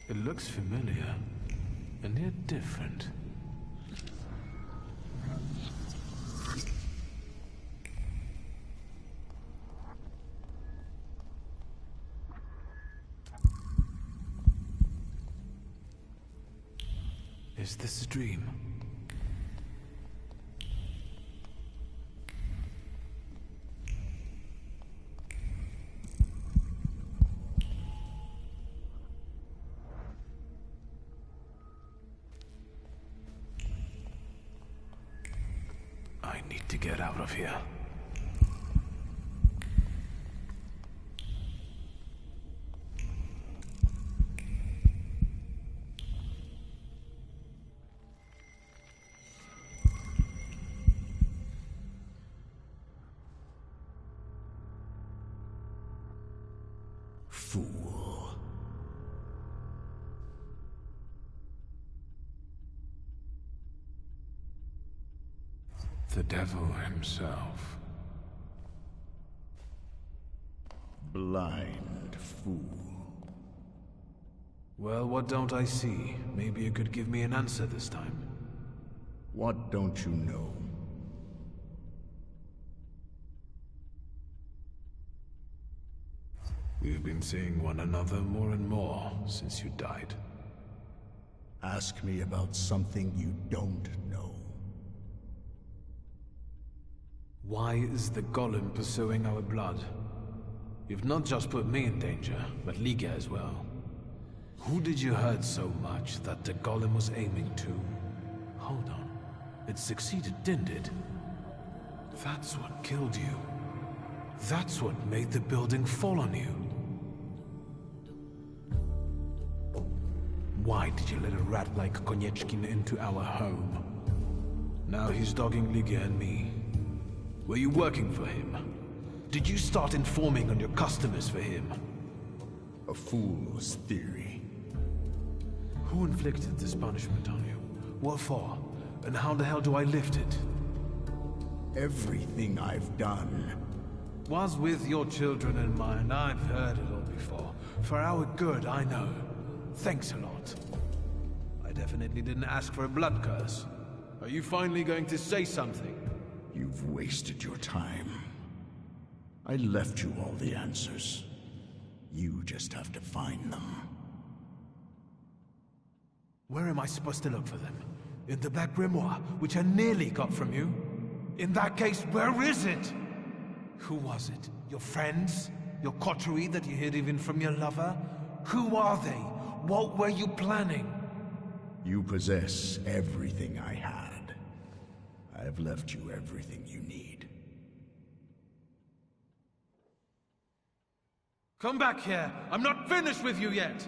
It looks familiar, and yet different. Is this a dream? I need to get out of here. Fool. The devil himself. Blind fool. Well, what don't I see? Maybe you could give me an answer this time. What don't you know? We've been seeing one another more and more since you died. Ask me about something you don't know. Why is the golem pursuing our blood? You've not just put me in danger, but Liga as well. Who did you hurt so much that the golem was aiming to? Hold on. It succeeded, didn't it? That's what killed you. That's what made the building fall on you. Why did you let a rat like Konieczkin into our home? Now he's dogging Liga and me. Were you working for him? Did you start informing on your customers for him? A fool's theory. Who inflicted this punishment on you? What for? And how the hell do I lift it? Everything I've done Was with your children in mind. I've heard it all before. For our good, I know. Thanks a lot. I definitely didn't ask for a blood curse. Are you finally going to say something? You've wasted your time. I left you all the answers. You just have to find them. Where am I supposed to look for them? In the Black Grimoire, which I nearly got from you? In that case, where is it? Who was it? Your friends? Your coterie that you hid even from your lover? Who are they? What were you planning? You possess everything I had. I have left you everything you need. Come back here! I'm not finished with you yet!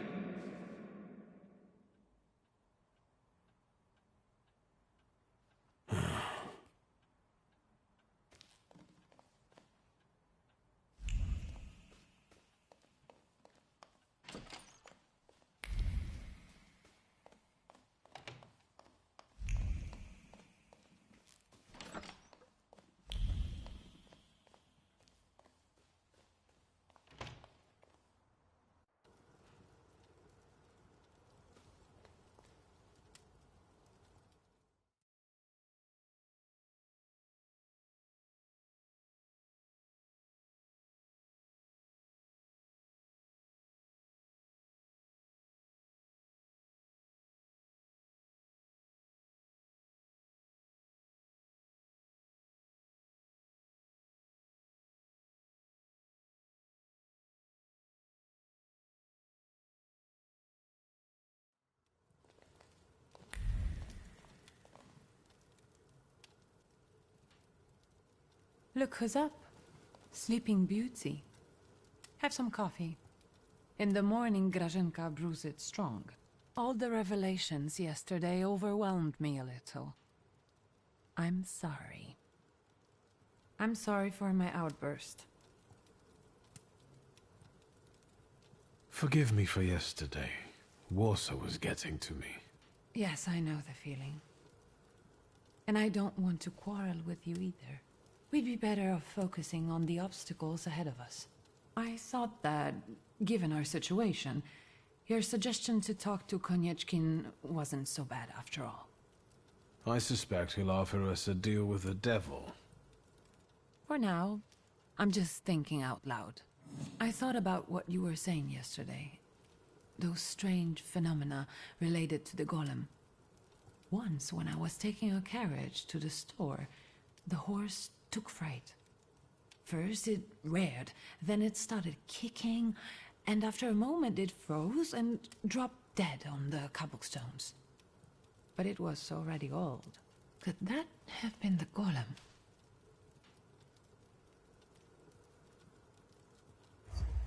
Look who's up. Sleeping Beauty. Have some coffee. In the morning, Grażynka brews it strong. All the revelations yesterday overwhelmed me a little. I'm sorry. I'm sorry for my outburst. Forgive me for yesterday. Warsaw was getting to me. Yes, I know the feeling. And I don't want to quarrel with you either. We'd be better off focusing on the obstacles ahead of us. I thought that, given our situation, Your suggestion to talk to Konieczkin wasn't so bad after all. I suspect he'll offer us a deal with the devil. For now, I'm just thinking out loud. I thought about what you were saying yesterday. Those strange phenomena related to the golem. Once, when I was taking a carriage to the store, the horse took fright. First it reared, then it started kicking, and after a moment it froze and dropped dead on the cobblestones. But it was already old. Could that have been the golem?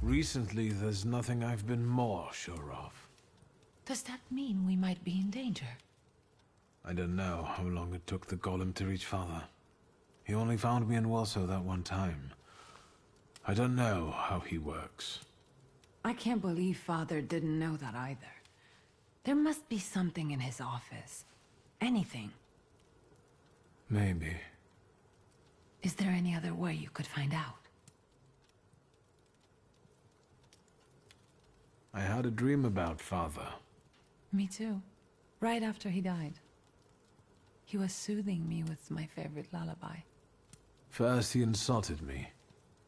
Recently, there's nothing I've been more sure of. Does that mean we might be in danger? I don't know how long it took the golem to reach Father. He only found me in Warsaw that one time. I don't know how he works. I can't believe Father didn't know that either. There must be something in his office. Anything. Maybe. Is there any other way you could find out? I had a dream about Father. Me too. Right after he died. He was soothing me with my favorite lullaby. First he insulted me,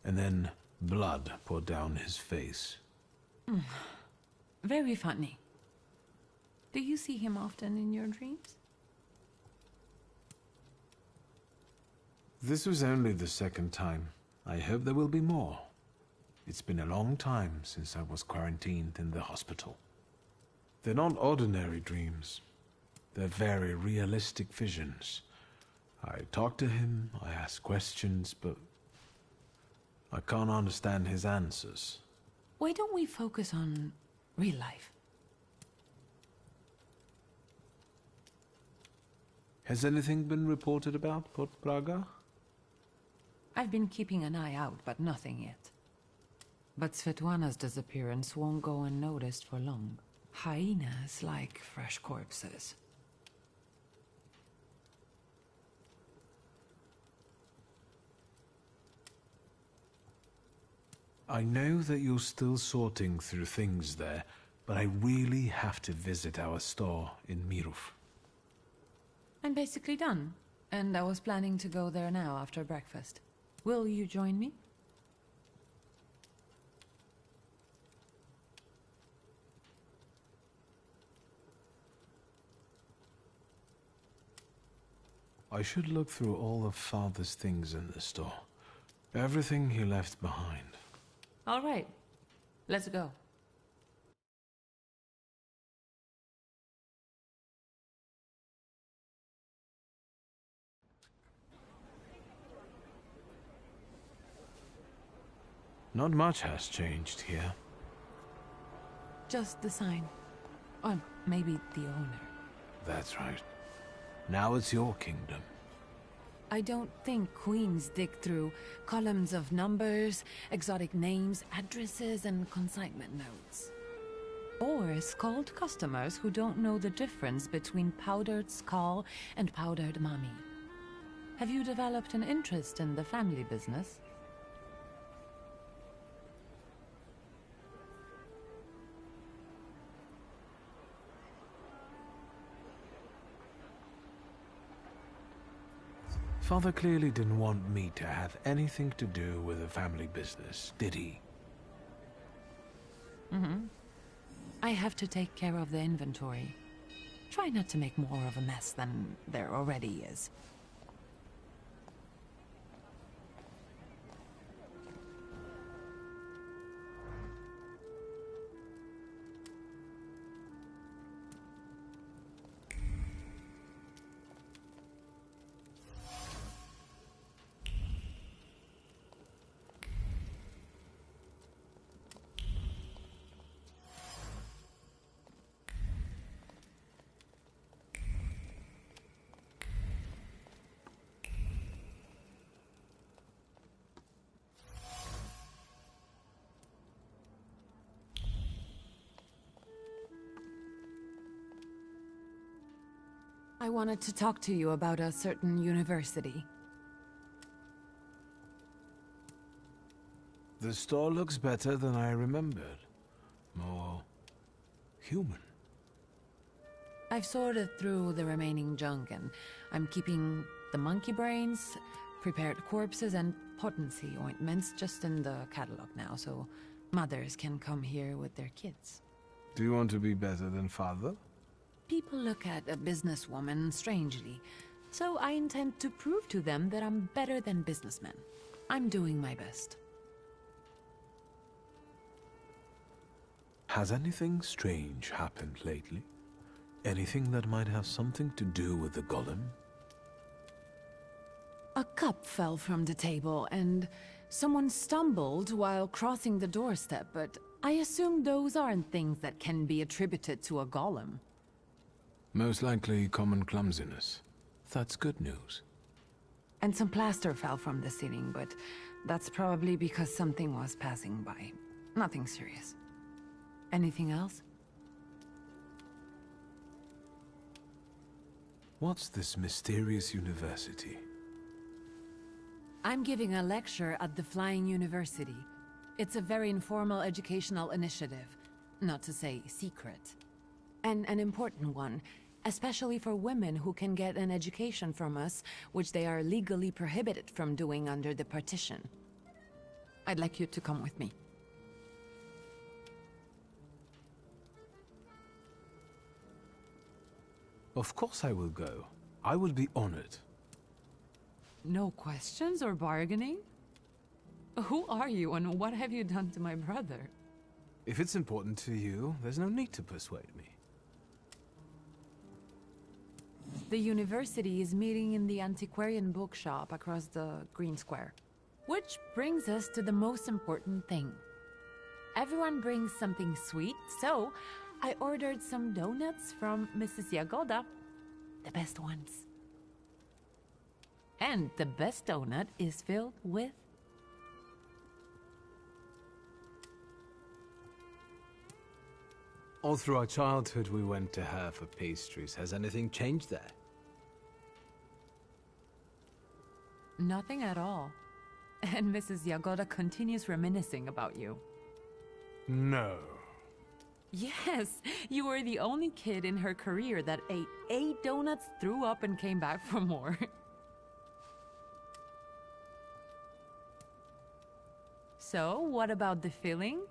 and then blood poured down his face. Very funny. Do you see him often in your dreams? This was only the second time. I hope there will be more. It's been a long time since I was quarantined in the hospital. They're not ordinary dreams. They're very realistic visions. I talk to him, I ask questions, but I can't understand his answers. Why don't we focus on real life? Has anything been reported about Port Praga? I've been keeping an eye out, but nothing yet. But Svetlana's disappearance won't go unnoticed for long. Hyenas like fresh corpses. I know that you're still sorting through things there, but I really have to visit our store in Mirów. I'm basically done, and I was planning to go there now after breakfast. Will you join me? I should look through all of Father's things in the store. Everything he left behind. All right. Let's go. Not much has changed here. Just the sign. Or maybe the owner. That's right. Now it's your kingdom. I don't think queens dig through columns of numbers, exotic names, addresses, and consignment notes. Or scold customers who don't know the difference between powdered skull and powdered mummy. Have you developed an interest in the family business? Father clearly didn't want me to have anything to do with the family business, did he? I have to take care of the inventory. Try not to make more of a mess than there already is. I wanted to talk to you about a certain university. The store looks better than I remembered. More human. I've sorted through the remaining junk and I'm keeping the monkey brains, prepared corpses, and potency ointments just in the catalog now, so mothers can come here with their kids. Do you want to be better than father? People look at a businesswoman strangely, so I intend to prove to them that I'm better than businessmen. I'm doing my best. Has anything strange happened lately? Anything that might have something to do with the golem? A cup fell from the table and someone stumbled while crossing the doorstep, but I assume those aren't things that can be attributed to a golem. Most likely common clumsiness. That's good news. And some plaster fell from the ceiling, but that's probably because something was passing by. Nothing serious. Anything else? What's this mysterious university? I'm giving a lecture at the Flying University. It's a very informal educational initiative, not to say secret. And an important one, especially for women who can get an education from us, which they are legally prohibited from doing under the partition. I'd like you to come with me. Of course I will go. I will be honored. No questions or bargaining? Who are you and what have you done to my brother? If it's important to you, there's no need to persuade me. The university is meeting in the antiquarian bookshop across the Green Square. Which brings us to the most important thing. Everyone brings something sweet, so I ordered some donuts from Mrs. Yagoda. The best ones. And the best donut is filled with... All through our childhood we went to her for pastries. Has anything changed there? Nothing at all. And Mrs. Yagoda continues reminiscing about you. No. Yes, you were the only kid in her career that ate 8 donuts, threw up, and came back for more. So, what about the filling?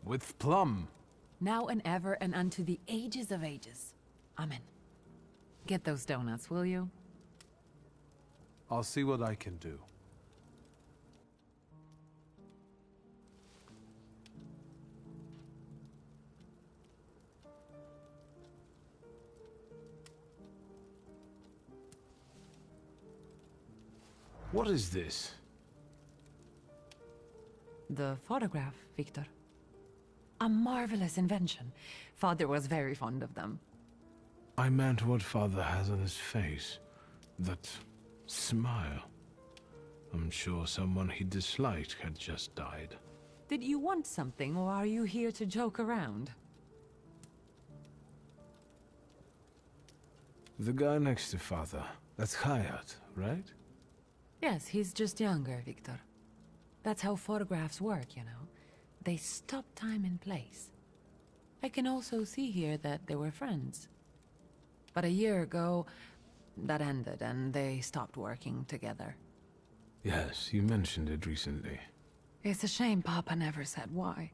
With plum. Now and ever and unto the ages of ages. Amen. Get those donuts, will you? I'll see what I can do. What is this? The photograph, Victor. A marvelous invention. Father was very fond of them. I meant what father has on his face. That smile. I'm sure someone he disliked had just died. Did you want something, or are you here to joke around? The guy next to father. That's Hayat, right? Yes, he's just younger, Victor. That's how photographs work, you know. They stop time and place. I can also see here that they were friends. But a year ago, that ended and they stopped working together. Yes, you mentioned it recently. It's a shame Papa never said why.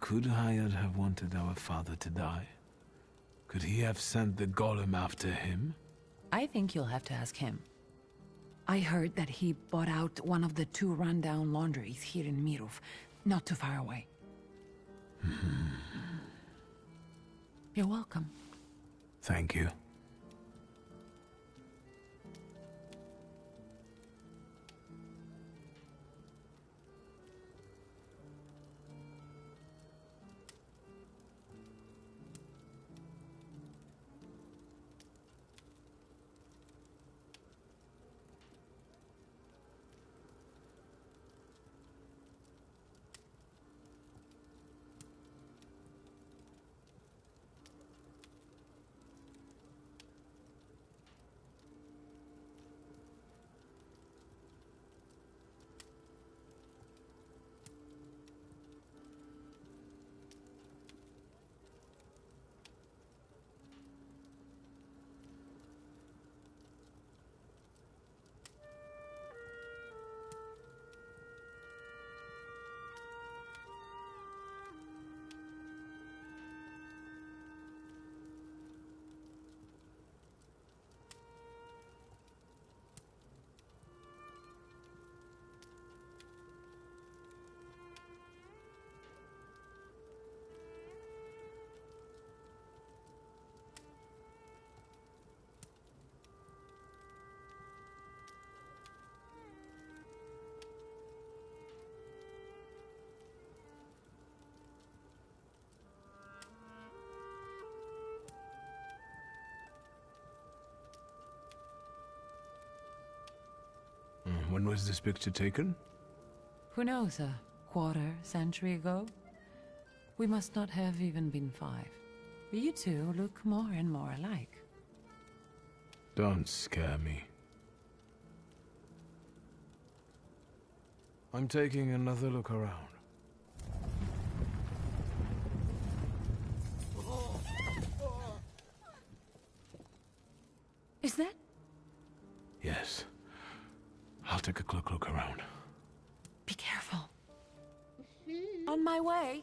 Could Hayat have wanted our father to die? Could he have sent the golem after him? I think you'll have to ask him. I heard that he bought out one of the 2 rundown laundries here in Mirov, not too far away. You're welcome. Thank you. When was this picture taken? Who knows, a quarter century ago? We must not have even been 5. You two look more and more alike. Don't scare me. I'm taking another look around. Is that? Yes. I'll take a quick look around. Be careful. On my way.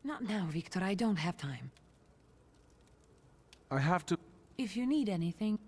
Not now, Victor. I don't have time. I have to... If you need anything...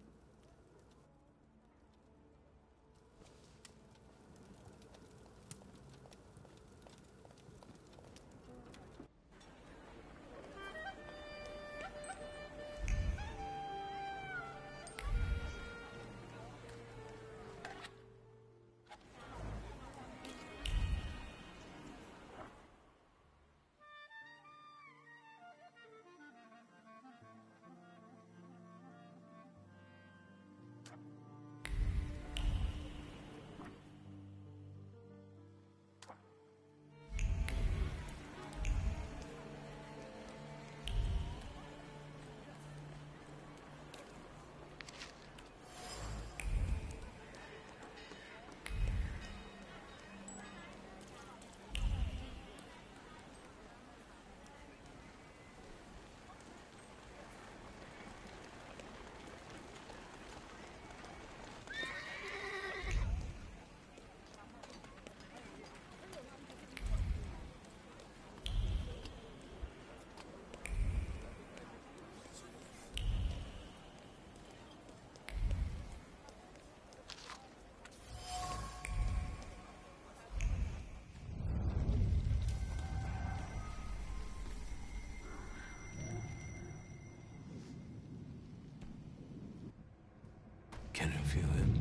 Can you feel him?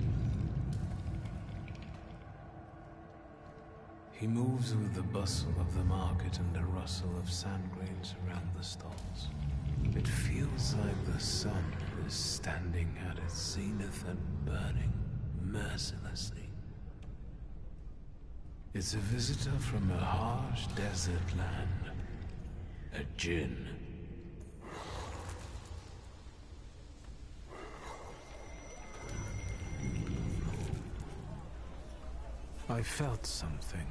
He moves with the bustle of the market and the rustle of sand grains around the stalls. It feels like the sun is standing at its zenith and burning mercilessly. It's a visitor from a harsh desert land. A djinn. I felt something.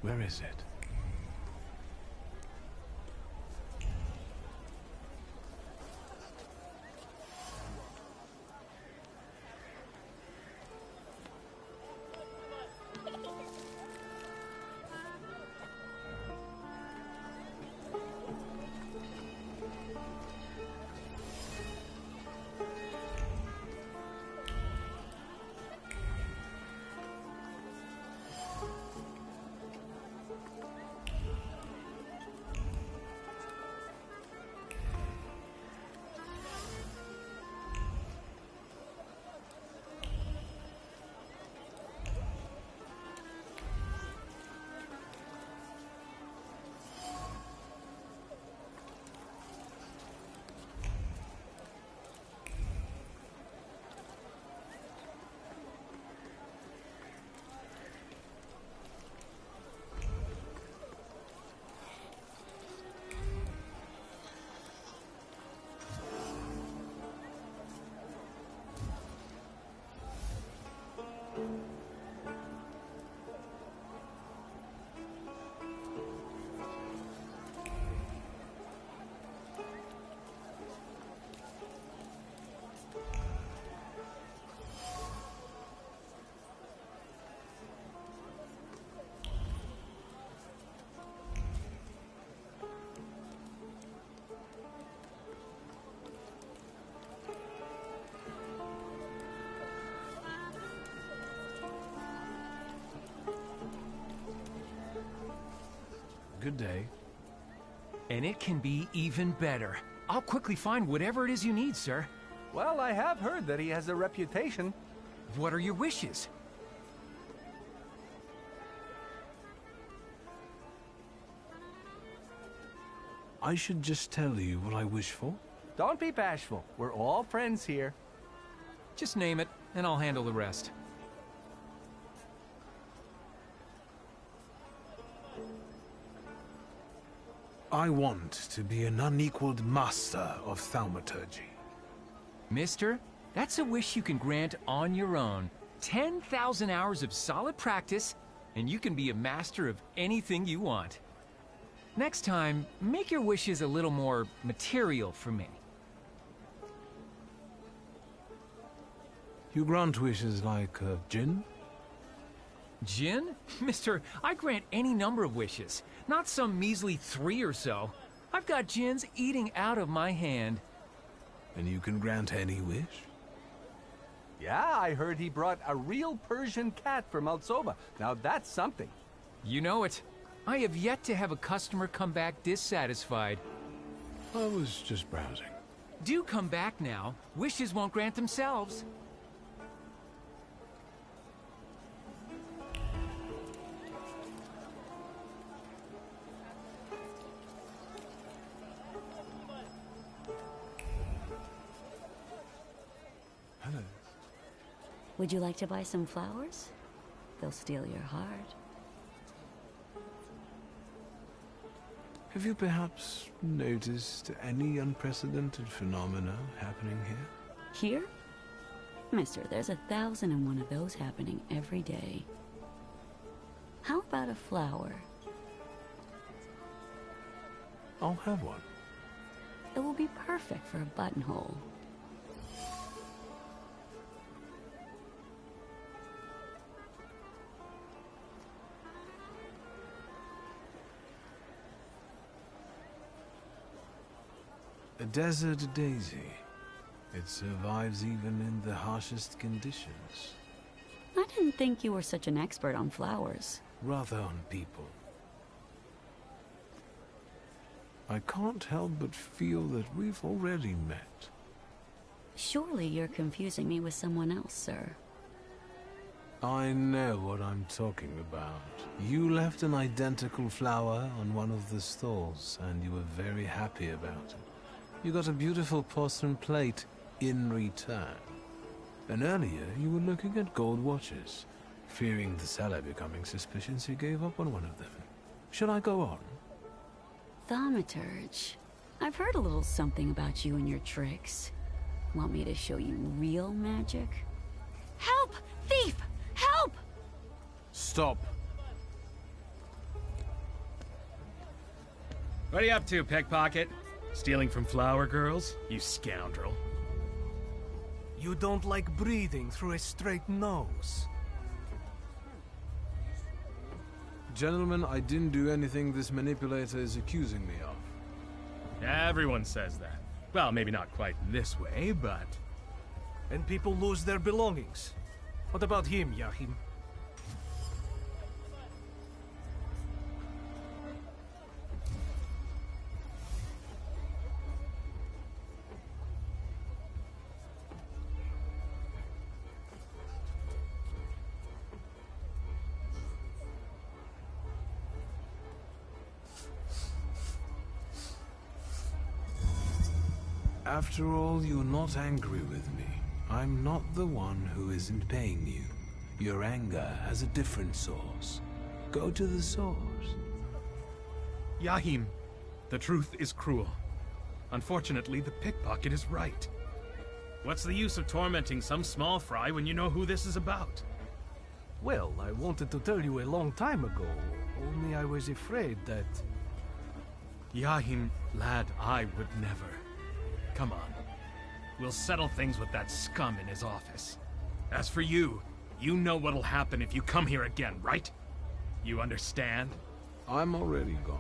Where is it? Good day. And it can be even better. I'll quickly find whatever it is you need, sir. Well, I have heard that he has a reputation. What are your wishes? I should just tell you what I wish for. Don't be bashful. We're all friends here. Just name it, and I'll handle the rest. I want to be an unequaled master of thaumaturgy. Mister, that's a wish you can grant on your own. 10,000 hours of solid practice, and you can be a master of anything you want. Next time, make your wishes a little more material for me. You grant wishes like gin? Jinn? Mister, I grant any number of wishes. Not some measly 3 or so. I've got jinns eating out of my hand. And you can grant any wish? Yeah, I heard he brought a real Persian cat from Altsova. Now that's something. You know it. I have yet to have a customer come back dissatisfied. I was just browsing. Do come back now. Wishes won't grant themselves. Hello. Would you like to buy some flowers? They'll steal your heart. Have you perhaps noticed any unprecedented phenomena happening here? Here? Mister, there's 1,001 of those happening every day. How about a flower? I'll have one. It will be perfect for a buttonhole. A desert daisy. It survives even in the harshest conditions. I didn't think you were such an expert on flowers. Rather on people. I can't help but feel that we've already met. Surely you're confusing me with someone else, sir. I know what I'm talking about. You left an identical flower on one of the stalls, and you were very happy about it. You got a beautiful porcelain plate in return. And earlier, you were looking at gold watches. Fearing the seller becoming suspicious, you gave up on one of them. Should I go on? Thaumaturge. I've heard a little something about you and your tricks. Want me to show you real magic? Help! Thief! Help! Stop. What are you up to, pickpocket? Stealing from flower girls? You scoundrel. You don't like breathing through a straight nose. Gentlemen, I didn't do anything this manipulator is accusing me of. Everyone says that. Well, maybe not quite this way, but... And people lose their belongings. What about him, Yahim? After all, you're not angry with me. I'm not the one who isn't paying you. Your anger has a different source. Go to the source. Yahim, the truth is cruel. Unfortunately, the pickpocket is right. What's the use of tormenting some small fry when you know who this is about? Well, I wanted to tell you a long time ago. Only I was afraid that... Yahim, lad, I would never. Come on. We'll settle things with that scum in his office. As for you, you know what'll happen if you come here again, right? You understand? I'm already gone.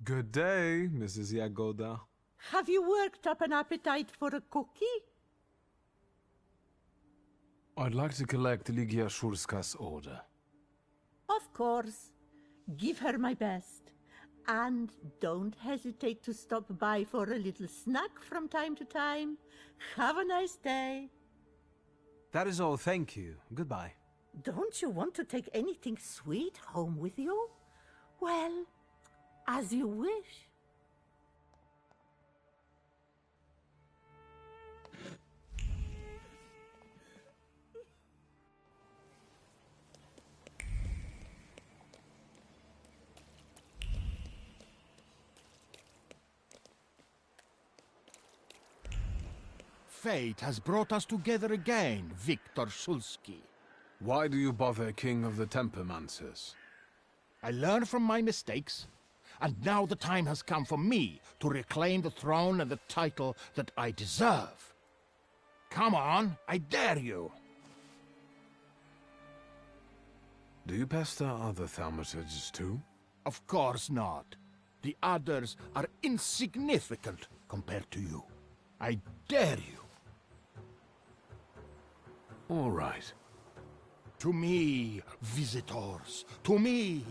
Good day, Mrs. Yagoda. Have you worked up an appetite for a cookie? I'd like to collect Ligia Shurska's order. Of course. Give her my best. And don't hesitate to stop by for a little snack from time to time. Have a nice day. That is all, thank you. Goodbye. Don't you want to take anything sweet home with you? Well, as you wish. Fate has brought us together again, Viktor Shulsky. Why do you bother, King of the Tempermancers? I learned from my mistakes, and now the time has come for me to reclaim the throne and the title that I deserve. Come on, I dare you. Do you pester other Thaumaturges too? Of course not. The others are insignificant compared to you. I dare you. All right. To me, visitors, to me.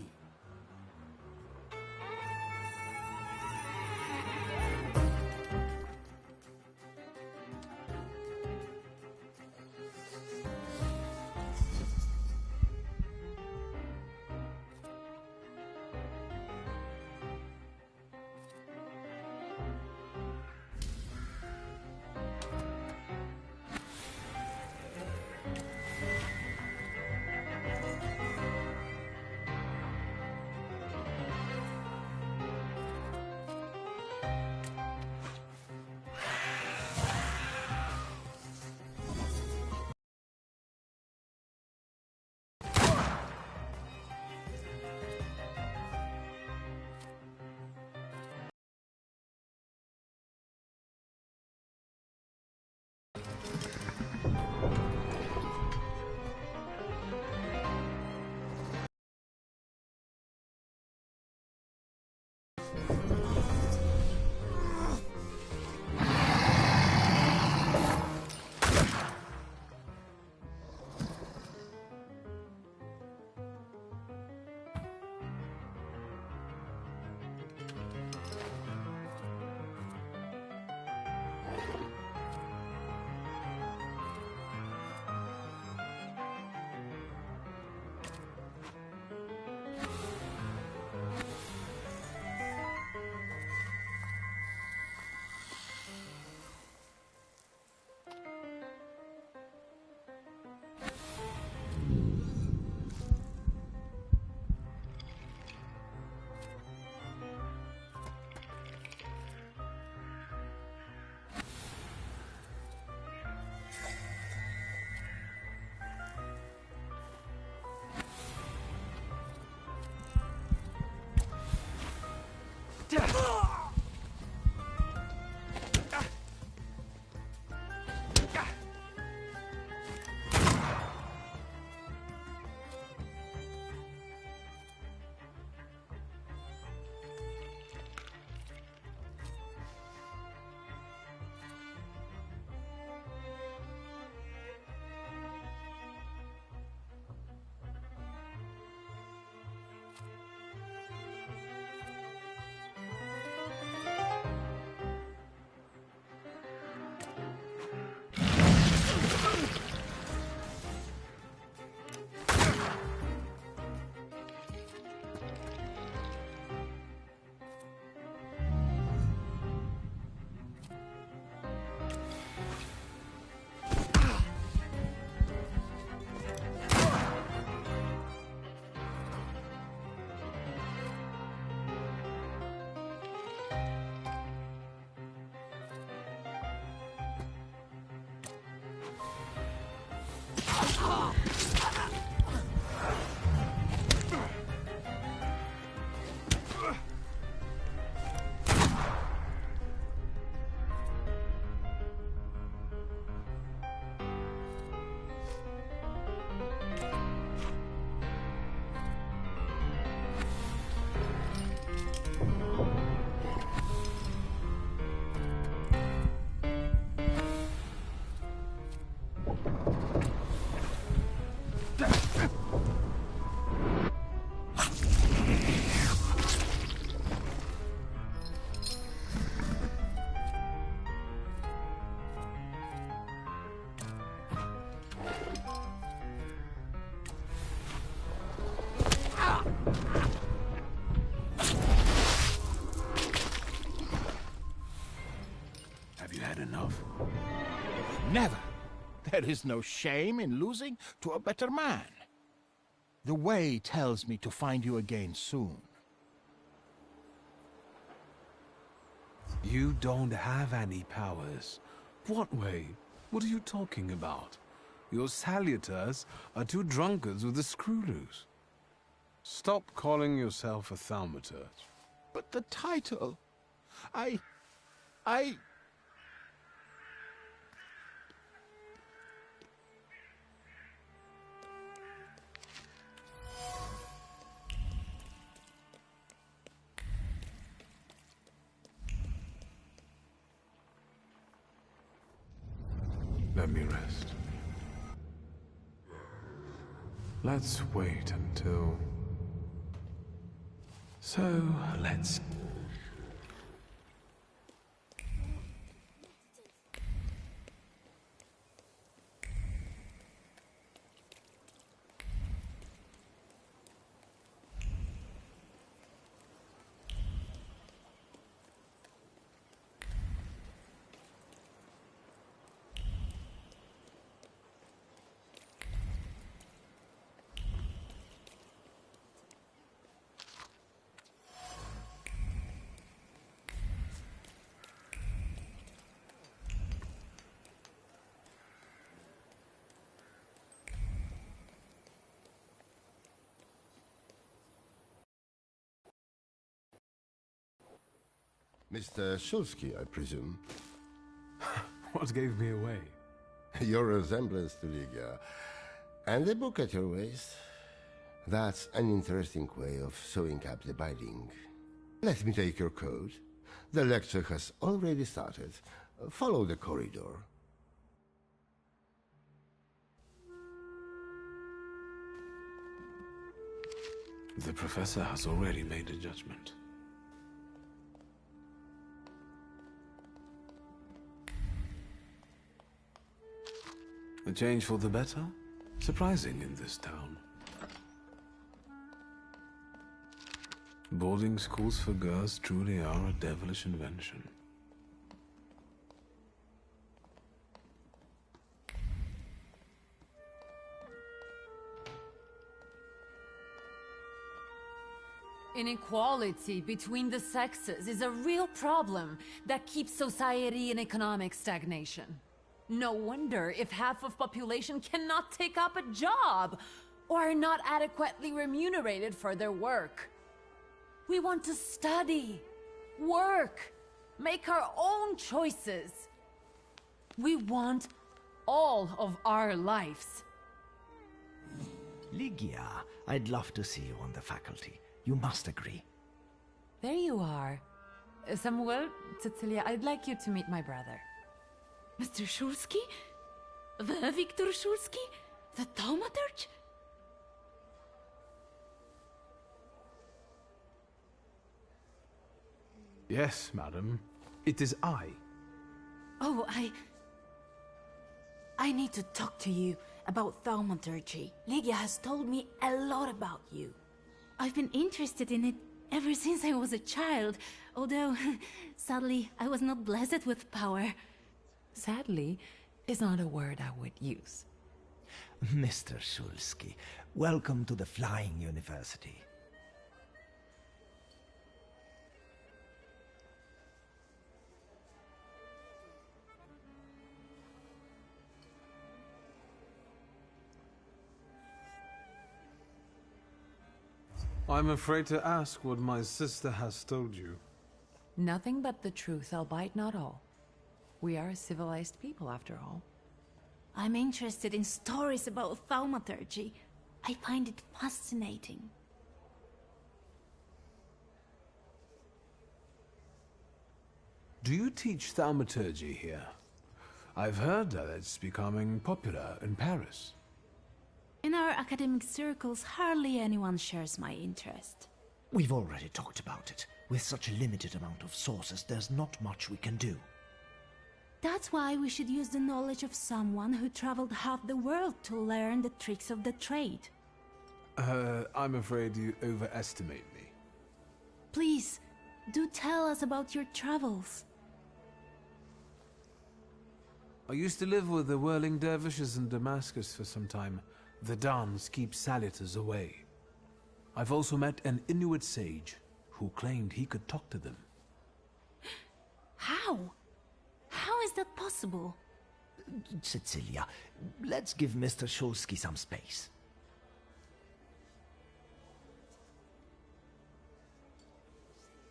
enough. Never. There is no shame in losing to a better man. The way tells me to find you again soon. You don't have any powers. What way? What are you talking about? Your salutors are two drunkards with a screw loose. Stop calling yourself a Thaumaturge. But the title... I... Let me rest. Let's wait until... So, let's... Mr. Shulsky, I presume. What gave me away? Your resemblance to Ligia. And the book at your waist. That's an interesting way of sewing up the binding. Let me take your coat. The lecture has already started. Follow the corridor. The professor has already made a judgment. A change for the better? Surprising in this town. Boarding schools for girls truly are a devilish invention. Inequality between the sexes is a real problem that keeps society in economic stagnation. No wonder if half of population cannot take up a job or are not adequately remunerated for their work. We want to study, work, make our own choices. We want all of our lives. Ligia, I'd love to see you on the faculty. You must agree. There you are. Samuel, Cecilia, I'd like you to meet my brother. Mr. Shulsky? The Victor Shulsky? The Thaumaturge? Yes, madam. It is I. Oh, I need to talk to you about Thaumaturge. Ligia has told me a lot about you. I've been interested in it ever since I was a child, although, sadly, I was not blessed with power. Sadly is not a word I would use. Mr. Shulsky, welcome to the Flying University. I'm afraid to ask what my sister has told you. Nothing but the truth, albeit not all. We are a civilized people, after all. I'm interested in stories about Thaumaturge. I find it fascinating. Do you teach Thaumaturge here? I've heard that it's becoming popular in Paris. In our academic circles, hardly anyone shares my interest. We've already talked about it. With such a limited amount of sources, there's not much we can do. That's why we should use the knowledge of someone who traveled half the world to learn the tricks of the trade. I'm afraid you overestimate me. Please, do tell us about your travels. I used to live with the whirling dervishes in Damascus for some time. The dance keeps Saluters away. I've also met an Inuit sage who claimed he could talk to them. How? How is that possible? Cecilia, let's give Mr. Shulsky some space.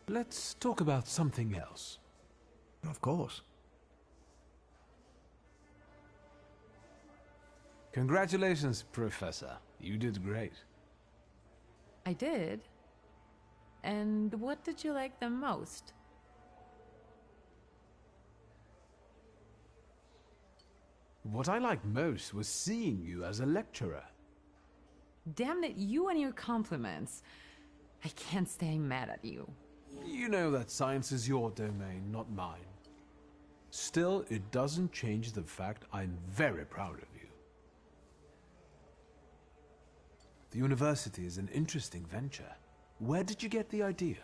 Let's talk about something else. Of course. Congratulations, Professor. You did great. I did. And what did you like the most? What I liked most was seeing you as a lecturer. Damn it, you and your compliments. I can't stay mad at you. You know that science is your domain, not mine. Still, it doesn't change the fact I'm very proud of you. The university is an interesting venture. Where did you get the idea?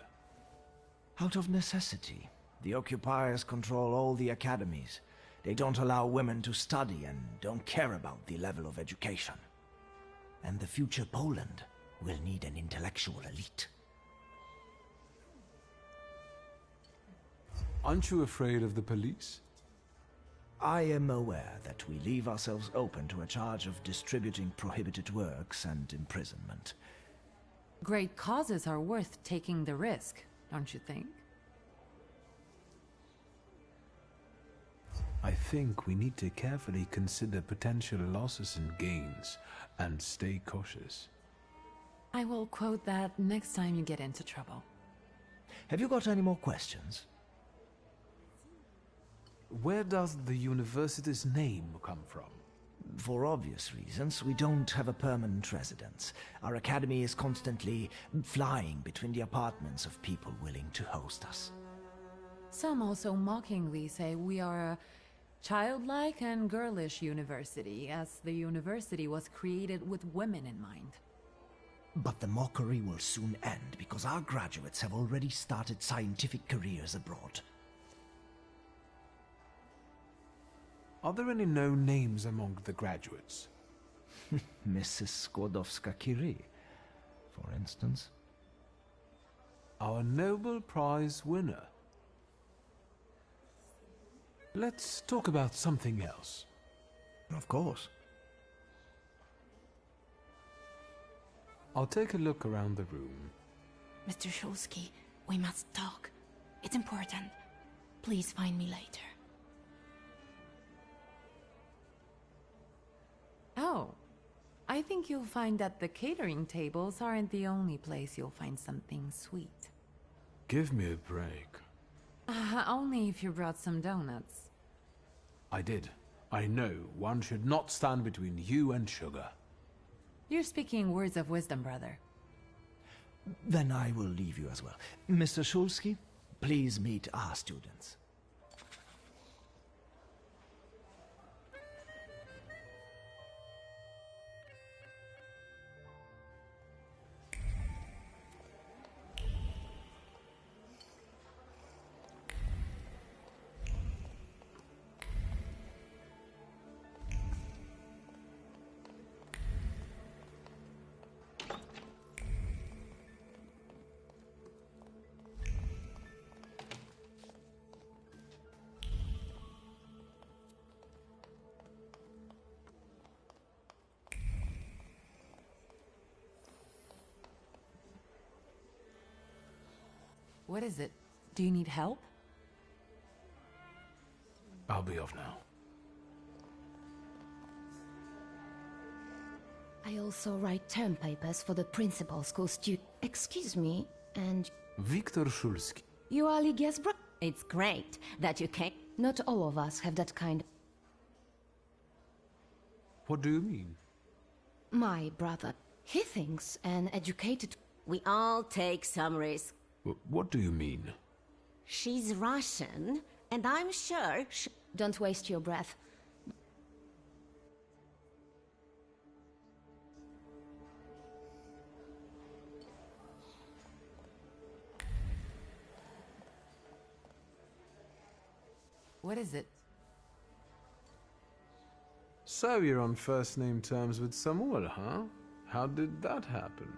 Out of necessity. The occupiers control all the academies. They don't allow women to study and don't care about the level of education. And the future Poland will need an intellectual elite. Aren't you afraid of the police? I am aware that we leave ourselves open to a charge of distributing prohibited works and imprisonment. Great causes are worth taking the risk, don't you think? I think we need to carefully consider potential losses and gains, and stay cautious. I will quote that next time you get into trouble. Have you got any more questions? Where does the university's name come from? For obvious reasons, we don't have a permanent residence. Our academy is constantly flying between the apartments of people willing to host us. Some also mockingly say we are a childlike and girlish university, as the university was created with women in mind. But the mockery will soon end, because our graduates have already started scientific careers abroad. Are there any known names among the graduates? Mrs. Skłodowska-Curie, for instance. Our Nobel Prize winner. Let's talk about something else. Of course. I'll take a look around the room. Mr. Shulsky, we must talk. It's important. Please find me later. Oh, I think you'll find that the catering tables aren't the only place you'll find something sweet. Give me a break. Only if you brought some donuts. I did. I know one should not stand between you and sugar. You're speaking words of wisdom, brother. Then I will leave you as well. Mr. Shulsky, please meet our students. What is it? Do you need help? I'll be off now. I also write term papers for the principal school Excuse me, and... Viktor Shulsky. You are Ligia's bro... It's great that you came. Not all of us have that kind... What do you mean? My brother, he thinks an educated... We all take some risk. What do you mean? She's Russian, and I'm sure Don't waste your breath. What is it? So you're on first-name terms with Samuel, huh? How did that happen?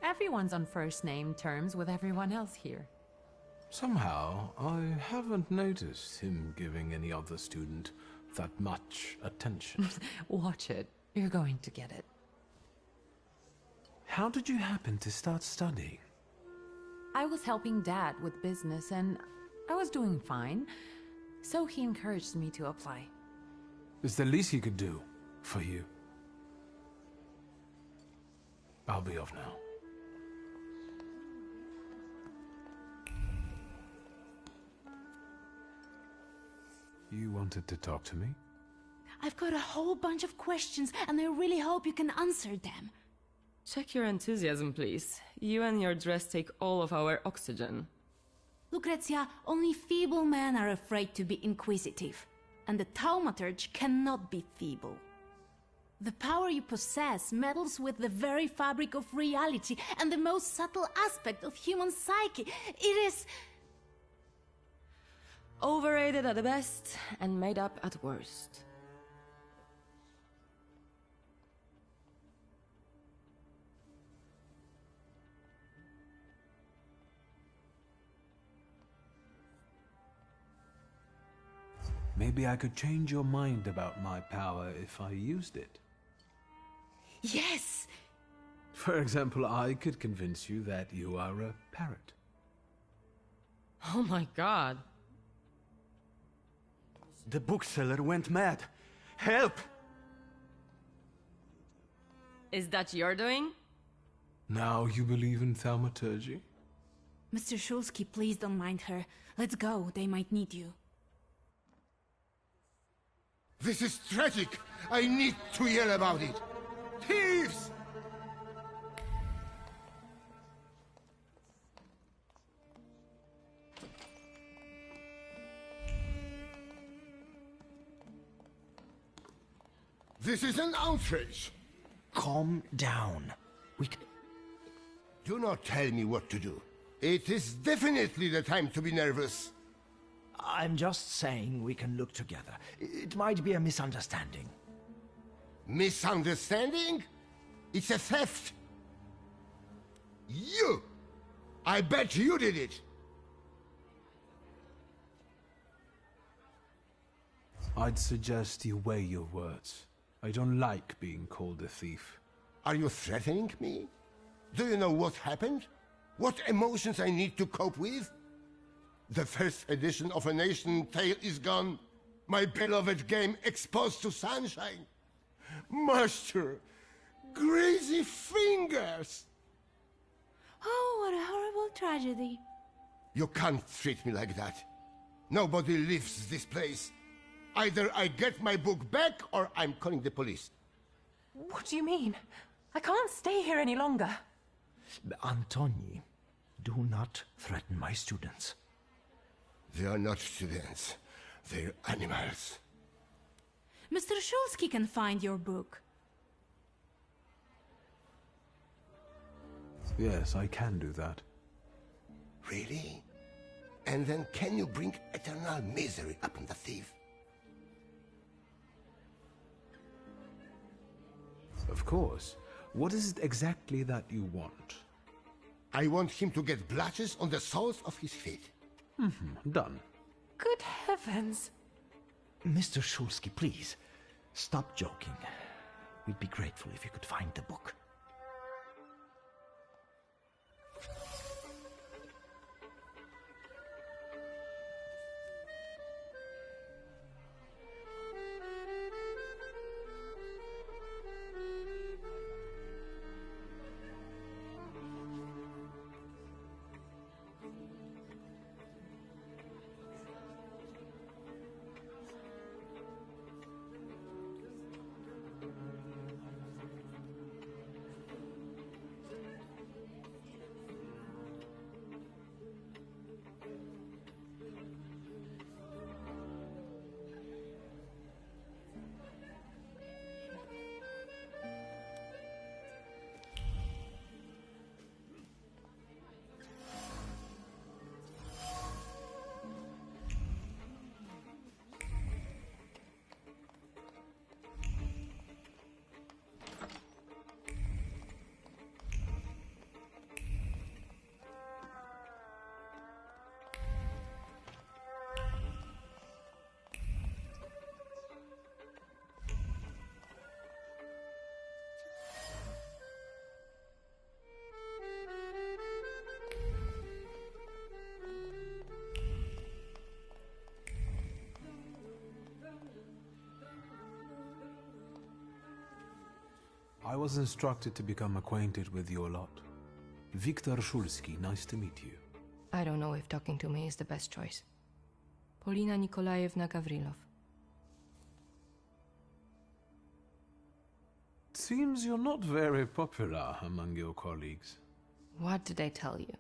Everyone's on first-name terms with everyone else here. Somehow, I haven't noticed him giving any other student that much attention. Watch it. You're going to get it. How did you happen to start studying? I was helping Dad with business and I was doing fine, so he encouraged me to apply. It's the least he could do for you. I'll be off now. You wanted to talk to me? I've got a whole bunch of questions, and I really hope you can answer them. Check your enthusiasm, please. You and your dress take all of our oxygen. Lucrezia, only feeble men are afraid to be inquisitive, and the Thaumaturge cannot be feeble. The power you possess meddles with the very fabric of reality and the most subtle aspect of human psyche. It is... overrated at the best and made up at worst. Maybe I could change your mind about my power if I used it. Yes! For example, I could convince you that you are a parrot. Oh my god. The bookseller went mad. Help! Is that your doing? Now you believe in thaumaturgy? Mr. Shulsky, please don't mind her. Let's go, they might need you. This is tragic! I need to hear about it! Thieves! This is an outrage! Calm down. Do not tell me what to do. It is definitely the time to be nervous. I'm just saying we can look together. It might be a misunderstanding. Misunderstanding? It's a theft! You! I bet you did it! I'd suggest you weigh your words. I don't like being called a thief. Are you threatening me? Do you know what happened? What emotions I need to cope with? The first edition of A Nation Tale is gone. My beloved game exposed to sunshine. Master, crazy fingers! Oh, what a horrible tragedy. You can't treat me like that. Nobody leaves this place. Either I get my book back or I'm calling the police. What do you mean? I can't stay here any longer. Antoni, do not threaten my students. They are not students. They're animals. Mr. Shulsky can find your book. Yes, I can do that. Really? And then can you bring eternal misery upon the thief? Of course. What is it exactly that you want? I want him to get blotches on the soles of his feet. Done. Good heavens. Mr. Shulsky, please, stop joking. We'd be grateful if you could find the book. I was instructed to become acquainted with your lot. Viktor Shulsky, nice to meet you. I don't know if talking to me is the best choice. Polina Nikolaevna Gavrilov. Seems you're not very popular among your colleagues. What did I tell you?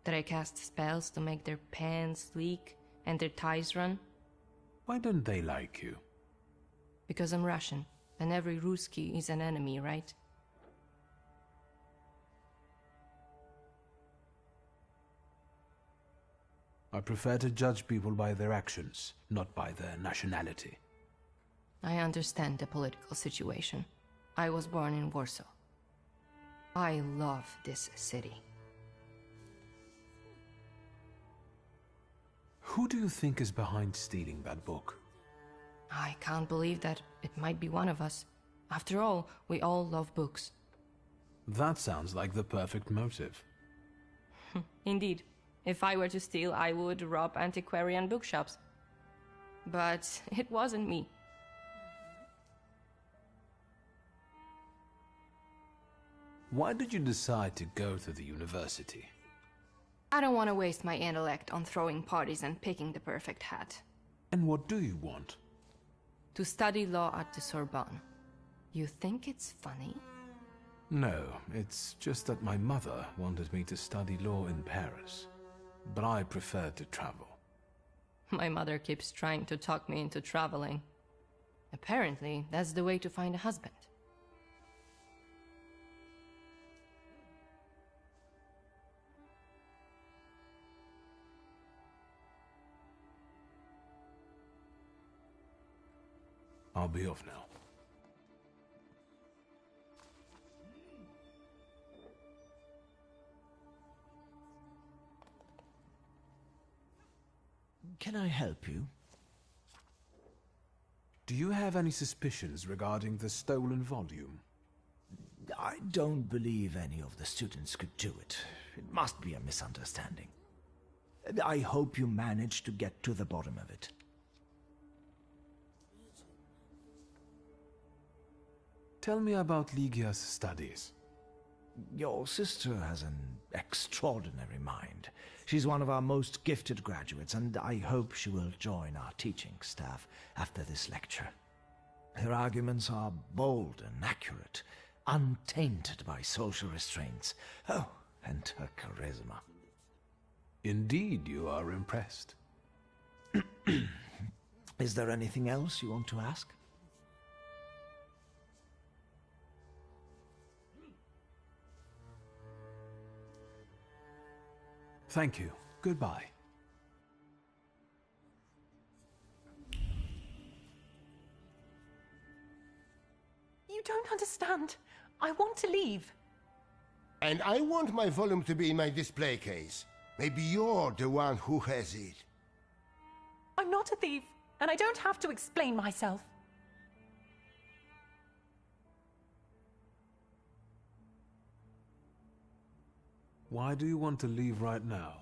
That I cast spells to make their pants leak and their ties run? Why don't they like you? Because I'm Russian, and every Ruski is an enemy, right? I prefer to judge people by their actions, not by their nationality. I understand the political situation. I was born in Warsaw. I love this city. Who do you think is behind stealing that book? I can't believe that it might be one of us. After all, we all love books. That sounds like the perfect motive. Indeed. If I were to steal, I would rob antiquarian bookshops. But it wasn't me. Why did you decide to go to the university? I don't want to waste my intellect on throwing parties and picking the perfect hat. And what do you want? To study law at the Sorbonne. You think it's funny? No, it's just that my mother wanted me to study law in Paris. But I prefer to travel. My mother keeps trying to talk me into traveling. Apparently, that's the way to find a husband. I'll be off now. Can I help you? Do you have any suspicions regarding the stolen volume? I don't believe any of the students could do it. It must be a misunderstanding. I hope you manage to get to the bottom of it. Tell me about Ligia's studies. Your sister has an extraordinary mind. She's one of our most gifted graduates, and I hope she will join our teaching staff after this lecture. Her arguments are bold and accurate, untainted by social restraints. Oh, and her charisma. Indeed, you are impressed. Is there anything else you want to ask? Thank you. Goodbye. You don't understand. I want to leave. And I want my volume to be in my display case. Maybe you're the one who has it. I'm not a thief, and I don't have to explain myself. Why do you want to leave right now?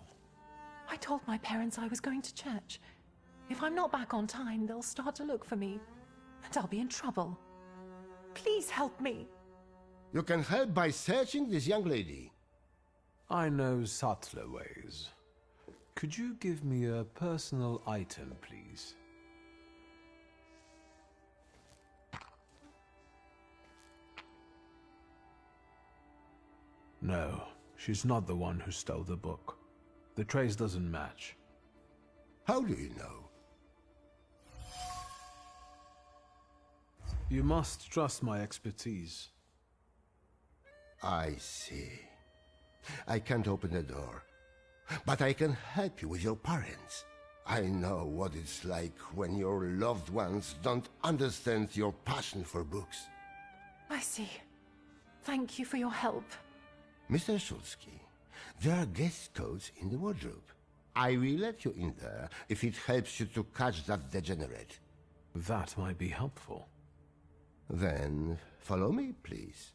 I told my parents I was going to church. If I'm not back on time, they'll start to look for me, and I'll be in trouble. Please help me. You can help by searching this young lady. I know subtler ways. Could you give me a personal item, please? No, she's not the one who stole the book. The trace doesn't match. How do you know? You must trust my expertise. I see. I can't open the door, but I can help you with your parents. I know what it's like when your loved ones don't understand your passion for books. I see. Thank you for your help. Mr. Shulsky, there are guest codes in the wardrobe. I will let you in there if it helps you to catch that degenerate. That might be helpful. Then follow me, please.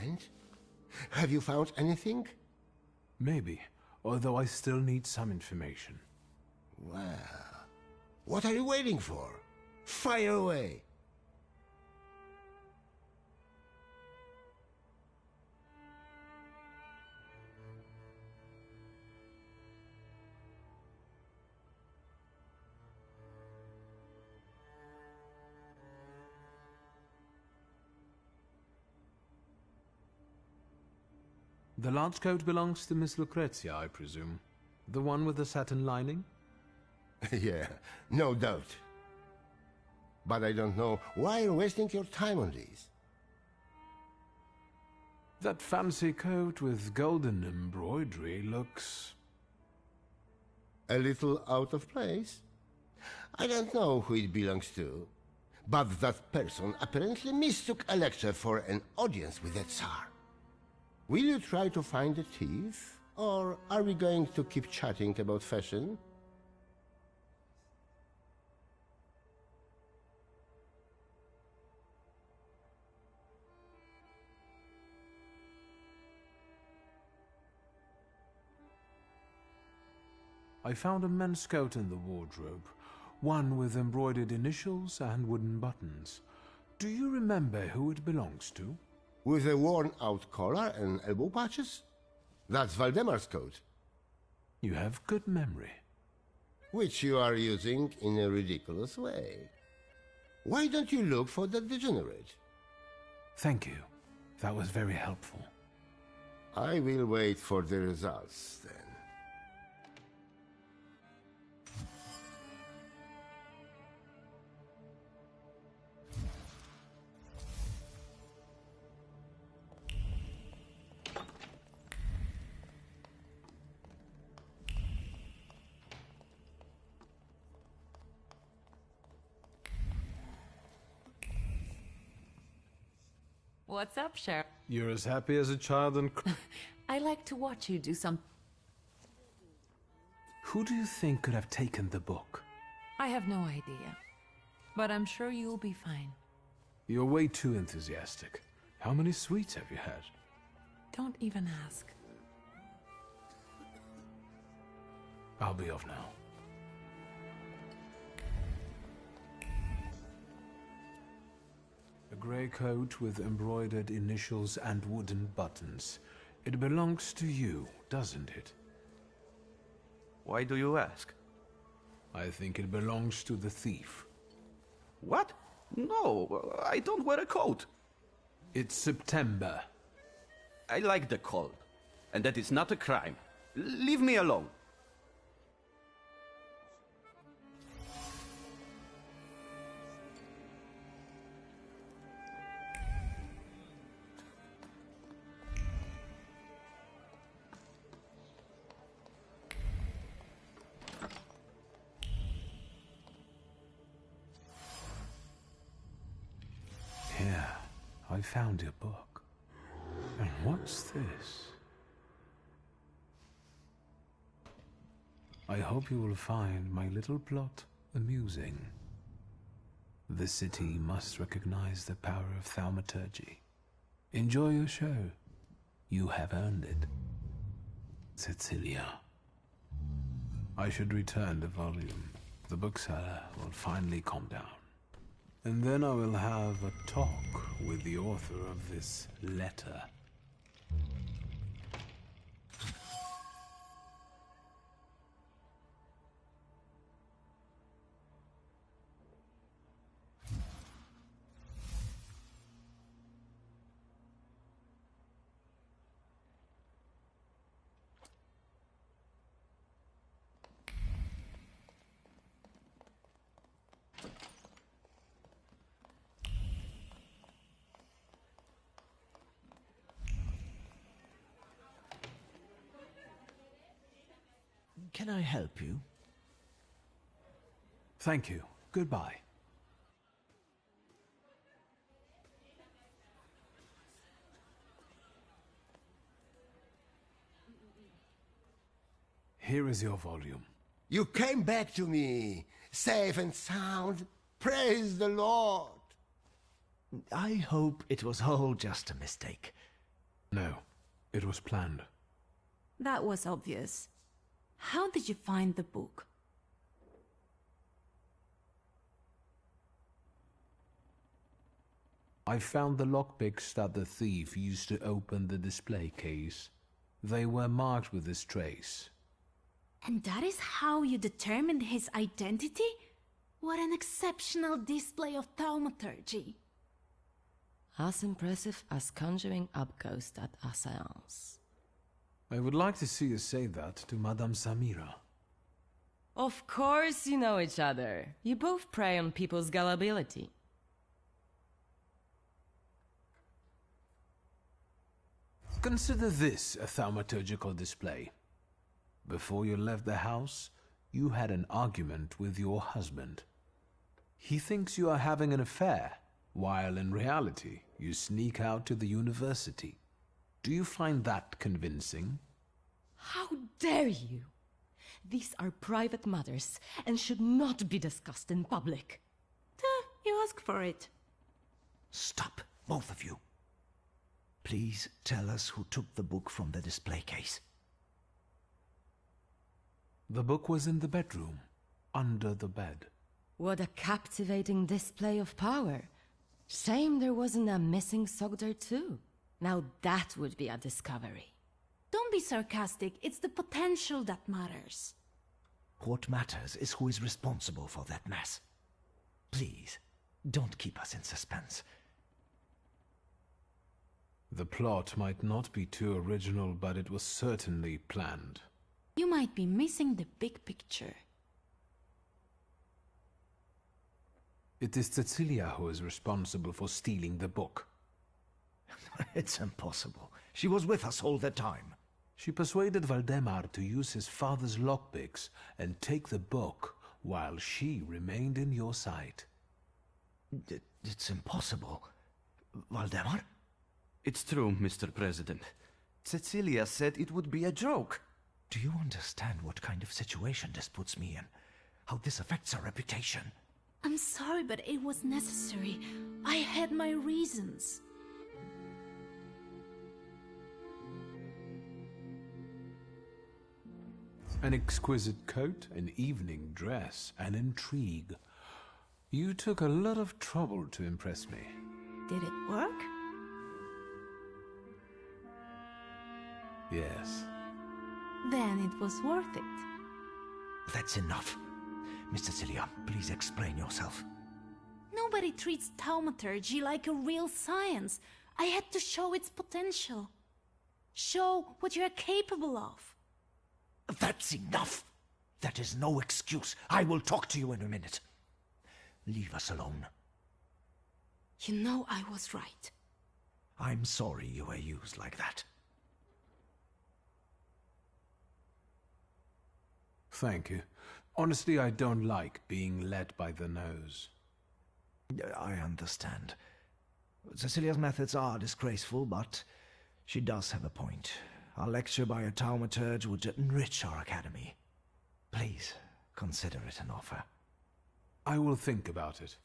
And? Have you found anything? Maybe, although I still need some information. Well, what are you waiting for? Fire away! The large coat belongs to Miss Lucrezia, I presume. The one with the satin lining? Yeah, no doubt. But I don't know why you're wasting your time on these. That fancy coat with golden embroidery looks... a little out of place? I don't know who it belongs to, but that person apparently mistook a lecture for an audience with the Tsar. Will you try to find the thief, or are we going to keep chatting about fashion? I found a men's coat in the wardrobe, one with embroidered initials and wooden buttons. Do you remember who it belongs to? With a worn-out collar and elbow patches? That's Valdemar's coat. You have good memory. Which you are using in a ridiculous way. Why don't you look for that degenerate? Thank you. That was very helpful. I will wait for the results, then. What's up, Cher? You're as happy as a child and... I like to watch you do some... Who do you think could have taken the book? I have no idea. But I'm sure you'll be fine. You're way too enthusiastic. How many sweets have you had? Don't even ask. I'll be off now. A grey coat with embroidered initials and wooden buttons. It belongs to you, doesn't it? Why do you ask? I think it belongs to the thief. What? No, I don't wear a coat. It's September. I like the cold, and that is not a crime. Leave me alone. Here, I found your book. And what's this? I hope you will find my little plot amusing. The city must recognize the power of Thaumaturge. Enjoy your show. You have earned it. Cecilia. I should return the volume. The bookseller will finally calm down. And then I will have a talk with the author of this letter. Can I help you? Thank you. Goodbye. Here is your volume. You came back to me, safe and sound. Praise the Lord. I hope it was all just a mistake. No, it was planned. That was obvious. How did you find the book? I found the lockpicks that the thief used to open the display case. They were marked with this trace. And that is how you determined his identity? What an exceptional display of thaumaturgy. As impressive as conjuring up ghosts at a seance. I would like to see you say that to Madame Samira. Of course you know each other. You both prey on people's gullibility. Consider this a thaumaturgical display. Before you left the house, you had an argument with your husband. He thinks you are having an affair, while in reality, you sneak out to the university. Do you find that convincing? How dare you! These are private matters and should not be discussed in public. You asked for it. Stop, both of you. Please tell us who took the book from the display case. The book was in the bedroom, under the bed. What a captivating display of power. Shame there wasn't a missing sock there too. Now that would be a discovery. Don't be sarcastic. It's the potential that matters. What matters is who is responsible for that mess. Please, don't keep us in suspense. The plot might not be too original, but it was certainly planned. You might be missing the big picture. It is Cecilia who is responsible for stealing the book. It's impossible. She was with us all the time. She persuaded Valdemar to use his father's lockpicks and take the book while she remained in your sight. It's impossible. Valdemar? It's true, Mr. President. Cecilia said it would be a joke. Do you understand what kind of situation this puts me in? How this affects our reputation? I'm sorry, but it was necessary. I had my reasons. An exquisite coat, an evening dress, an intrigue. You took a lot of trouble to impress me. Did it work? Yes. Then it was worth it. That's enough. Miss Cecilia, please explain yourself. Nobody treats thaumaturgy like a real science. I had to show its potential. Show what you are capable of. That's enough! That is no excuse. I will talk to you in a minute. Leave us alone. You know I was right. I'm sorry you were used like that. Thank you. Honestly, I don't like being led by the nose. I understand. Cecilia's methods are disgraceful, but she does have a point. A lecture by a Thaumaturge would enrich our academy. Please, consider it an offer. I will think about it.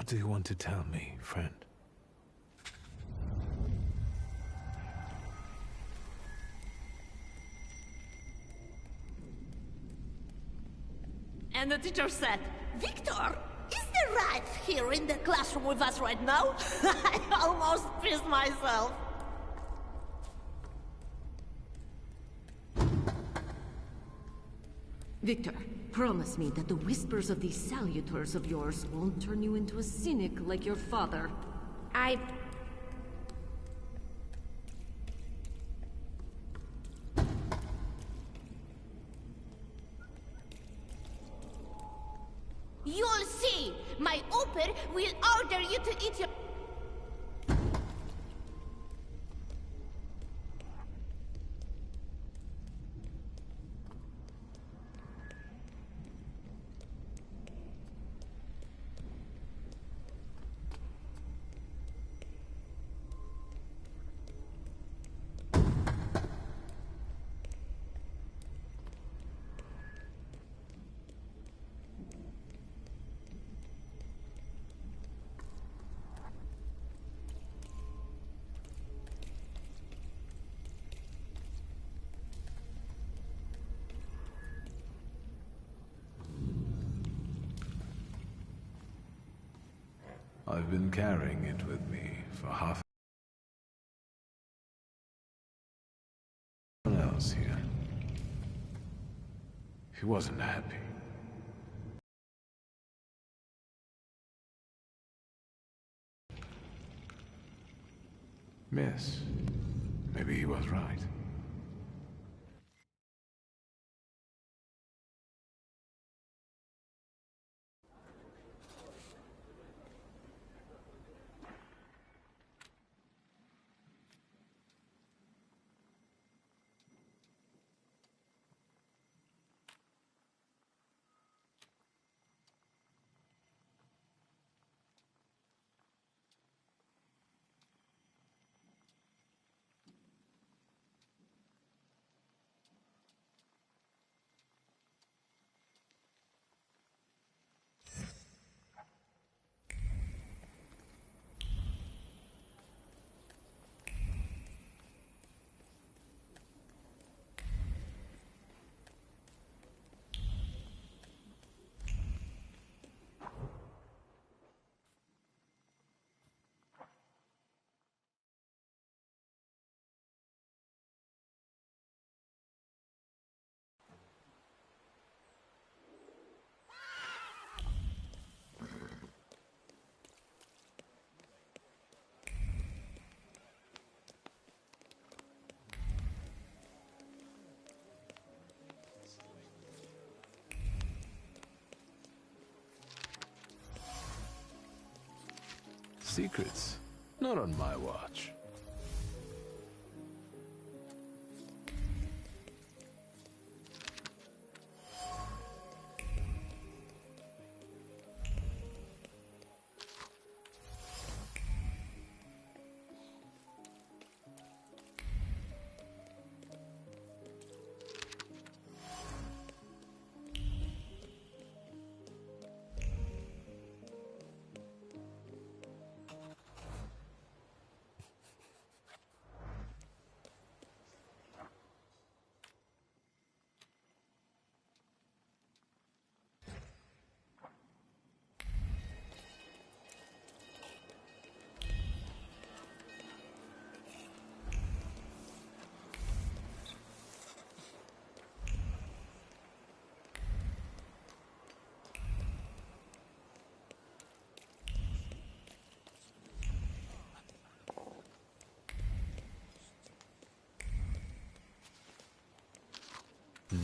What do you want to tell me, friend? And the teacher said, Victor, is the right here in the classroom with us right now? I almost pissed myself. Victor, promise me that the whispers of these salutors of yours won't turn you into a cynic like your father. You'll see! My Oper will order you to eat your... I've been carrying it with me for half an hour here. He wasn't happy. Miss, maybe he was right. Secrets? Not on my watch.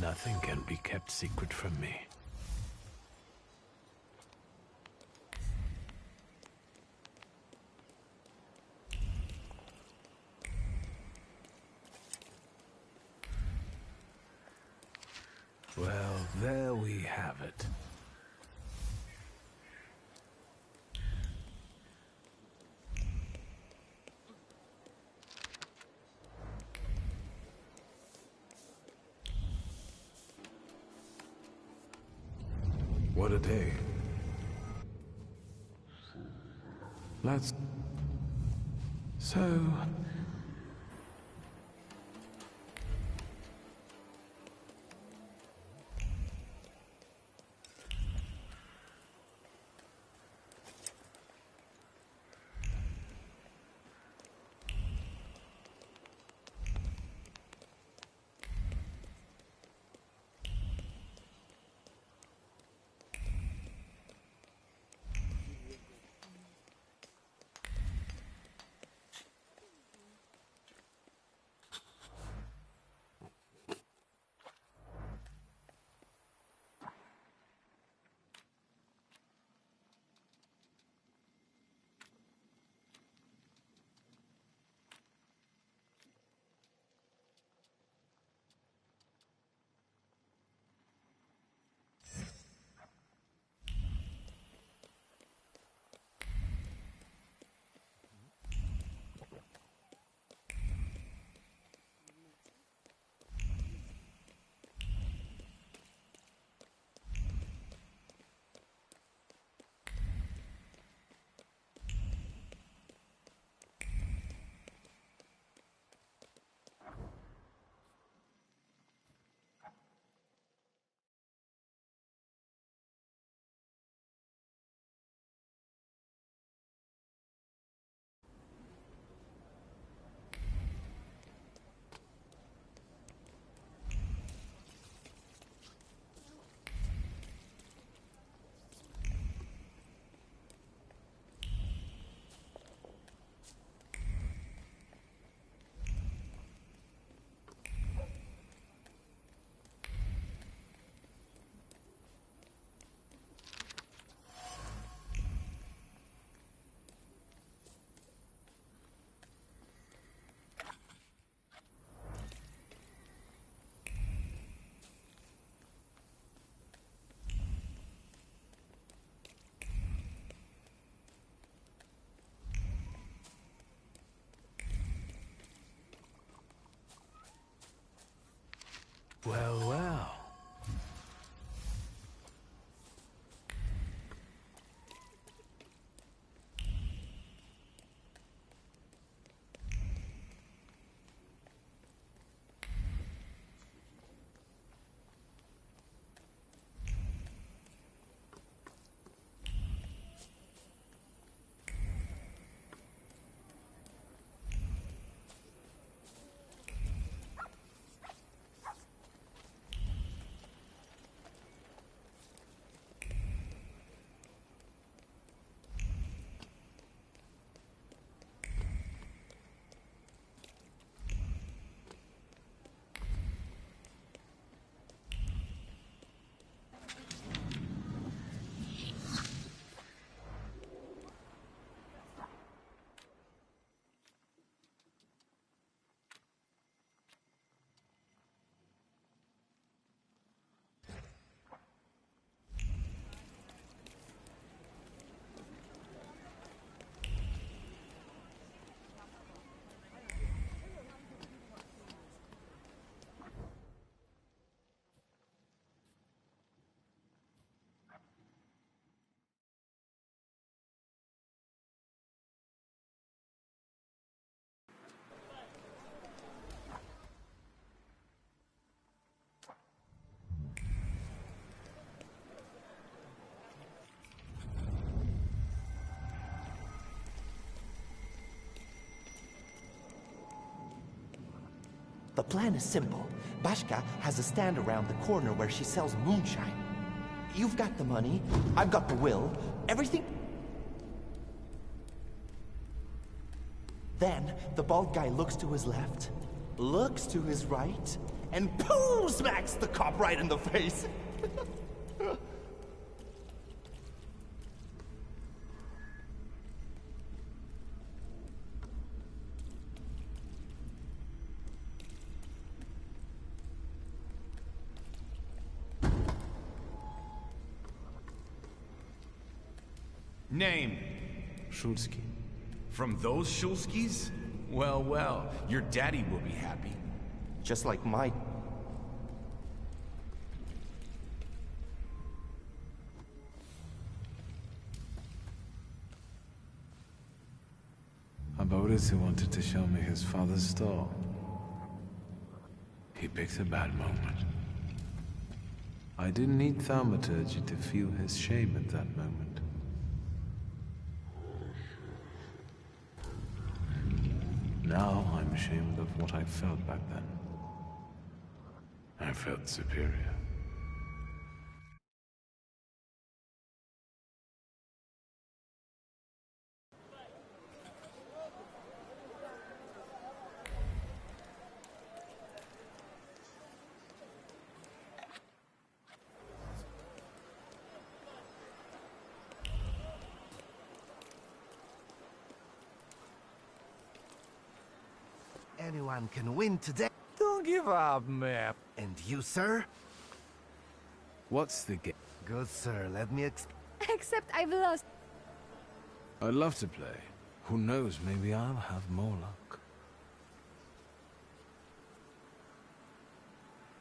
Nothing can be kept secret from me. Well, there we have it. What a day. Let's... So... Well, well. The plan is simple. Bashka has a stand around the corner where she sells moonshine. You've got the money, I've got the will, everything... Then, the bald guy looks to his left, looks to his right, and pooh! Smacks the cop right in the face! Name? Shulsky. From those Shulskis? Well, well, your daddy will be happy. Just like my... Abruzzi wanted to show me his father's store. He picked a bad moment. I didn't need Thaumaturge to feel his shame at that moment. Now I'm ashamed of what I felt back then. I felt superior. Anyone can win today. Don't give up, man. And you, sir? What's the game? Good, sir. Let me Except I've lost. I'd love to play. Who knows, maybe I'll have more luck.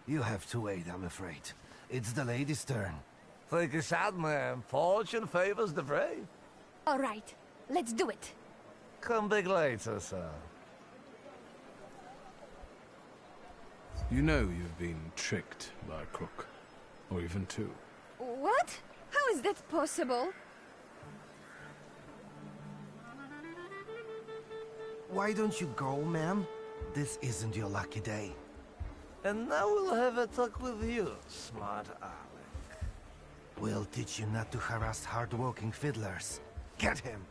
You have to wait, I'm afraid. It's the lady's turn. Take a shot, man. Fortune favors the brave. All right, let's do it. Come back later, sir. You know you've been tricked by a crook. Or even two. What? How is that possible? Why don't you go, ma'am? This isn't your lucky day. And now we'll have a talk with you, smart Alec. We'll teach you not to harass hard-working fiddlers. Get him!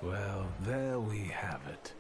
Well, there we have it.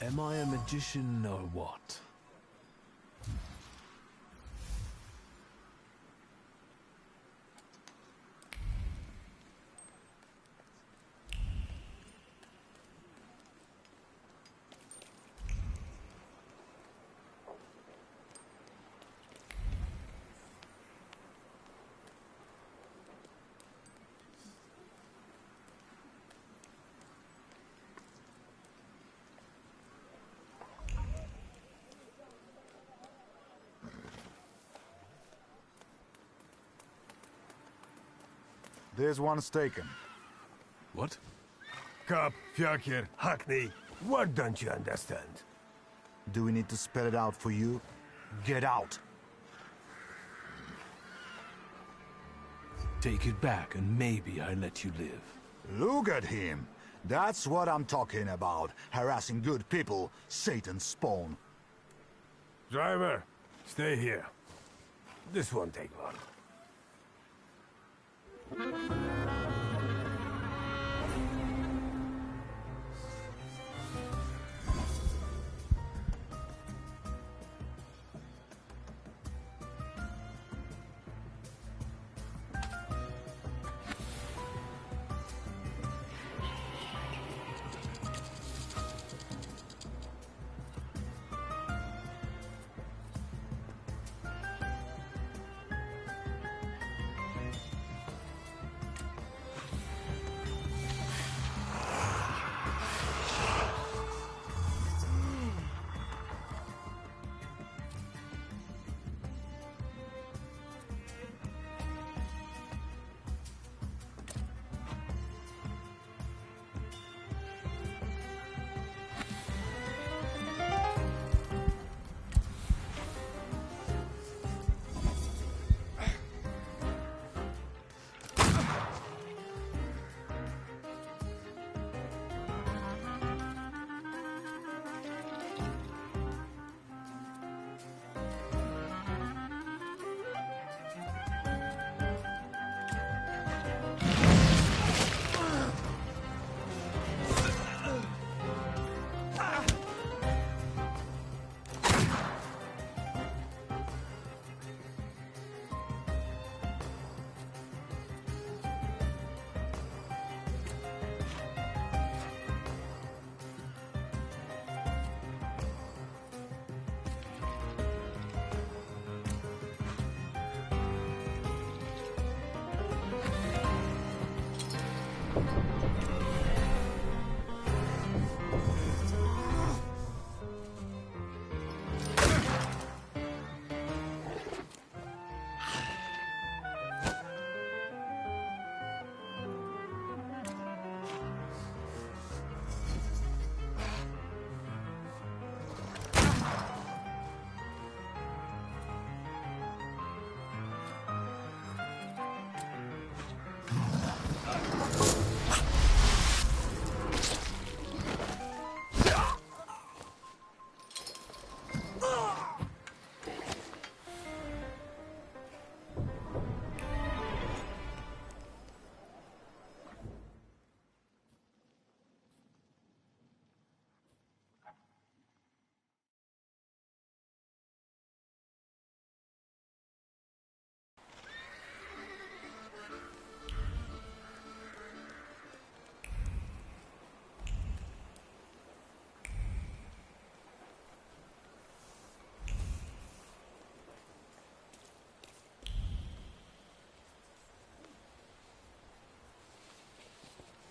Am I a magician or what? There's one taken. What? Cop, Fjorkir, Hackney, what don't you understand? Do we need to spell it out for you? Get out! Take it back and maybe I let you live. Look at him! That's what I'm talking about. Harassing good people, Satan's spawn. Driver, stay here. This won't take long.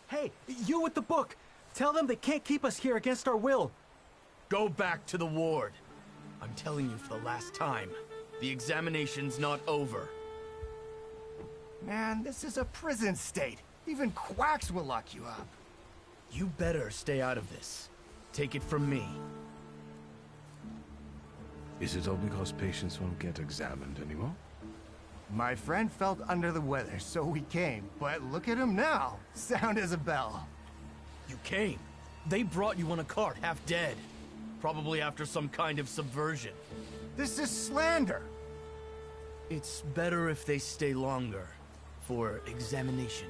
Hey, you with the book! Tell them they can't keep us here against our will! Go back to the ward. I'm telling you for the last time. The examination's not over. Man, this is a prison state. Even quacks will lock you up. You better stay out of this. Take it from me. Is it all because patients won't get examined anymore? My friend felt under the weather, so we came. But look at him now. Sound as a bell. You came. They brought you on a cart, half dead. Probably after some kind of subversion. This is slander. It's better if they stay longer. For examination.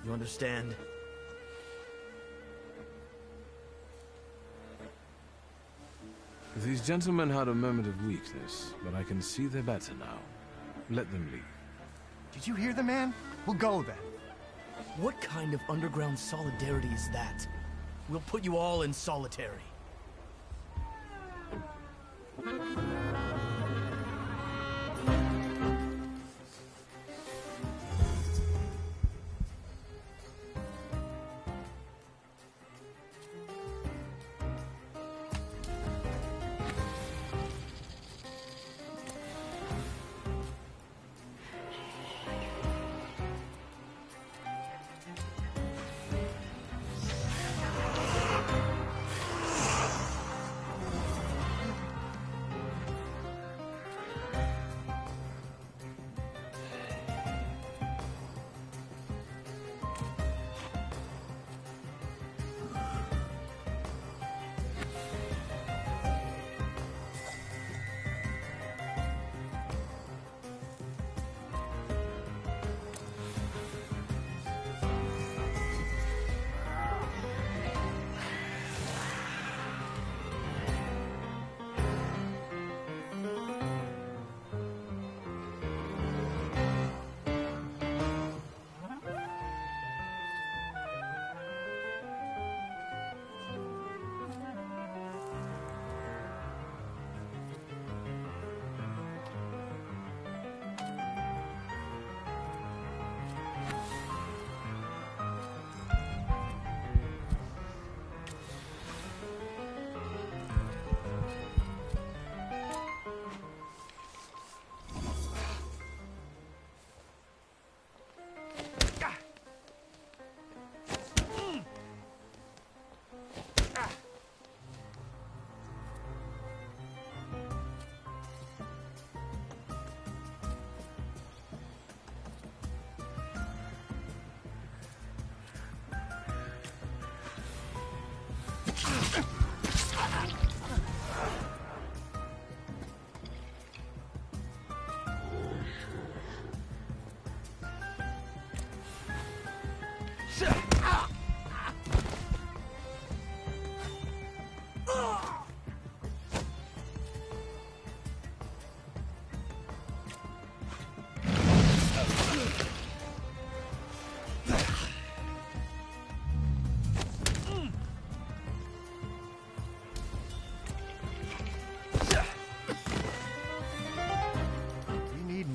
You understand? These gentlemen had a moment of weakness, but I can see they're better now. Let them leave. Did you hear the man? We'll go then. What kind of underground solidarity is that? We'll put you all in solitary.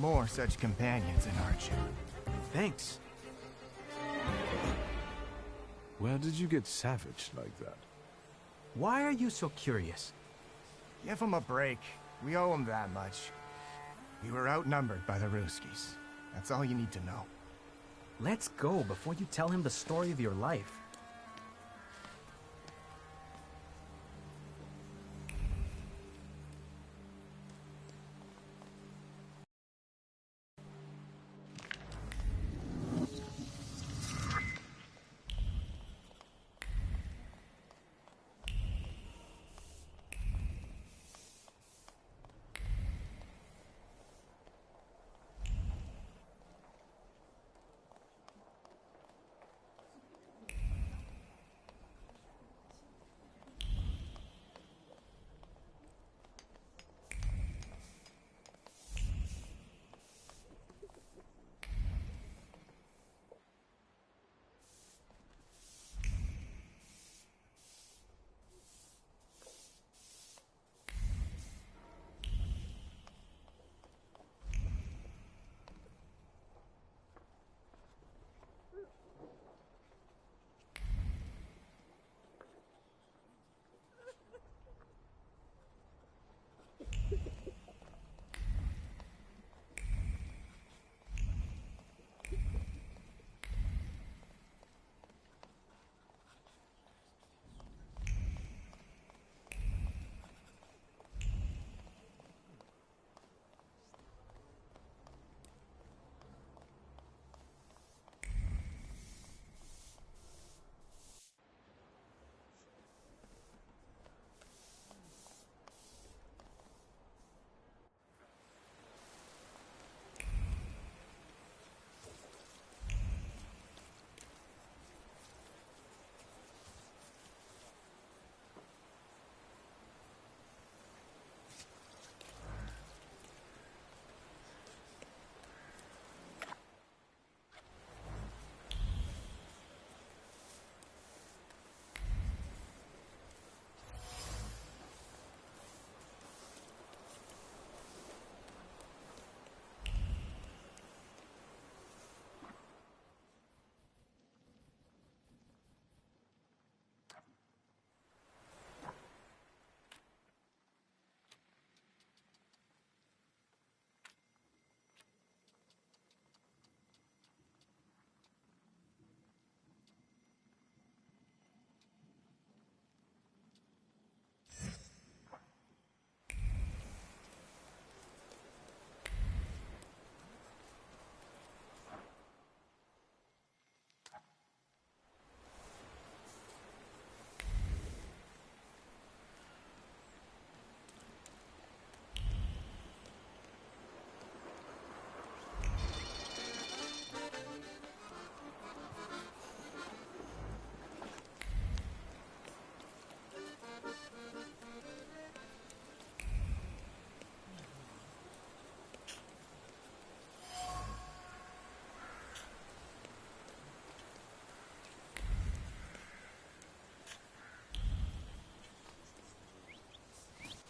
More such companions in hardship. Thanks. Where did you get savaged like that? Why are you so curious? Give him a break. We owe him that much. We were outnumbered by the Ruskies. That's all you need to know. Let's go before you tell him the story of your life.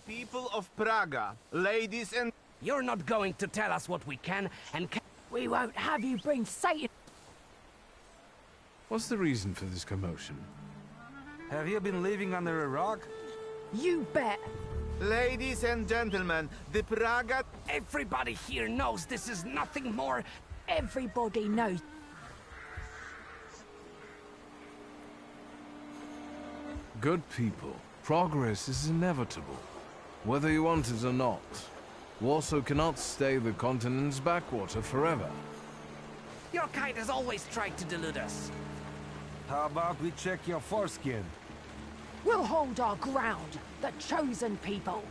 People of Praga, ladies and... You're not going to tell us what we can and we won't have you bring Satan... What's the reason for this commotion? Have you been living under a rock? You bet! Ladies and gentlemen, the Praga... Everybody here knows this is nothing more... Everybody knows. Good people, progress is inevitable. Whether you want it or not, Warsaw cannot stay the continent's backwater forever. Your kind has always tried to delude us. How about we check your foreskin? We'll hold our ground, the chosen people.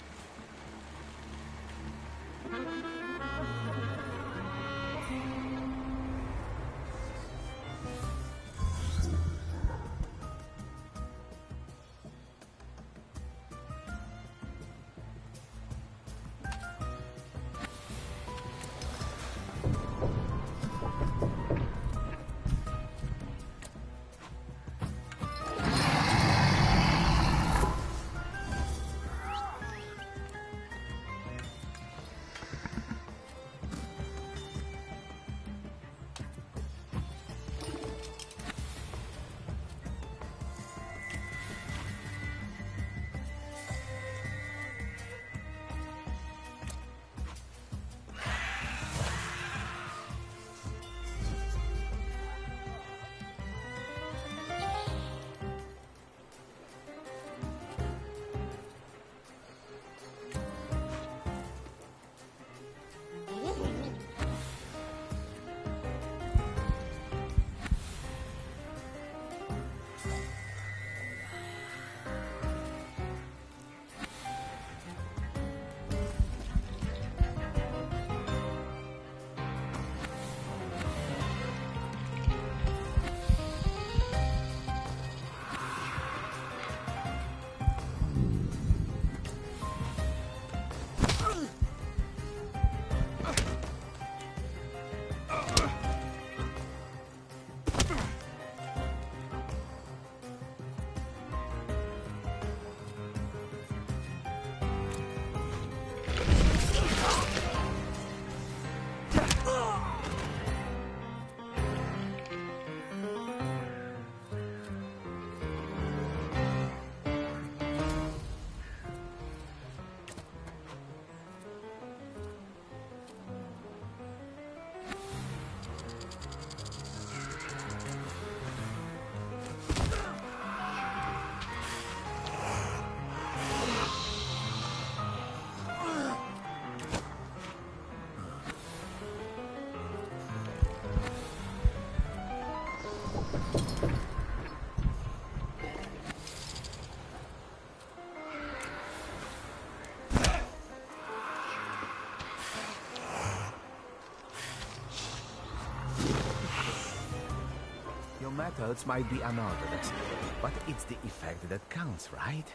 Methods might be unorthodox, but it's the effect that counts, right?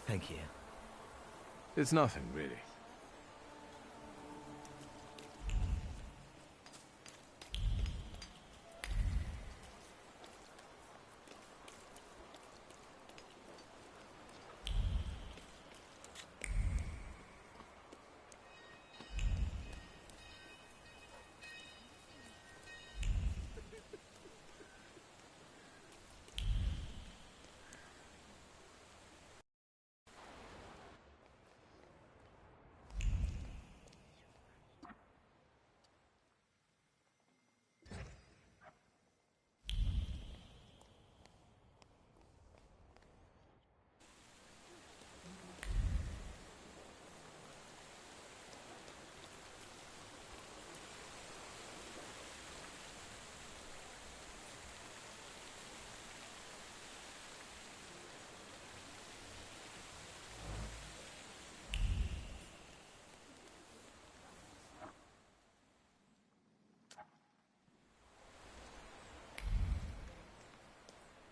Thank you. It's nothing, really.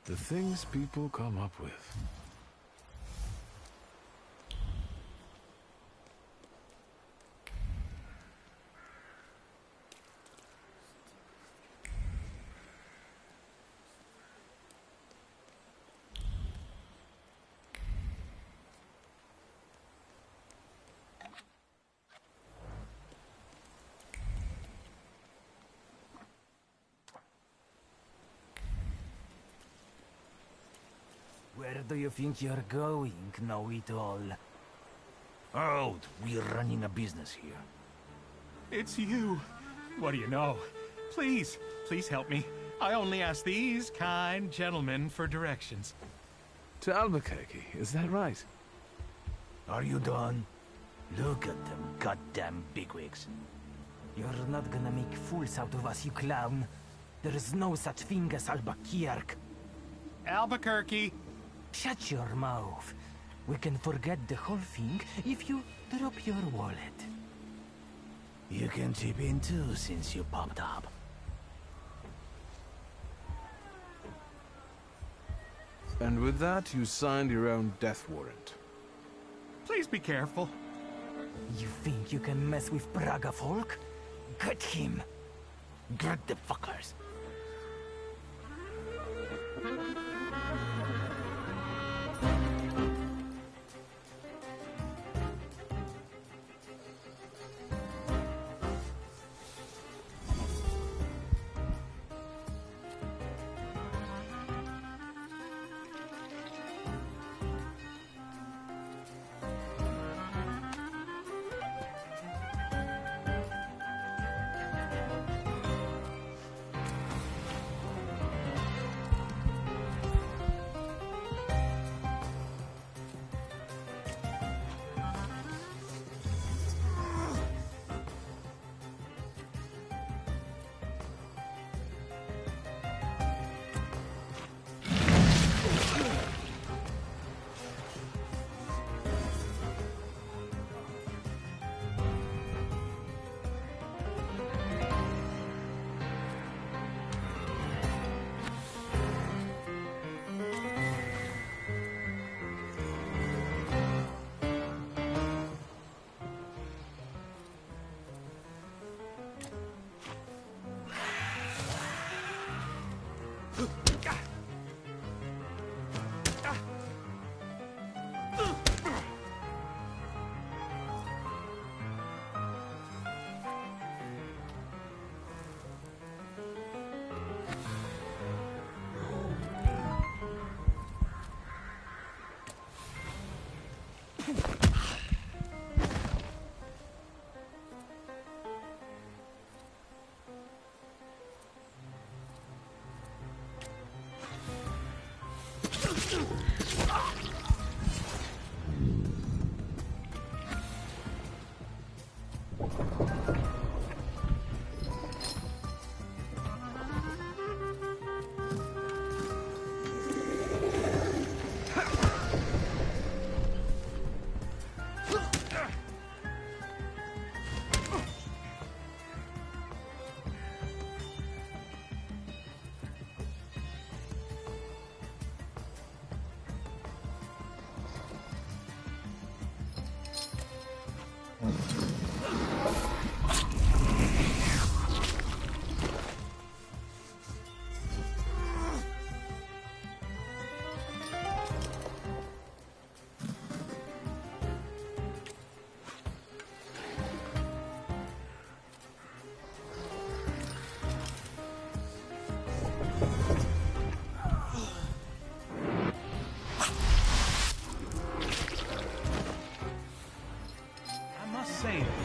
The things people come up with. Where do you think you're going, know-it-all? Out! We're running a business here. It's you. What do you know? Please, please help me. I only ask these kind gentlemen for directions. To Albuquerque, is that right? Are you done? Look at them goddamn bigwigs. You're not gonna make fools out of us, you clown. There is no such thing as Albuquerque. Albuquerque! Shut your mouth. We can forget the whole thing if you drop your wallet. You can chip in too since you popped up. And with that, you signed your own death warrant. Please be careful. You think you can mess with Praga folk? Get him! Get the fuckers!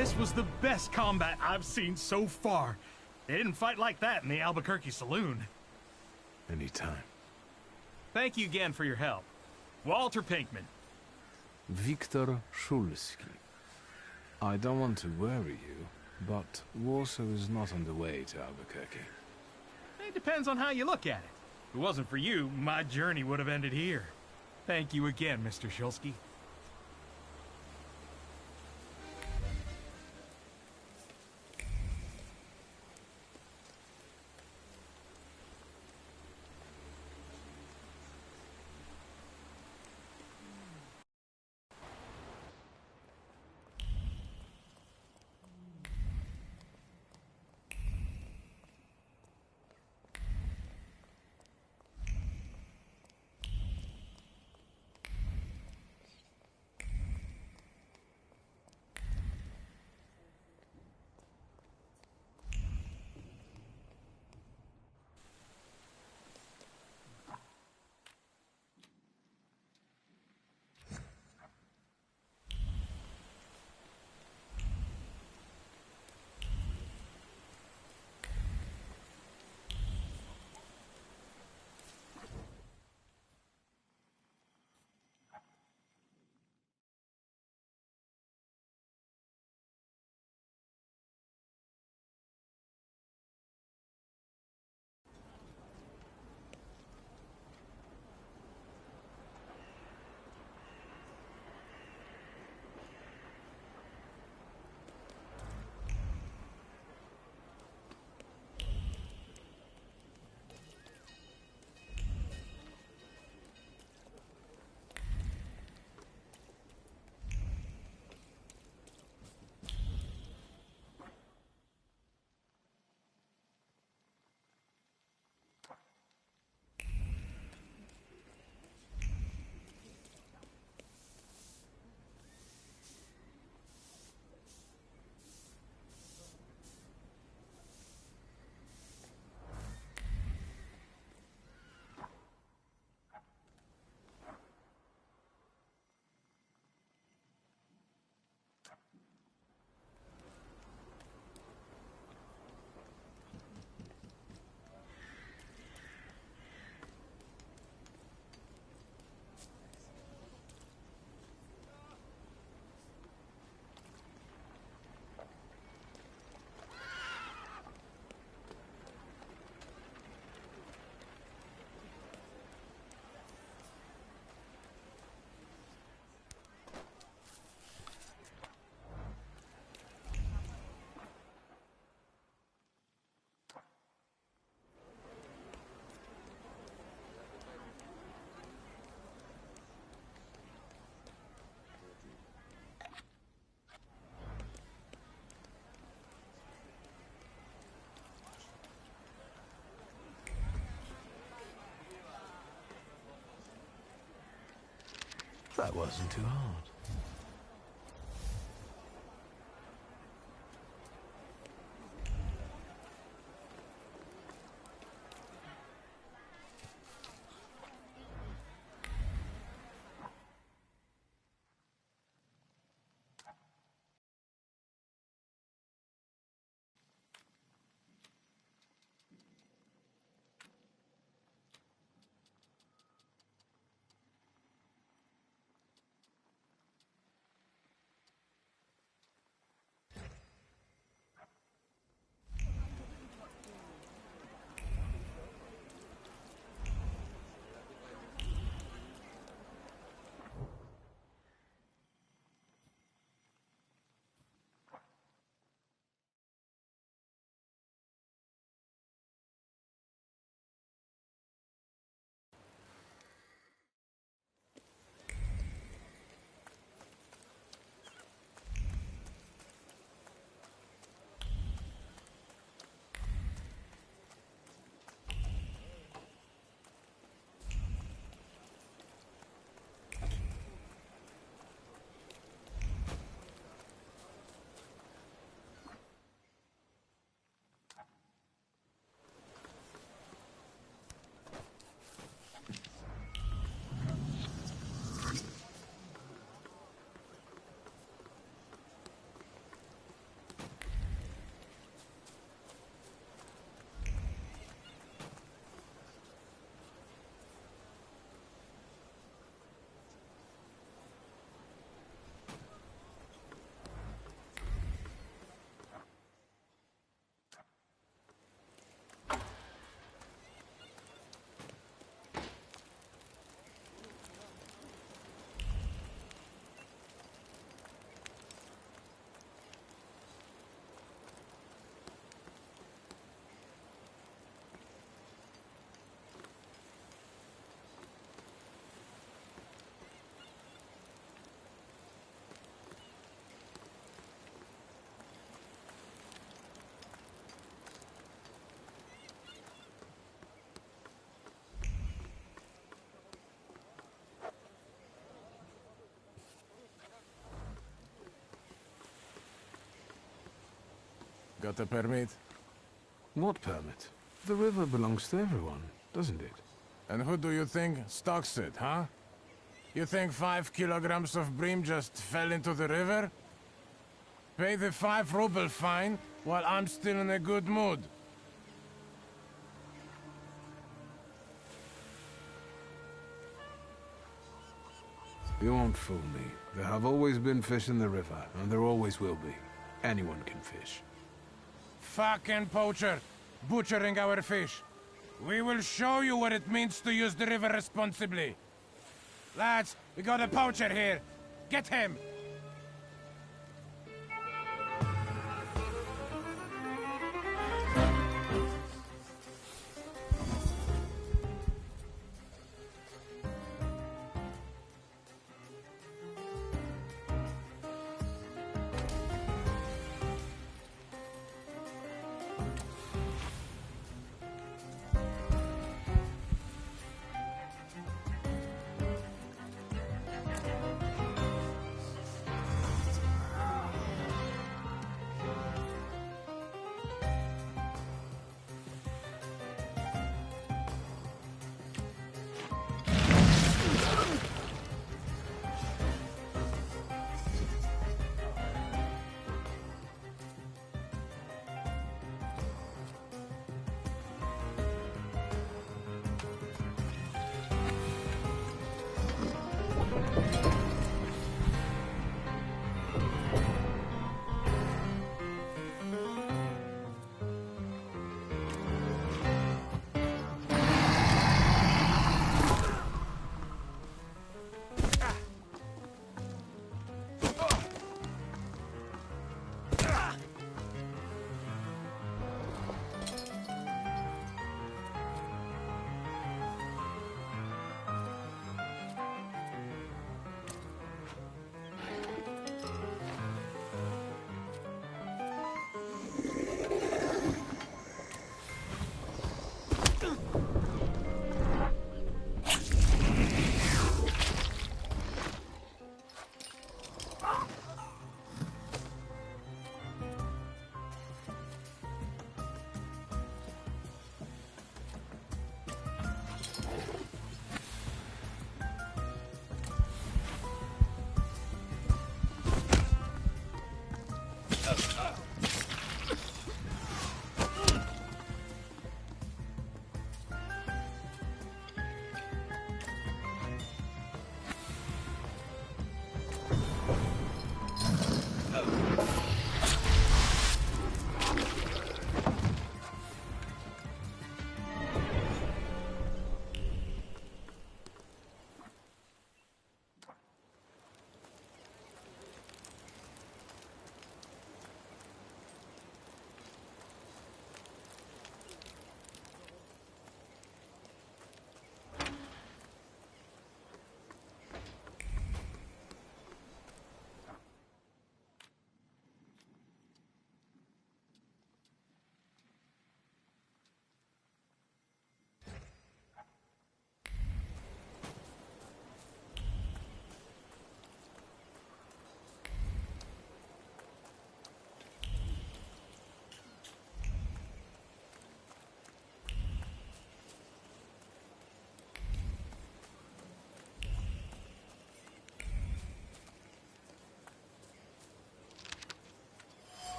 This was the best combat I've seen so far. They didn't fight like that in the Albuquerque saloon. Anytime. Thank you again for your help. Walter Pinkman. Viktor Szulski. I don't want to worry you, but Warsaw is not on the way to Albuquerque. It depends on how you look at it. If it wasn't for you, my journey would have ended here. Thank you again, Mr. Szulski. That wasn't too hard. Got a permit? What permit? The river belongs to everyone, doesn't it? And who do you think stocks it, huh? You think 5 kilograms of bream just fell into the river? Pay the 5 ruble fine while I'm still in a good mood. You won't fool me. There have always been fish in the river, and there always will be. Anyone can fish. Fucking poacher! Butchering our fish! We will show you what it means to use the river responsibly! Lads, we got a poacher here! Get him!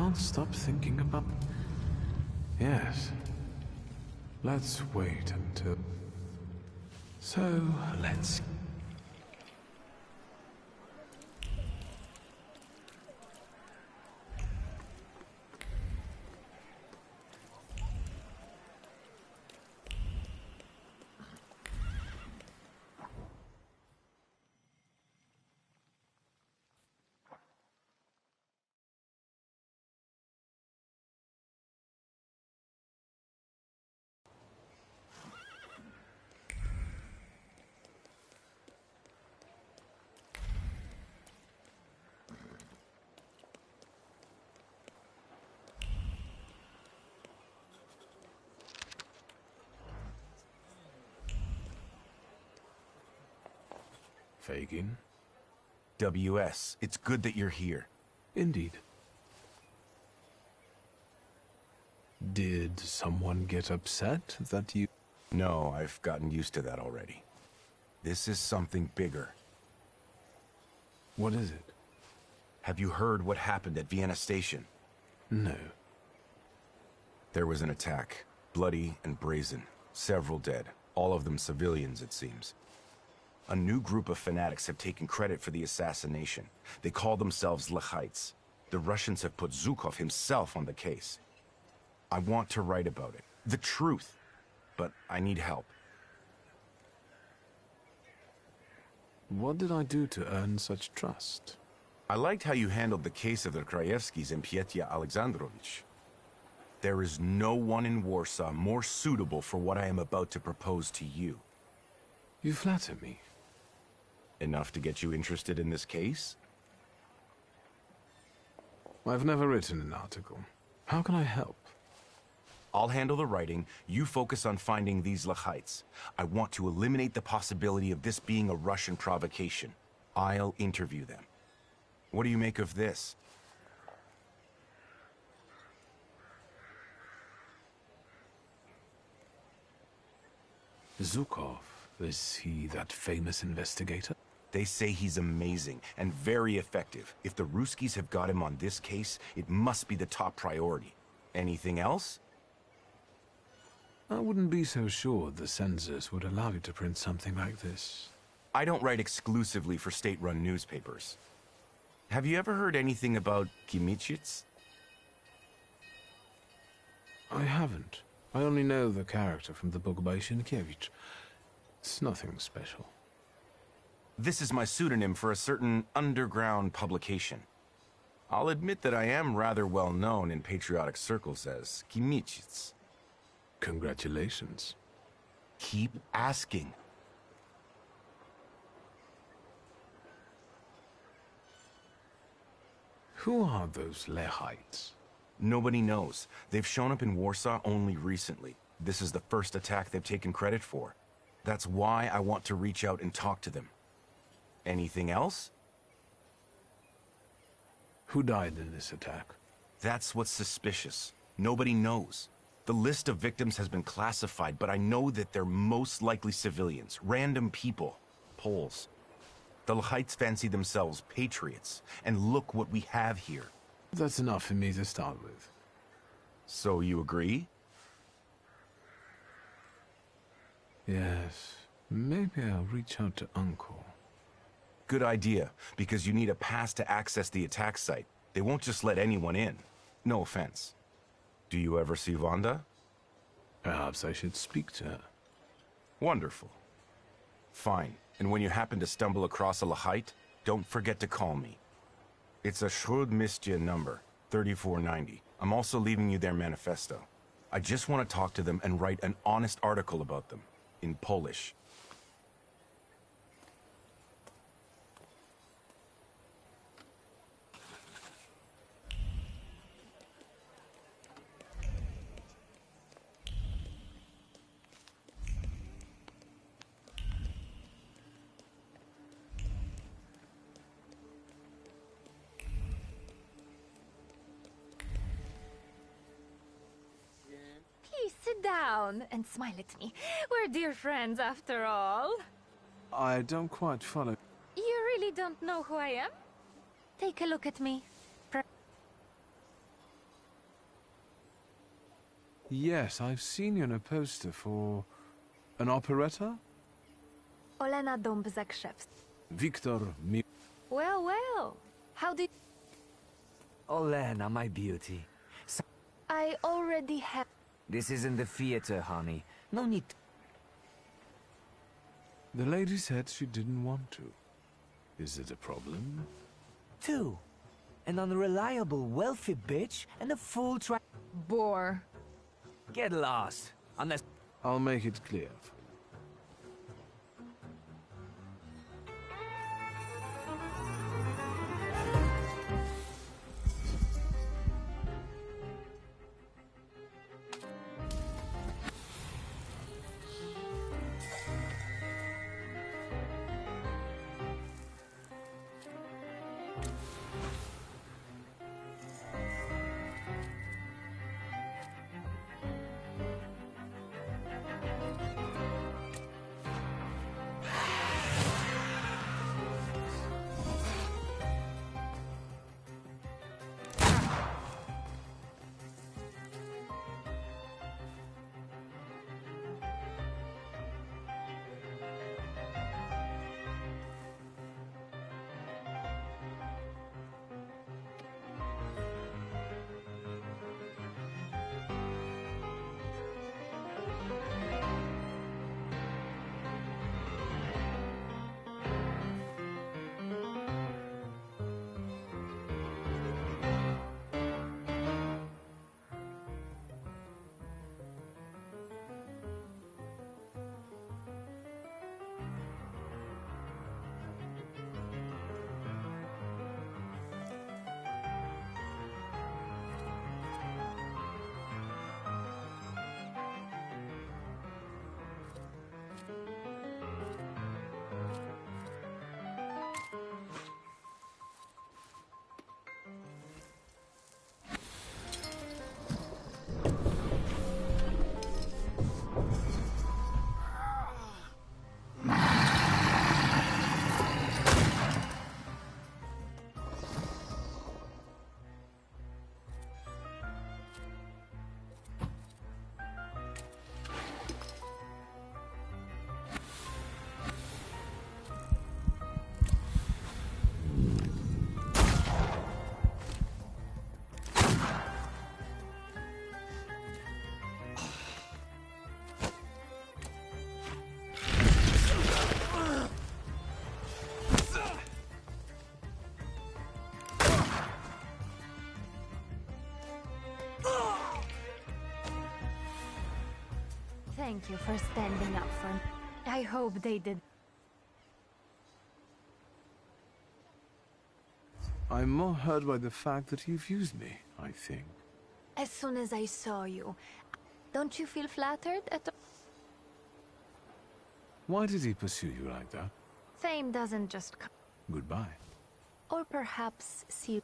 can't stop thinking about... Yes. Let's wait until... So, let's... Fagin? WS, it's good that you're here. Indeed. Did someone get upset that you... No, I've gotten used to that already. This is something bigger. What is it? Have you heard what happened at Vienna Station? No. There was an attack. Bloody and brazen. Several dead. All of them civilians, it seems. A new group of fanatics have taken credit for the assassination. They call themselves Lechites. The Russians have put Zhukov himself on the case. I want to write about it. The truth. But I need help. What did I do to earn such trust? I liked how you handled the case of the Krajewskis and Pietia Alexandrovich. There is no one in Warsaw more suitable for what I am about to propose to you. You flatter me. Enough to get you interested in this case? I've never written an article. How can I help? I'll handle the writing. You focus on finding these Lechites. I want to eliminate the possibility of this being a Russian provocation. I'll interview them. What do you make of this? Zhukov, is he that famous investigator? They say he's amazing and very effective. If the Ruskies have got him on this case, it must be the top priority. Anything else? I wouldn't be so sure the censors would allow you to print something like this. I don't write exclusively for state-run newspapers. Have you ever heard anything about Kimichits? I haven't. I only know the character from the book by Sienkiewicz. It's nothing special. This is my pseudonym for a certain underground publication. I'll admit that I am rather well known in patriotic circles as Kimichits. Congratulations. Keep asking. Who are those Lechites? Nobody knows. They've shown up in Warsaw only recently. This is the first attack they've taken credit for. That's why I want to reach out and talk to them. Anything else? Who died in this attack? That's what's suspicious. Nobody knows. The list of victims has been classified, but I know that they're most likely civilians, random people, Poles. The Lechites fancy themselves patriots, and look what we have here. That's enough for me to start with. So you agree? Yes. Maybe I'll reach out to Uncle. Good idea, because you need a pass to access the attack site. They won't just let anyone in. No offense. Do you ever see Wanda? Perhaps I should speak to her. Wonderful. Fine. And when you happen to stumble across a Lechite, don't forget to call me. It's a Śródmieście number, 3490. I'm also leaving you their manifesto. I just want to talk to them and write an honest article about them, in Polish. Please sit down and smile at me. We're dear friends after all. I don't quite follow. You really don't know who I am? Take a look at me. Yes, I've seen you on a poster for... an operetta? Olena Dąb-Zakrzewska. Victor Mi... Well, well. How did... Olena, my beauty. I already have... This isn't the theater, honey. No need to... The lady said she didn't want to. Is it a problem? Two. An unreliable, wealthy bitch and a full track... Bore. Get lost. Unless... I'll make it clear. Thank you for standing up for me. I hope they did. I'm more hurt by the fact that you've used me, I think. As soon as I saw you, don't you feel flattered at all? Why did he pursue you like that? Fame doesn't just come. Goodbye. Or perhaps see...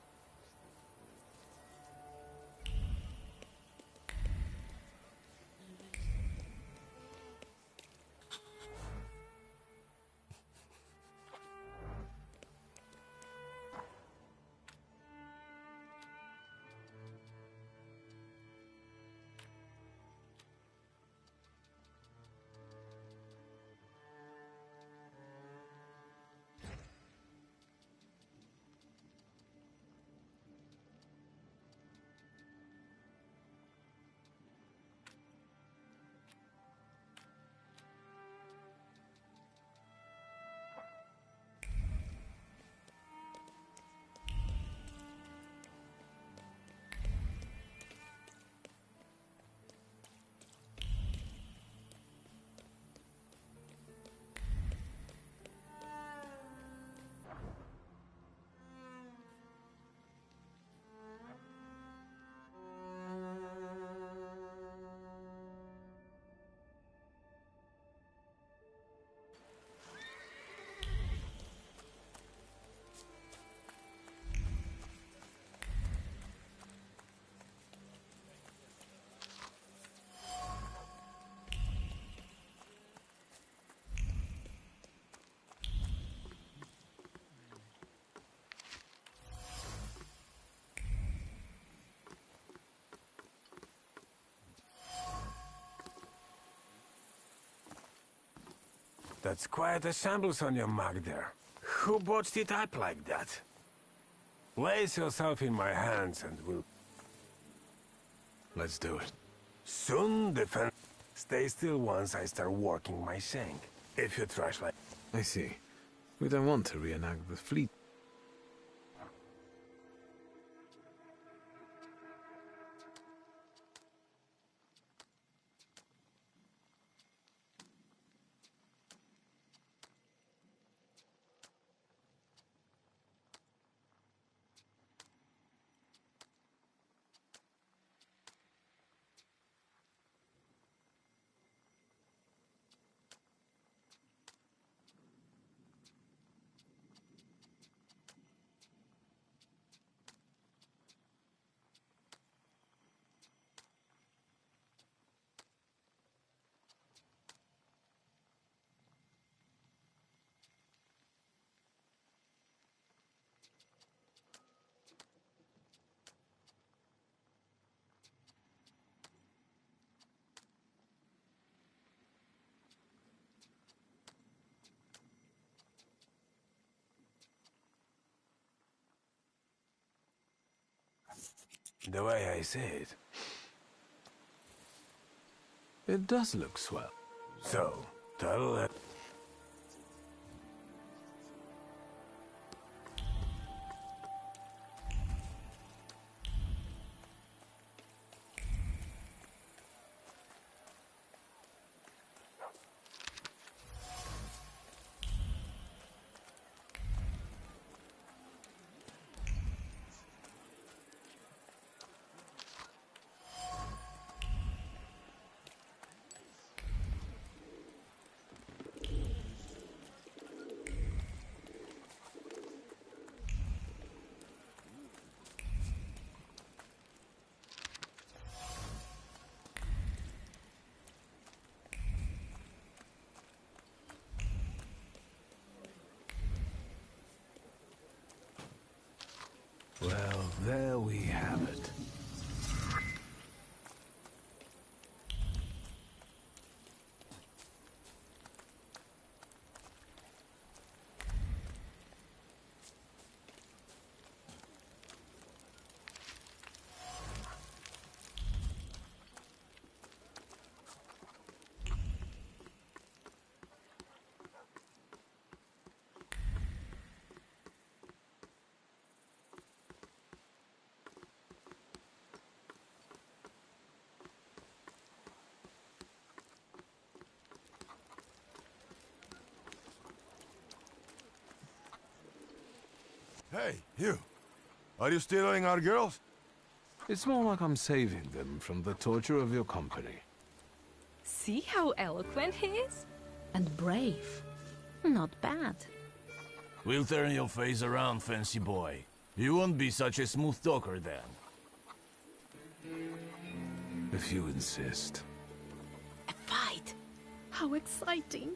That's quite a shambles on your mug there. Who botched it up like that? Place yourself in my hands and we'll... Let's do it. Soon defend... Stay still once I start working my shank. If you trash like... I see. We don't want to reenact the fleet. The way I say it. It does look swell. So, tell it. Well, there we have it. Hey, you. Are you stealing our girls? It's more like I'm saving them from the torture of your company. See how eloquent he is? And brave. Not bad. We'll turn your face around, fancy boy. You won't be such a smooth talker then. If you insist. A fight! How exciting!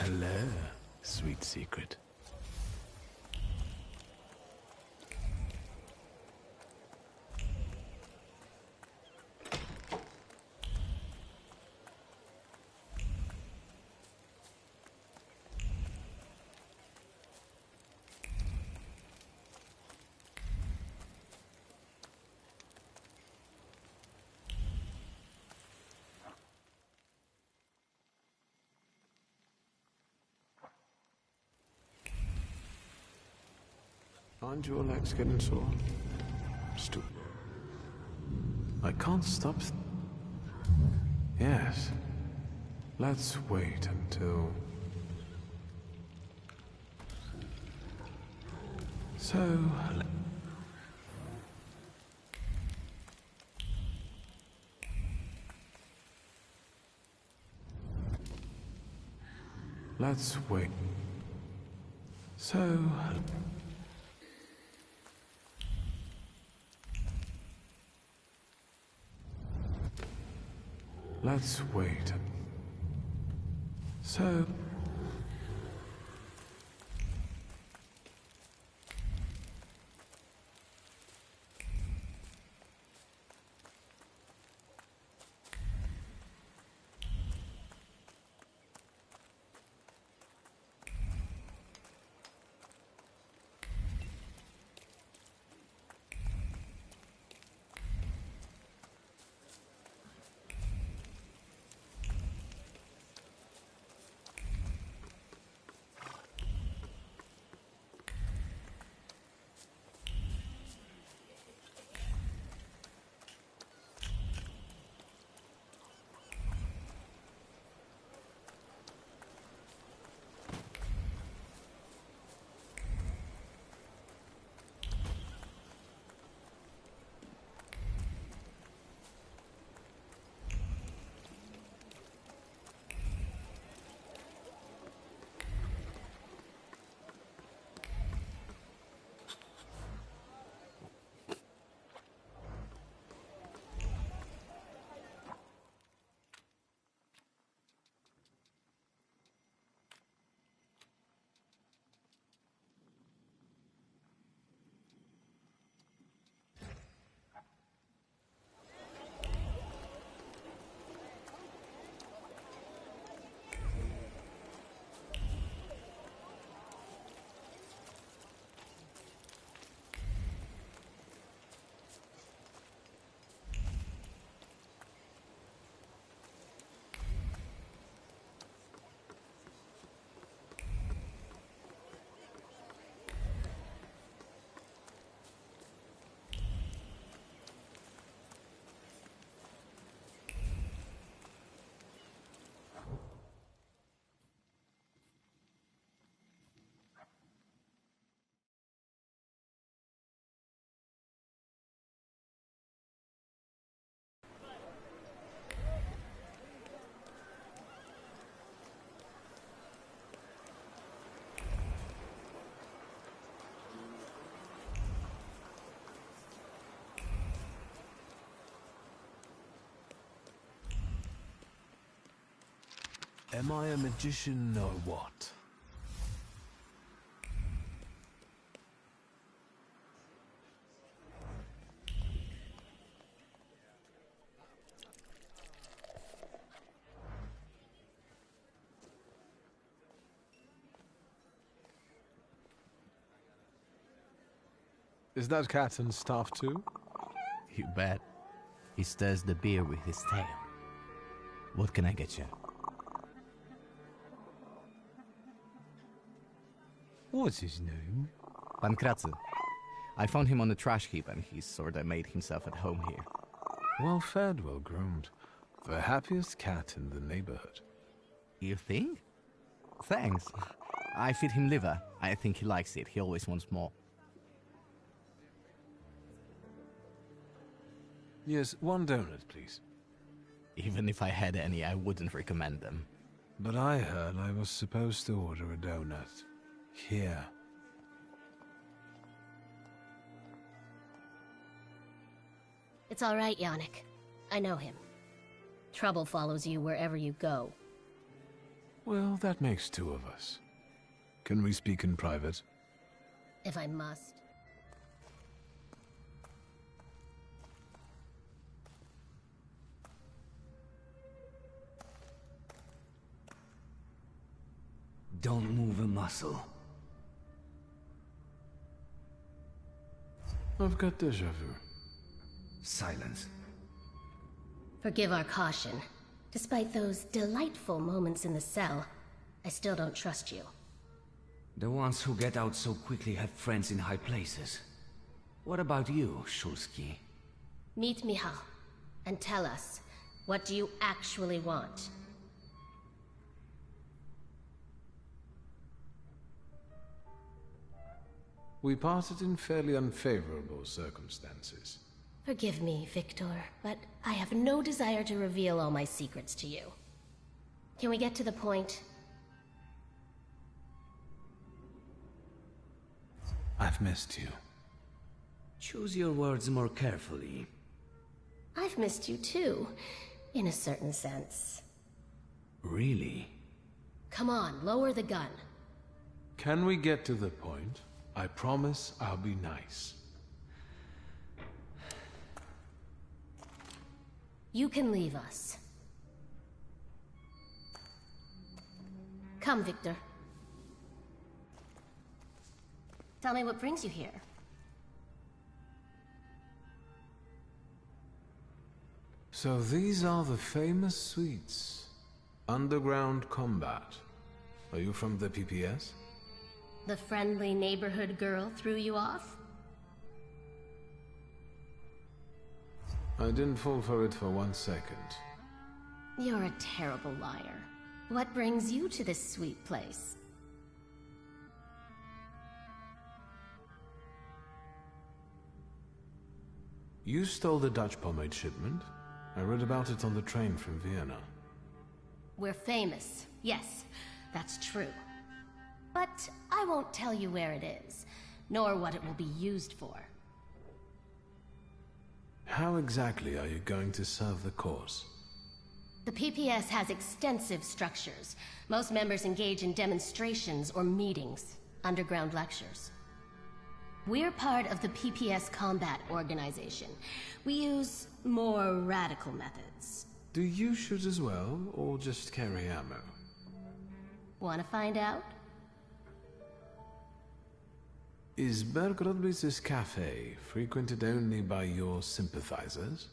Hello, sweet secret. Aren't your legs getting sore? Stupid. I can't stop. Yes. Let's wait until. So. Let's wait. So. Let's wait. So. Am I a magician or what? Is that Captain's staff too? You bet. He stirs the beer with his tail. What can I get you? What's his name? Pankratzy. I found him on the trash heap and he's sorta made himself at home here. Well fed, well groomed. The happiest cat in the neighborhood. You think? Thanks. I feed him liver. I think he likes it. He always wants more. Yes, one donut, please. Even if I had any, I wouldn't recommend them. But I heard I was supposed to order a donut. Here. It's all right, Yannick. I know him. Trouble follows you wherever you go. Well, that makes two of us. Can we speak in private? If I must. Don't move a muscle. I've got déjà vu. Silence. Forgive our caution. Despite those delightful moments in the cell, I still don't trust you. The ones who get out so quickly have friends in high places. What about you, Shulsky? Meet Michal, and tell us, what do you actually want? We parted in fairly unfavorable circumstances. Forgive me, Victor, but I have no desire to reveal all my secrets to you. Can we get to the point? I've missed you. Choose your words more carefully. I've missed you too, in a certain sense. Really? Come on, lower the gun. Can we get to the point? I promise I'll be nice. You can leave us. Come, Victor. Tell me what brings you here. So these are the famous suites. Underground combat. Are you from the PPS? The friendly neighborhood girl threw you off? I didn't fall for it for 1 second. You're a terrible liar. What brings you to this sweet place? You stole the Dutch pomade shipment? I read about it on the train from Vienna. We're famous. Yes, that's true. But I won't tell you where it is, nor what it will be used for. How exactly are you going to serve the cause? The PPS has extensive structures. Most members engage in demonstrations or meetings, underground lectures. We're part of the PPS Combat Organization. We use more radical methods. Do you shoot as well, or just carry ammo? Want to find out? Is Bergrodbitz's cafe frequented only by your sympathizers?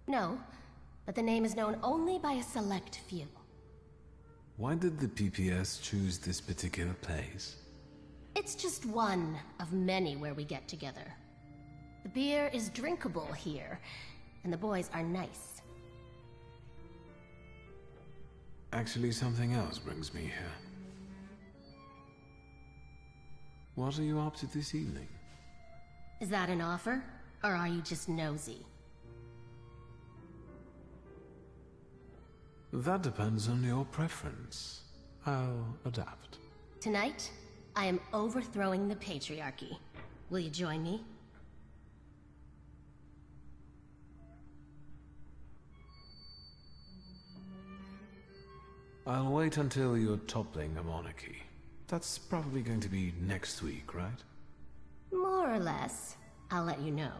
No, but the name is known only by a select few. Why did the PPS choose this particular place? It's just one of many where we get together. The beer is drinkable here, and the boys are nice. Actually, something else brings me here. What are you up to this evening? Is that an offer, or are you just nosy? That depends on your preference. I'll adapt. Tonight, I am overthrowing the patriarchy. Will you join me? I'll wait until you're toppling a monarchy. That's probably going to be next week, right? More or less. I'll let you know.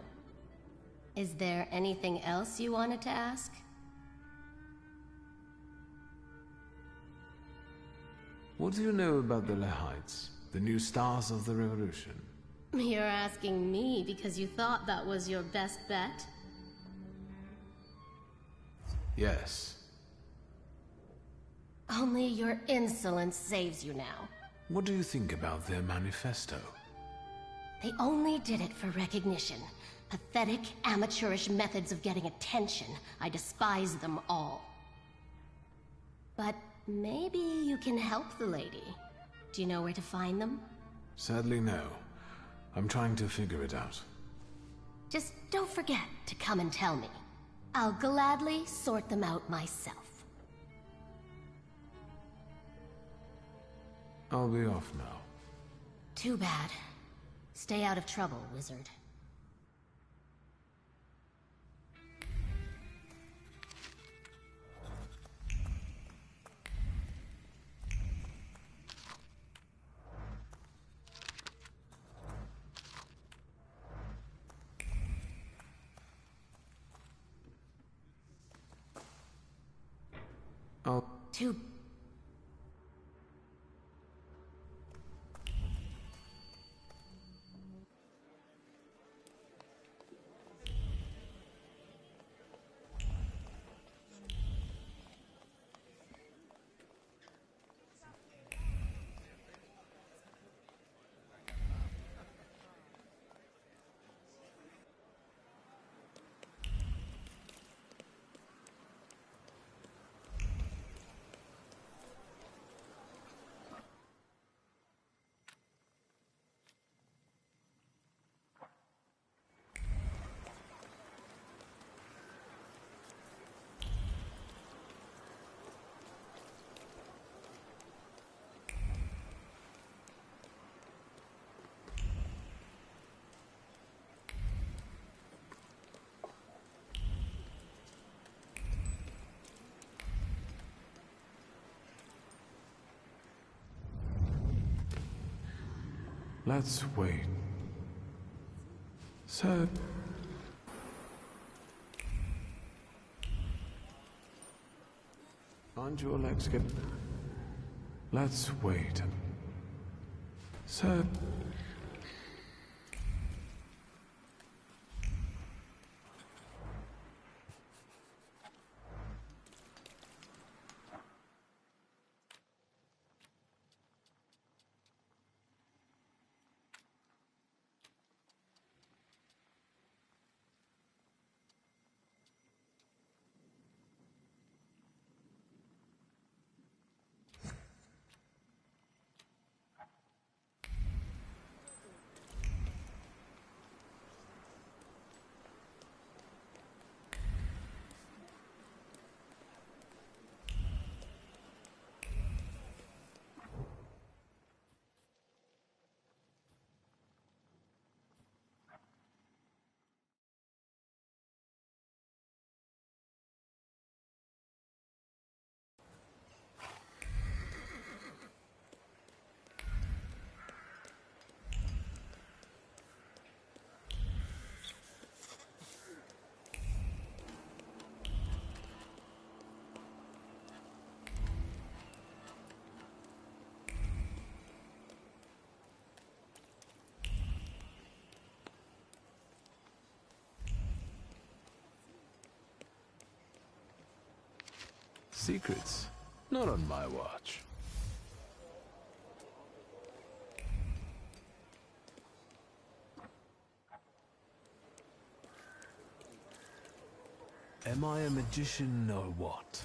Is there anything else you wanted to ask? What do you know about the Lehites, the new stars of the revolution? You're asking me because you thought that was your best bet? Yes. Only your insolence saves you now. What do you think about their manifesto? They only did it for recognition. Pathetic, amateurish methods of getting attention. I despise them all. But maybe you can help the lady. Do you know where to find them? Sadly, no. I'm trying to figure it out. Just don't forget to come and tell me. I'll gladly sort them out myself. I'll be off now. Too bad. Stay out of trouble, wizard. Too... Let's wait. Sir... Aren't your legs get... Let's wait. Sir... Secrets? Not on my watch. Am I a magician or what?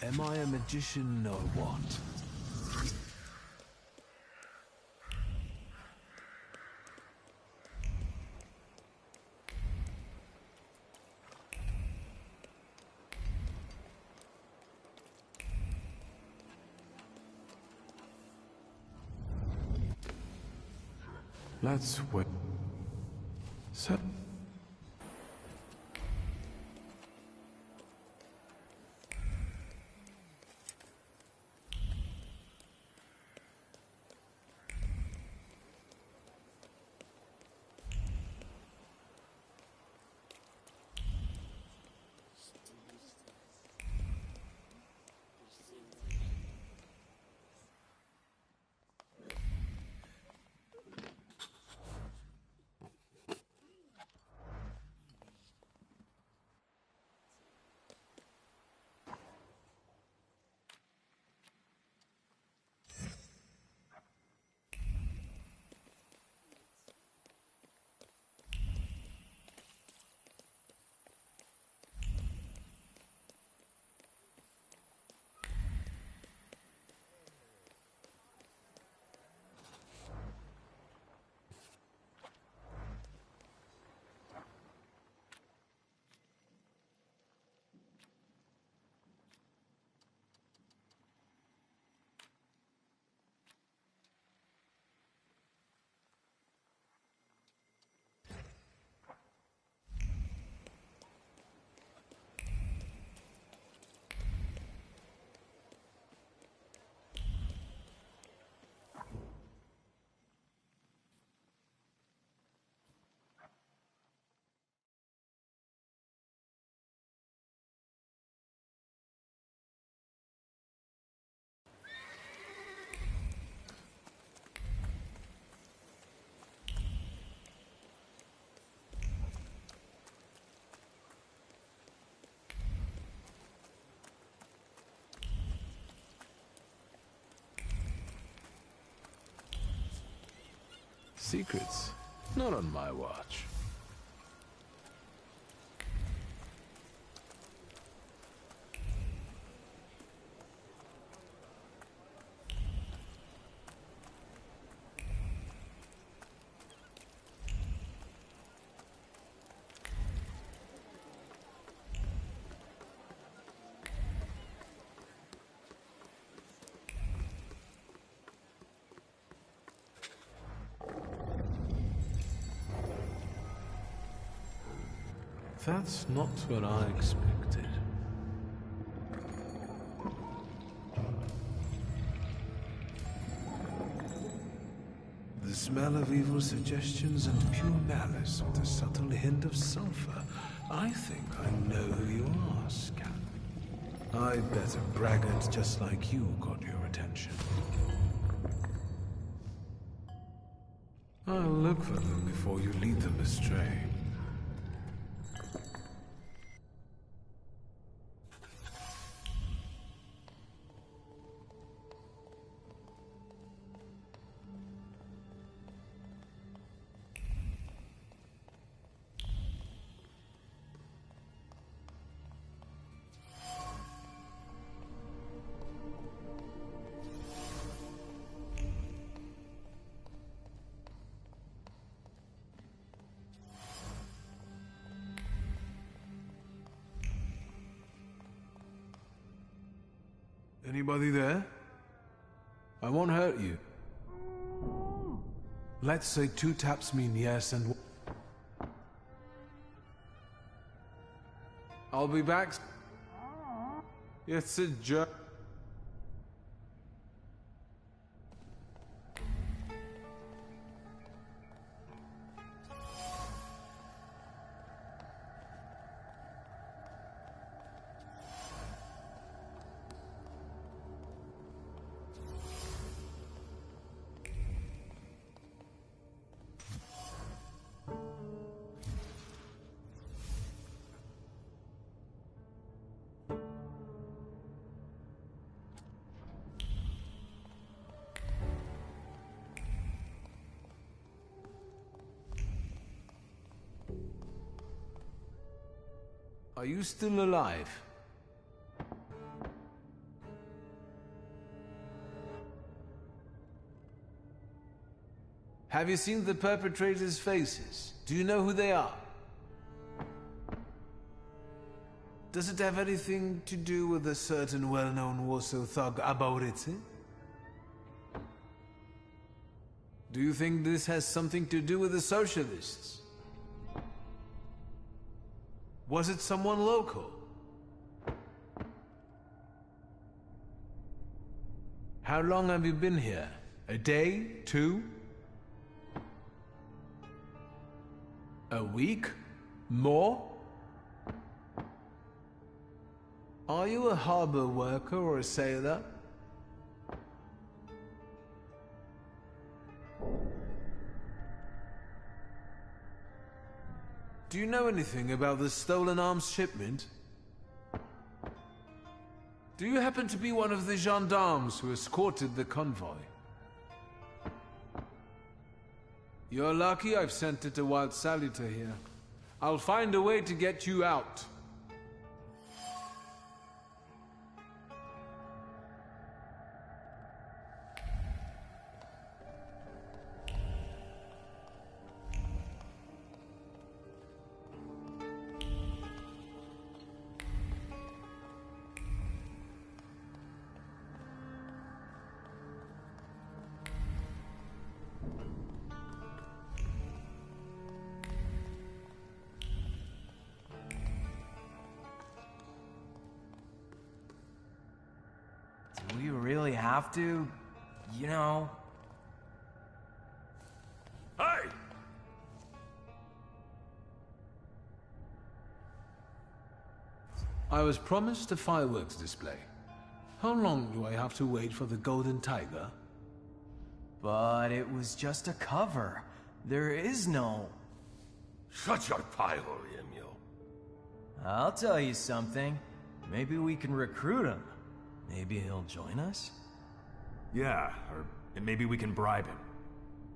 Am I a magician or what? Let's wait. So... Secrets? Not on my watch. That's not what I expected. The smell of evil suggestions and pure malice with a subtle hint of sulfur. I think I know who you are, Scan. I bet a braggart just like you got your attention. I'll look for them before you lead them astray. Anybody there? I won't hurt you. Let's say 2 taps mean yes and... I'll be back. It's a joke. Are you still alive? Have you seen the perpetrators' faces? Do you know who they are? Does it have anything to do with a certain well-known Warsaw thug, Abaurice? Do you think this has something to do with the socialists? Was it someone local? How long have you been here? A day? 2? A week? More? Are you a harbor worker or a sailor? Do you know anything about the stolen arms shipment? Do you happen to be one of the gendarmes who escorted the convoy? You're lucky I've sent it a wild saluter here. I'll find a way to get you out. Do we really have to? You know? Hey! I was promised a fireworks display. How long do I have to wait for the Golden Tiger? But it was just a cover. There is no... Shut your pie hole, Emil. I'll tell you something. Maybe we can recruit him. Maybe he'll join us? Yeah, or maybe we can bribe him.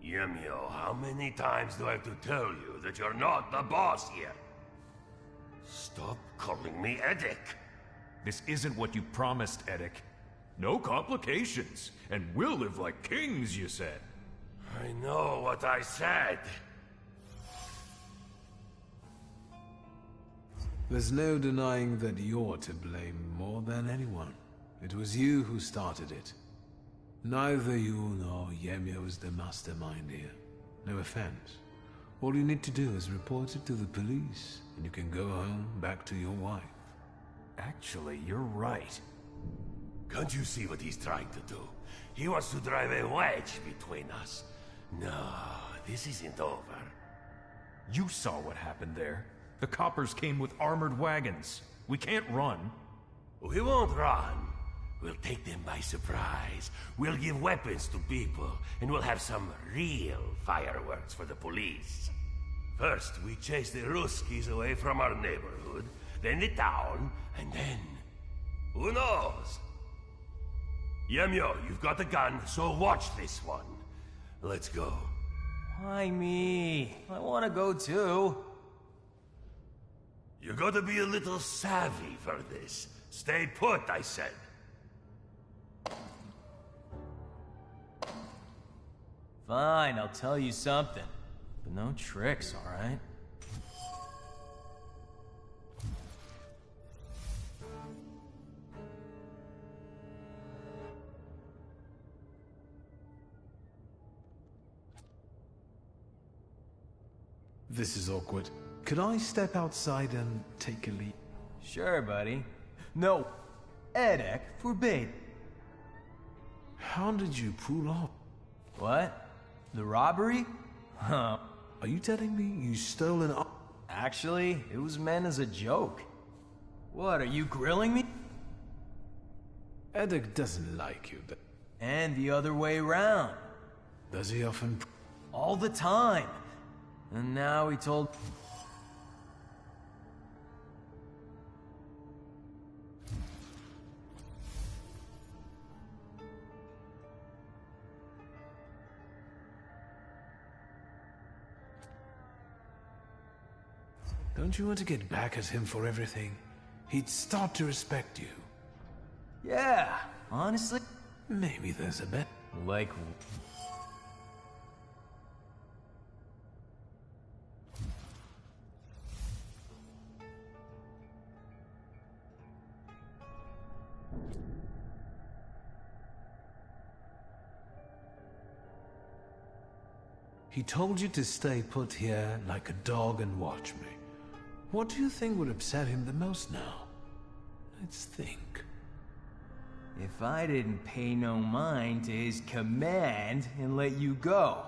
Yemio, how many times do I have to tell you that you're not the boss here? Stop calling me Edek. This isn't what you promised, Edek. No complications, and we'll live like kings, you said. I know what I said. There's no denying that you're to blame more than anyone. It was you who started it. Neither you nor Yemio is the mastermind here. No offense. All you need to do is report it to the police, and you can go home back to your wife. Actually, you're right. Can't you see what he's trying to do? He wants to drive a wedge between us. No, this isn't over. You saw what happened there. The coppers came with armored wagons. We can't run. We won't run. We'll take them by surprise. We'll give weapons to people, and we'll have some real fireworks for the police. First, we chase the Ruskies away from our neighborhood, then the town, and then... who knows? Yemio, you've got a gun, so watch this one. Let's go. Why me? I want to go too. You gotta be a little savvy for this. Stay put, I said. Fine, I'll tell you something. But no tricks, alright? This is awkward. Could I step outside and take a leak? Sure, buddy. No, Edek forbade. How did you pull off? What? The robbery? Huh. Are you telling me you stole an... Actually, it was meant as a joke. What, are you grilling me? Edek doesn't like you. And the other way around. Does he often... All the time. And now he told... Don't you want to get back at him for everything? He'd start to respect you. Yeah, honestly... Maybe there's a bet. Like... He told you to stay put here like a dog and watch me. What do you think would upset him the most now? Let's think. If I didn't pay no mind to his command and let you go,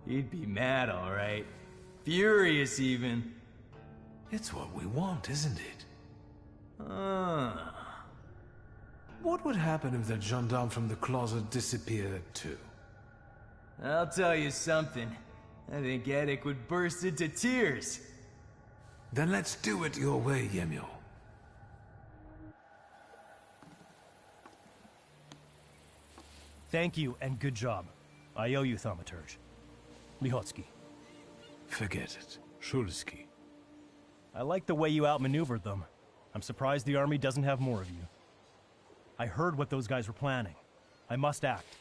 he'd be mad, all right. Furious, even. It's what we want, isn't it? What would happen if that gendarme from the closet disappeared too? I'll tell you something. I think Edek would burst into tears. Then let's do it your way, Yemio. Thank you, and good job. I owe you, Thaumaturge. Lihotsky. Forget it. Shulsky. I like the way you outmaneuvered them. I'm surprised the army doesn't have more of you. I heard what those guys were planning. I must act.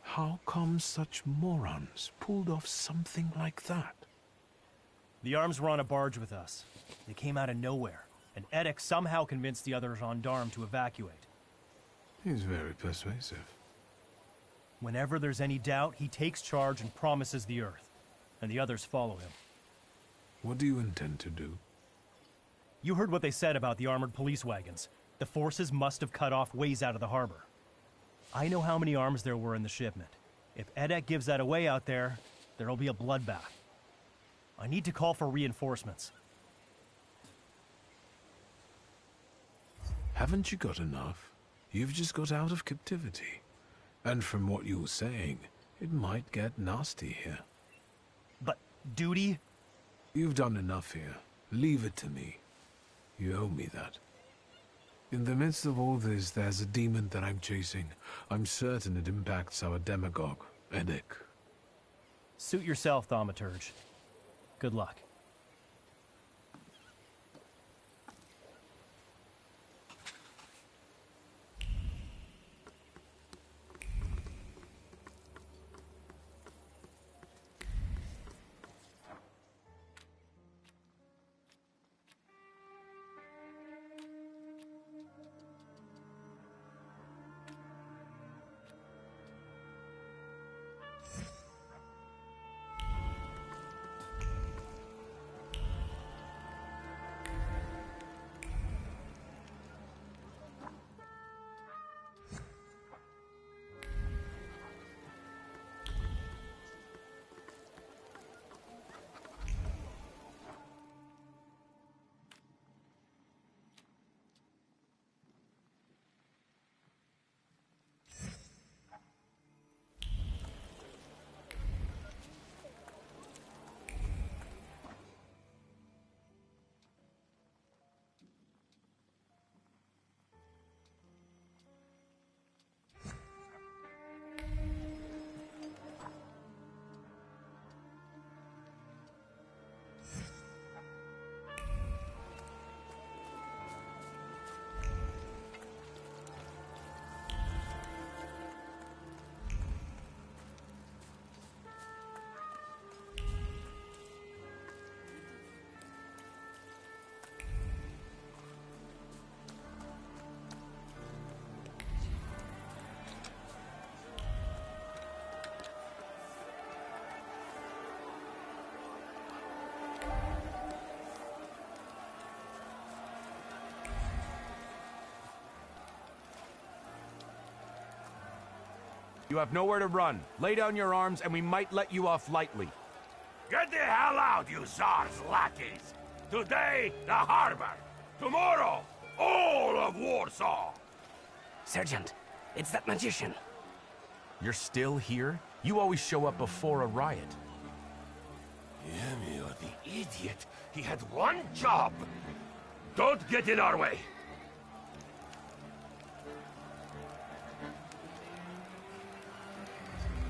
How come such morons pulled off something like that? The arms were on a barge with us. They came out of nowhere, and Edek somehow convinced the other gendarmes to evacuate. He's very persuasive. Whenever there's any doubt, he takes charge and promises the Earth, and the others follow him. What do you intend to do? You heard what they said about the armored police wagons. The forces must have cut off ways out of the harbor. I know how many arms there were in the shipment. If Edek gives that away out there, there'll be a bloodbath. I need to call for reinforcements. Haven't you got enough? You've just got out of captivity. And from what you were saying, it might get nasty here. But duty? You've done enough here. Leave it to me. You owe me that. In the midst of all this, there's a demon that I'm chasing. I'm certain it impacts our demagogue, Eddic. Suit yourself, Thaumaturge. Good luck. You have nowhere to run. Lay down your arms and we might let you off lightly. Get the hell out, you Tsar's lackeys! Today, the harbor. Tomorrow, all of Warsaw! Sergeant, it's that magician. You're still here? You always show up before a riot. Yemio, the idiot! He had one job! Don't get in our way!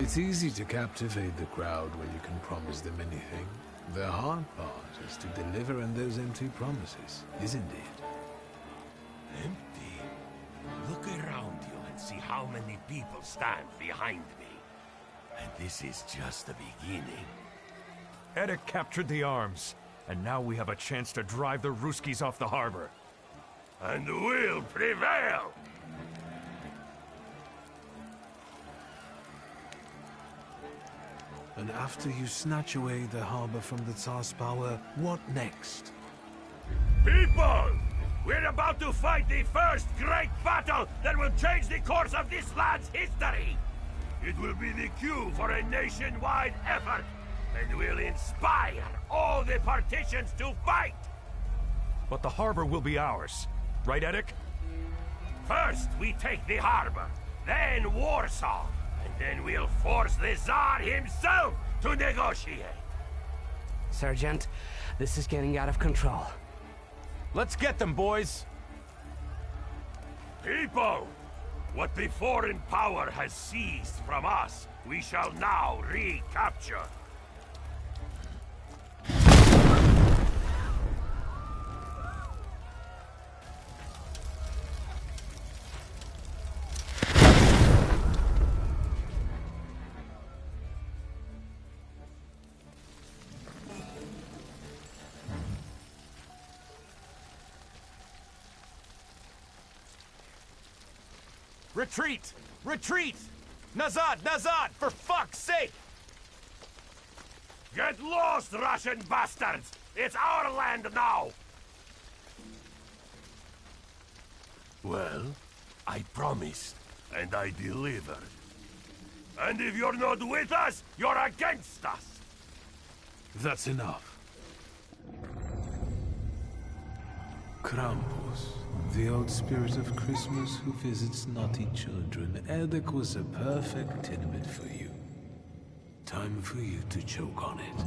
It's easy to captivate the crowd when you can promise them anything. The hard part is to deliver on those empty promises, isn't it? Empty? Look around you and see how many people stand behind me. And this is just the beginning. Eddic captured the arms, and now we have a chance to drive the Ruskies off the harbor. And we'll prevail! And after you snatch away the harbor from the Tsar's power, what next? People! We're about to fight the first great battle that will change the course of this land's history! It will be the cue for a nationwide effort, and will inspire all the partitions to fight! But the harbor will be ours, right, Eddic? First, we take the harbor, then Warsaw, and then we'll force the Tsar himself to negotiate. Sergeant, this is getting out of control. Let's get them, boys! People! What the foreign power has seized from us, we shall now recapture. Retreat! Retreat! Nazad! Nazad! For fuck's sake! Get lost, Russian bastards! It's our land now! Well, I promised, and I delivered. And if you're not with us, you're against us! That's enough. Krampus, the old spirit of Christmas who visits naughty children. Eddic was a perfect tidbit for you. Time for you to choke on it.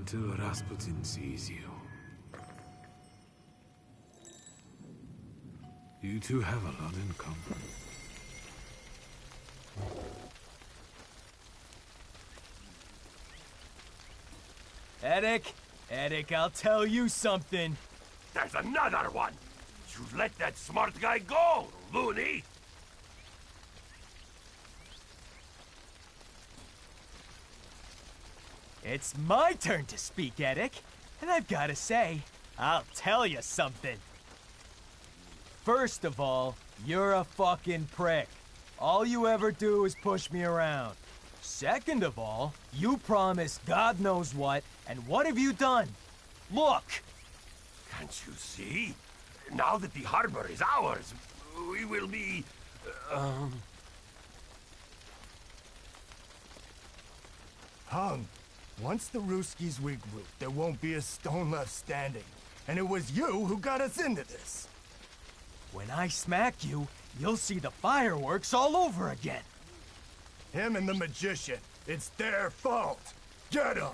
until Rasputin sees you. You two have a lot in common. Eddic, I'll tell you something. There's another one! You let that smart guy go, loony! It's my turn to speak, Eddic. And I've gotta say, I'll tell you something. First of all, you're a fucking prick. All you ever do is push me around. Second of all, you promised God knows what, and what have you done? Look! Can't you see? Now that the harbor is ours, we will be... Hung. Once the Ruskies regroup, there won't be a stone left standing. And it was you who got us into this. When I smack you, you'll see the fireworks all over again. Him and the magician. It's their fault. Get 'em!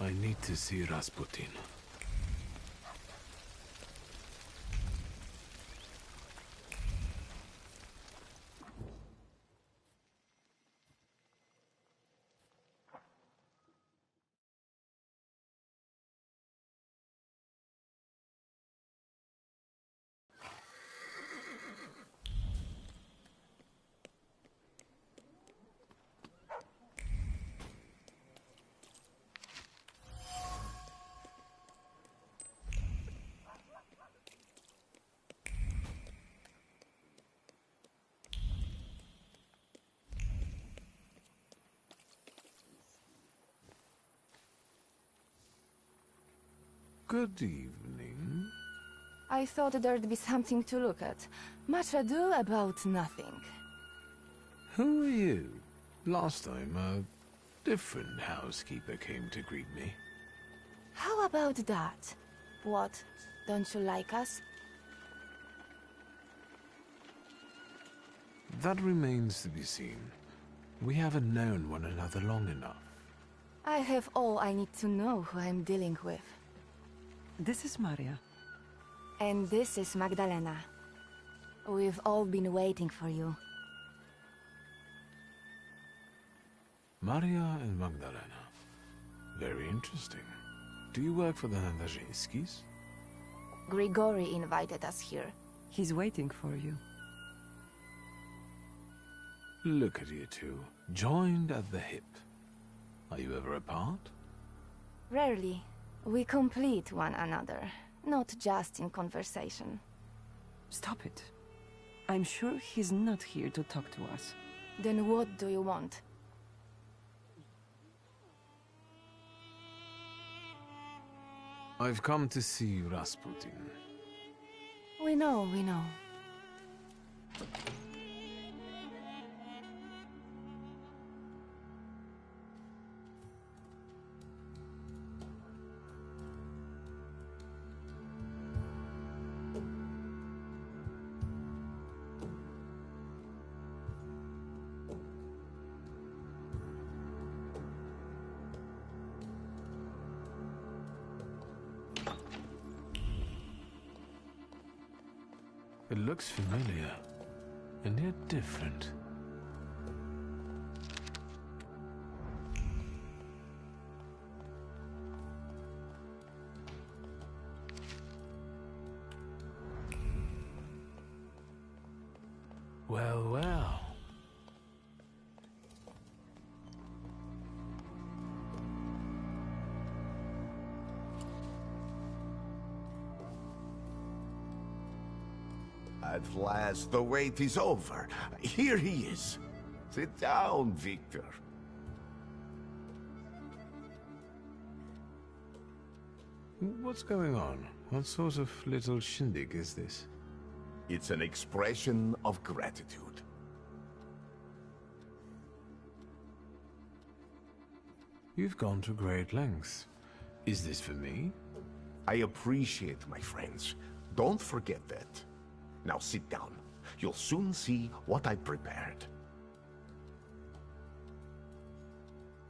I need to see Rasputin. Good evening. I thought there'd be something to look at. Much ado about nothing. Who are you? Last time, a different housekeeper came to greet me. How about that? What, don't you like us? That remains to be seen. We haven't known one another long enough. I have all I need to know who I'm dealing with. This is Maria. And this is Magdalena. We've all been waiting for you. Maria and Magdalena. Very interesting. Do you work for the Nandarzyńskis? Grigori invited us here. He's waiting for you. Look at you two, joined at the hip. Are you ever apart? Rarely. We complete one another, not just in conversation. Stop it. I'm sure he's not here to talk to us. Then what do you want? I've come to see Rasputin. We know, we know. It looks familiar, and yet different. Well, well. At last, the wait is over. Here he is. Sit down, Victor. What's going on? What sort of little shindig is this? It's an expression of gratitude. You've gone to great lengths. Is this for me? I appreciate my friends. Don't forget that. Now sit down. You'll soon see what I prepared.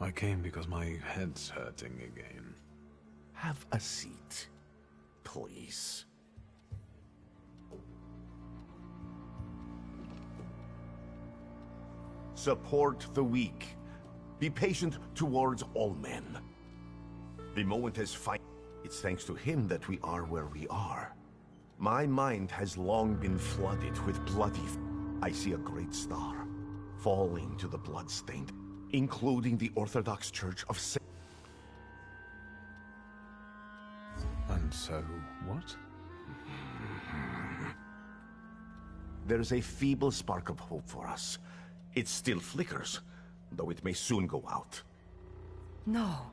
I came because my head's hurting again. Have a seat, please. Support the weak. Be patient towards all men. The moment has finally... It's thanks to him that we are where we are. My mind has long been flooded with bloody... I see a great star falling to the bloodstained, including the Orthodox Church of Saint... And so, what? There's a feeble spark of hope for us. It still flickers, though it may soon go out. No.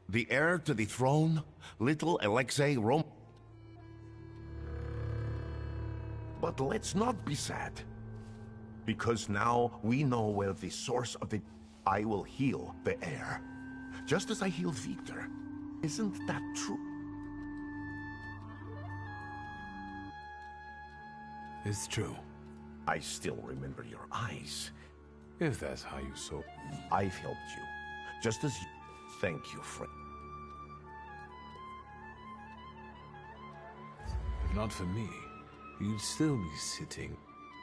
The heir to the throne, little Alexei Rom... But let's not be sad. Because now we know where the source of the... I will heal the heir. Just as I healed Victor. Isn't that true? It's true. I still remember your eyes. If that's how you saw... I've helped you. Just as you... Thank you, friend. If not for me, you'd still be sitting.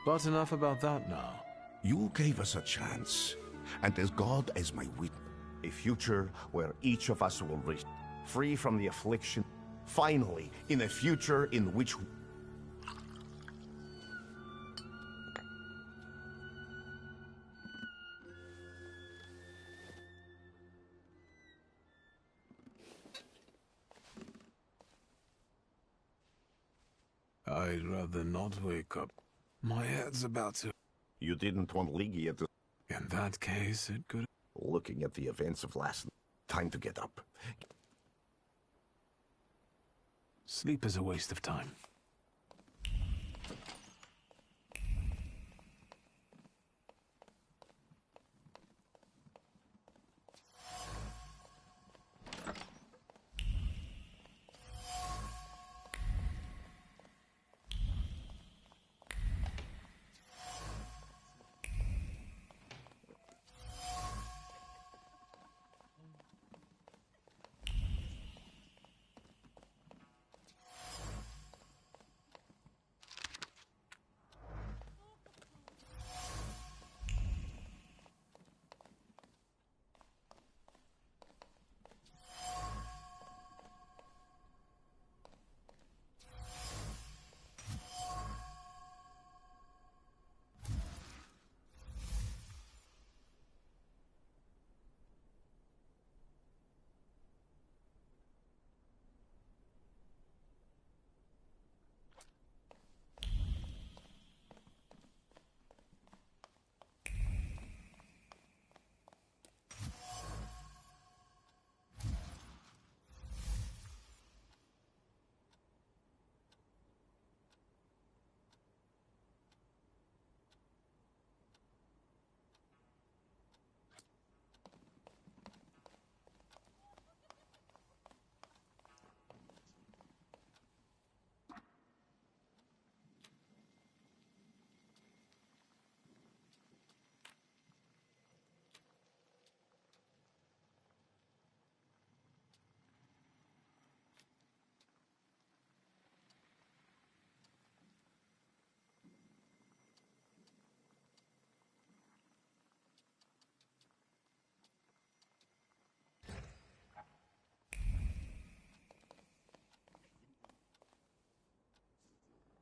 But enough about that now. You gave us a chance. And as God as my witness, a future where each of us will reach free from the affliction. Finally, in a future in which... I'd rather not wake up. My head's about to... You didn't want Ligia to... In that case, it could... Looking at the events of last... Time to get up. Sleep is a waste of time.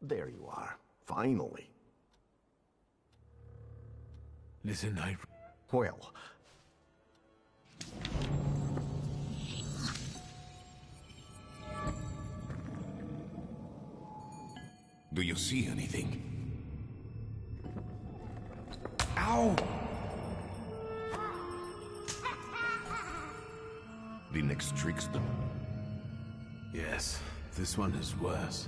There you are. Finally. Listen, Well... Do you see anything? Ow! The next trickster? Yes, this one is worse.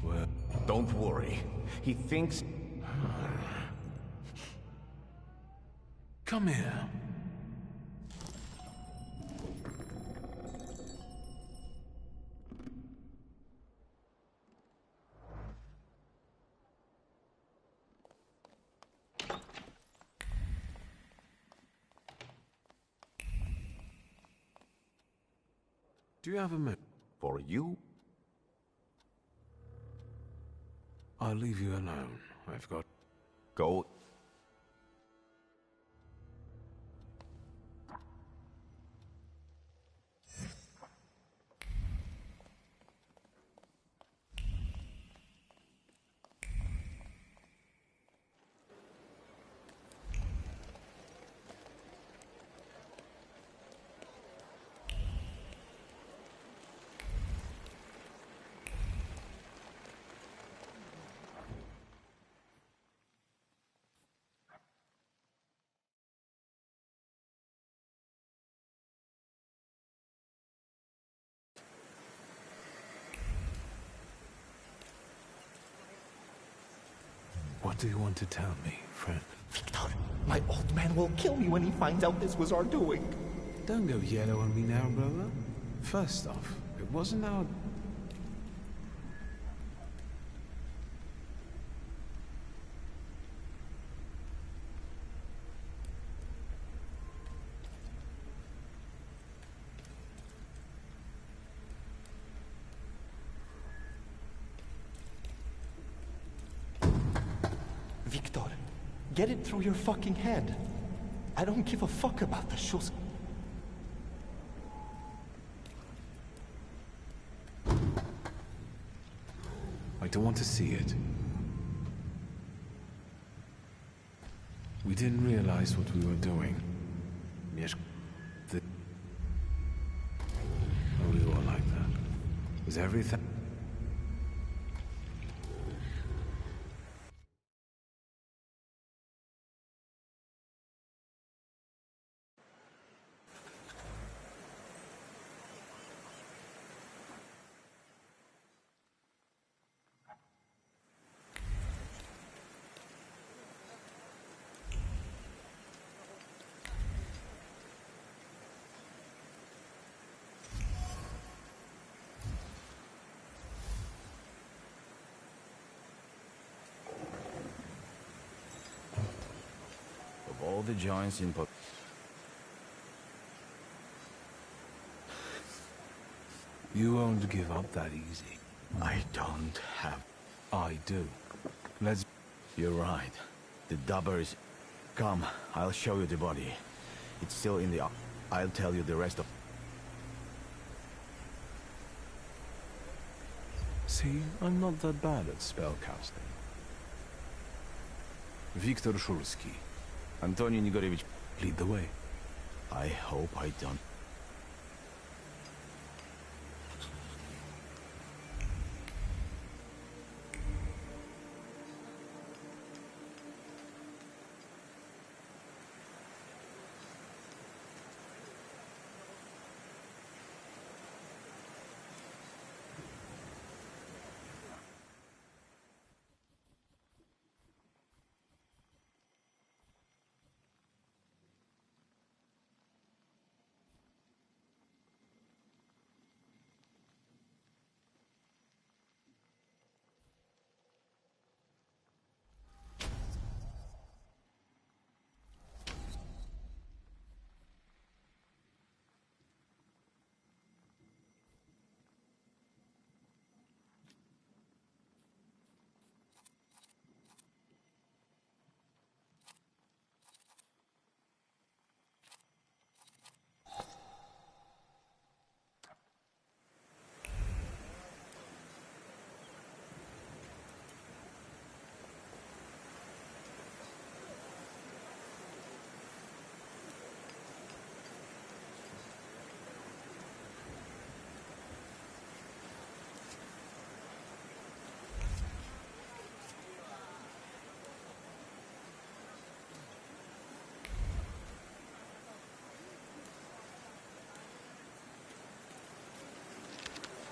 Well, don't worry. He thinks... Come here. Do you have a minute? For you? I'll leave you alone. I've got... Go. What do you want to tell me, friend? Victor, my old man will kill me when he finds out this was our doing. Don't go yellow on me now, brother. First off, it wasn't our... Victor, get it through your fucking head. I don't give a fuck about the shoes. I don't want to see it. We didn't realize what we were doing. Yes, we were like that. Was everything... all the joints in... You won't give up that easy. I don't have... I do. Let's... You're right. The dubber is... Come, I'll show you the body. It's still in the... I'll tell you the rest of... See, I'm not that bad at spellcasting. Viktor Szulski. Antoni Igorevich... Lead the way. I hope I don't...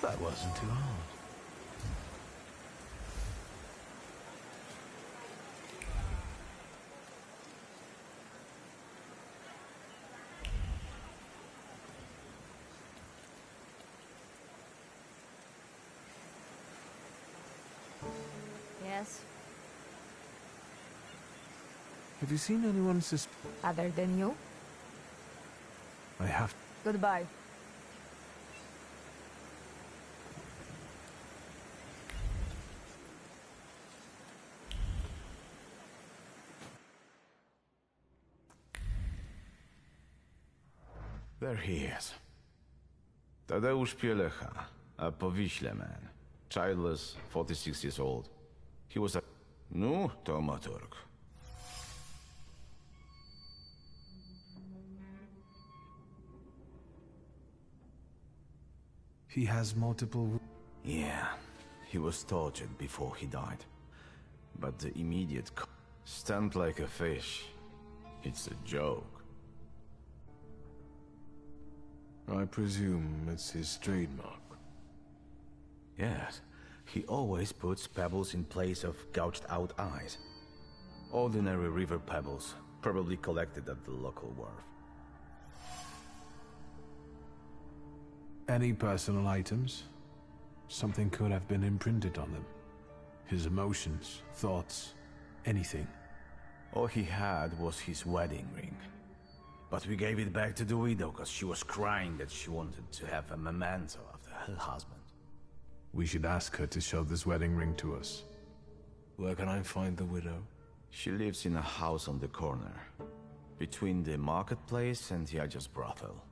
That wasn't too hard. Yes. Have you seen anyone Other than you? I have... Goodbye. There he is. Tadeusz Pielecha, a Powiśle man. Childless, 46 years old. He was a... No, Thaumaturge. He has multiple... Yeah, he was tortured before he died. But the immediate... Stunned like a fish. It's a joke. I presume it's his trademark. Yes, he always puts pebbles in place of gouged out eyes. Ordinary river pebbles, probably collected at the local wharf. Any personal items? Something could have been imprinted on them. His emotions, thoughts, anything. All he had was his wedding ring. But we gave it back to the widow because she was crying that she wanted to have a memento after her husband. We should ask her to show this wedding ring to us. Where can I find the widow? She lives in a house on the corner, between the marketplace and Yaja's brothel.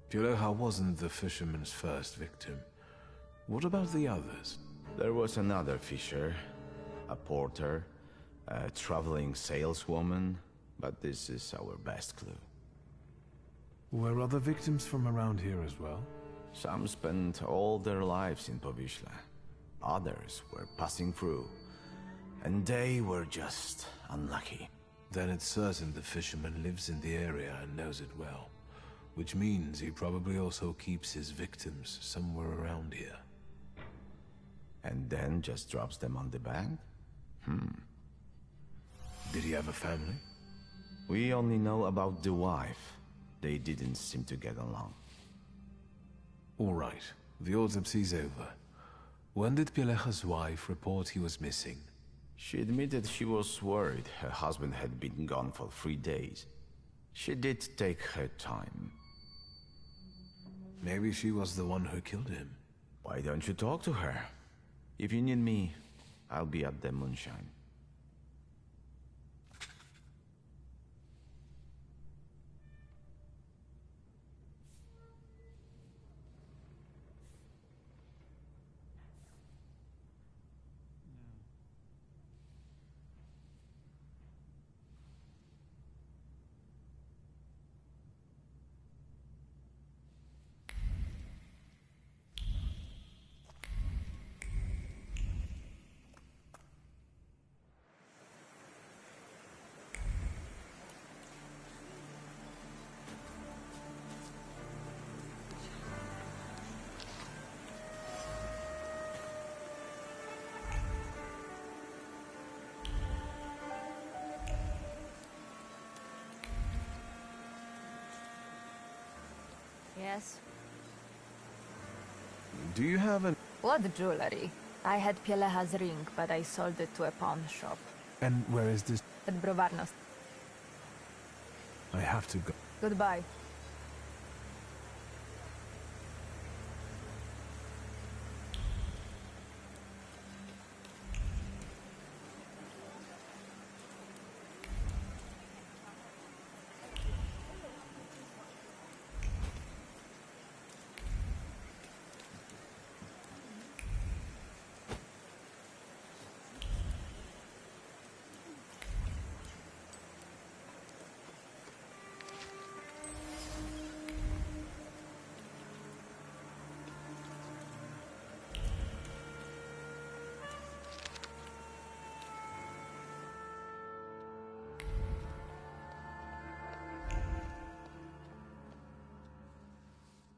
Pielecha wasn't the fisherman's first victim. What about the others? There was another fisher, a porter, a traveling saleswoman, but this is our best clue. Were other victims from around here as well? Some spent all their lives in Powiśle. Others were passing through, and they were just unlucky. Then it's certain the fisherman lives in the area and knows it well, which means he probably also keeps his victims somewhere around here. And then just drops them on the bank? Did he have a family? We only know about the wife. They didn't seem to get along. All right. The autopsy's over. When did Pielecha's wife report he was missing? She admitted she was worried her husband had been gone for 3 days. She did take her time. Maybe she was the one who killed him. Why don't you talk to her? If you need me, I'll be at the Moonshine. Yes? Do you have an... What jewelry? I had Pielecha's ring, but I sold it to a pawn shop. And where is this? At Brovarnost. I have to go. Goodbye.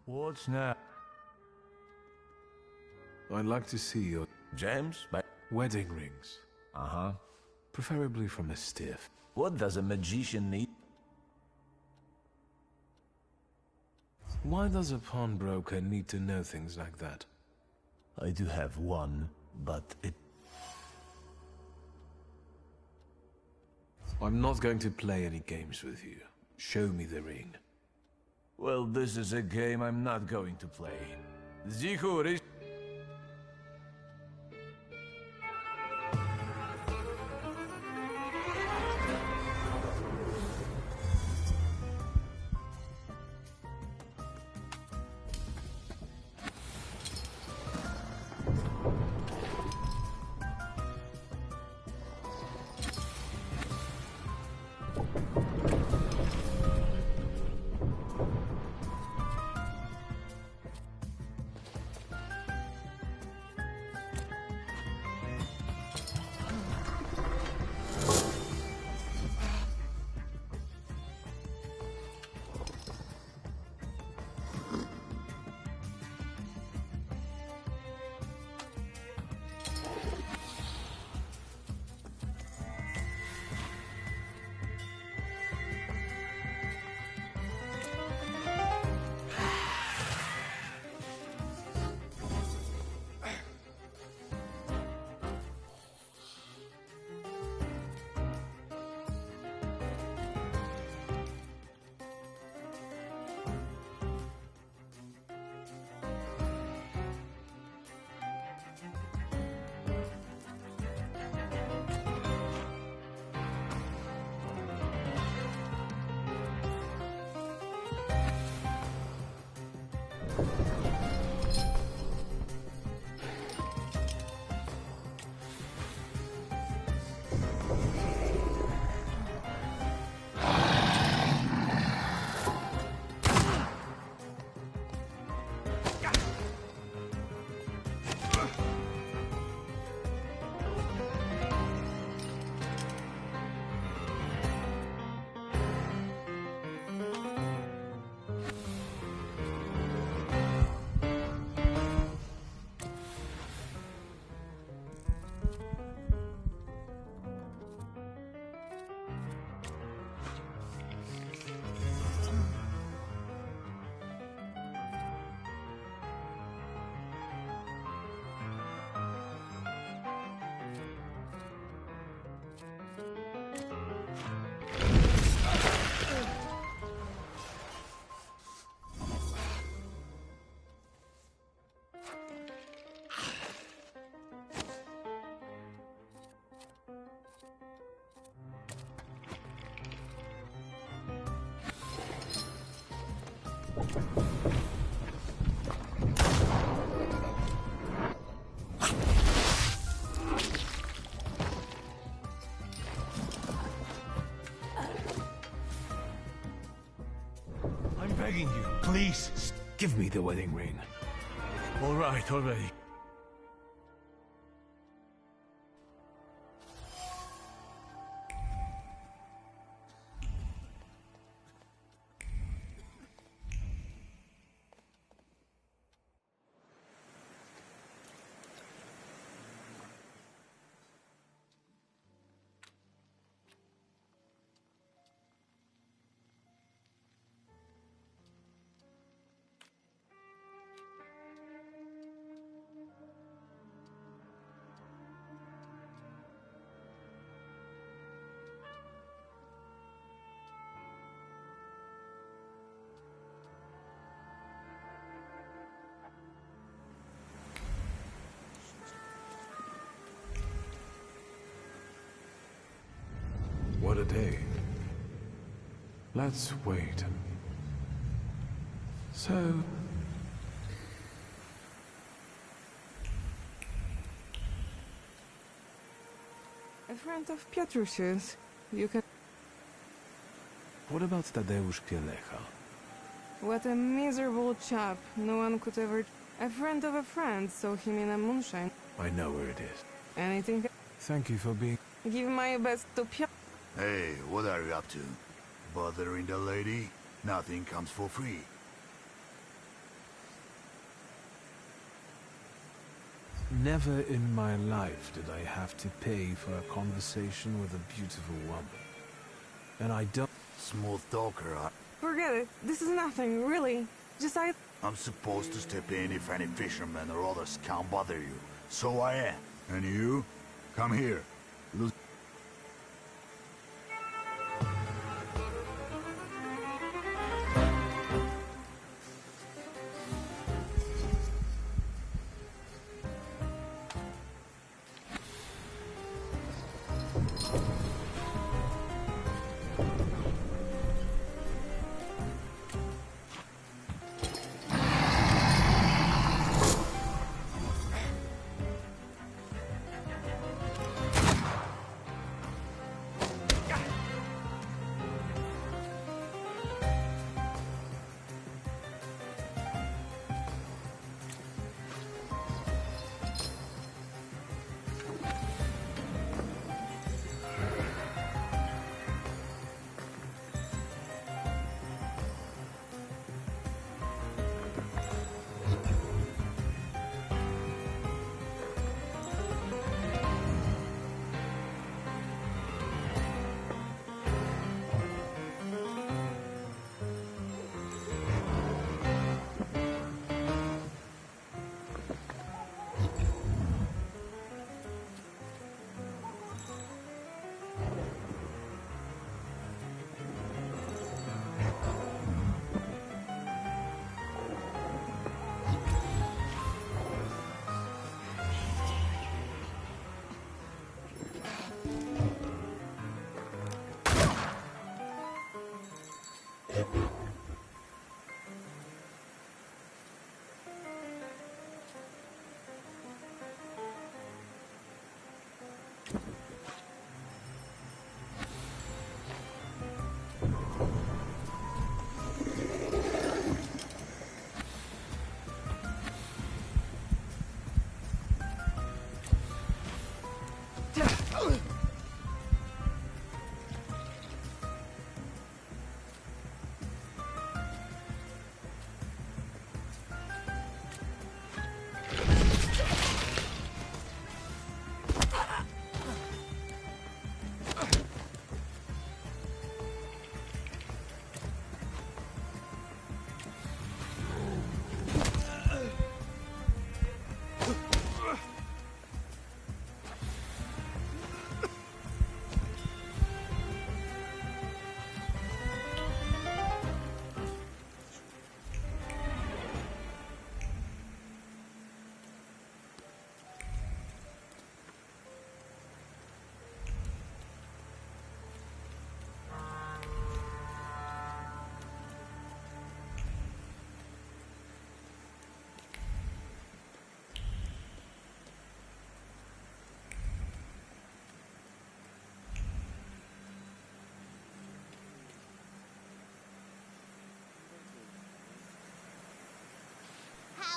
What's now? I'd like to see your... Gems? Wedding rings. Uh-huh. Preferably from a stiff. What does a magician need? Why does a pawnbroker need to know things like that? I do have one, but it... I'm not going to play any games with you. Show me the ring. Well, this is a game I'm not going to play. Zichur is... Please, give me the wedding ring. All right, already. What a day. Let's wait. So... A friend of Piotrusius. You can... What about Tadeusz Pielecha? What a miserable chap. No one could ever... A friend of a friend, so him in a moonshine. I know where it is. Anything... Thank you for being... Give my best to Piotr. Hey, what are you up to? Bothering the lady? Nothing comes for free. Never in my life did I have to pay for a conversation with a beautiful woman. And I don't... Smooth talker, huh? Forget it. This is nothing, really. Just I'm supposed to step in if any fishermen or others can't bother you. So I am. And you? Come here.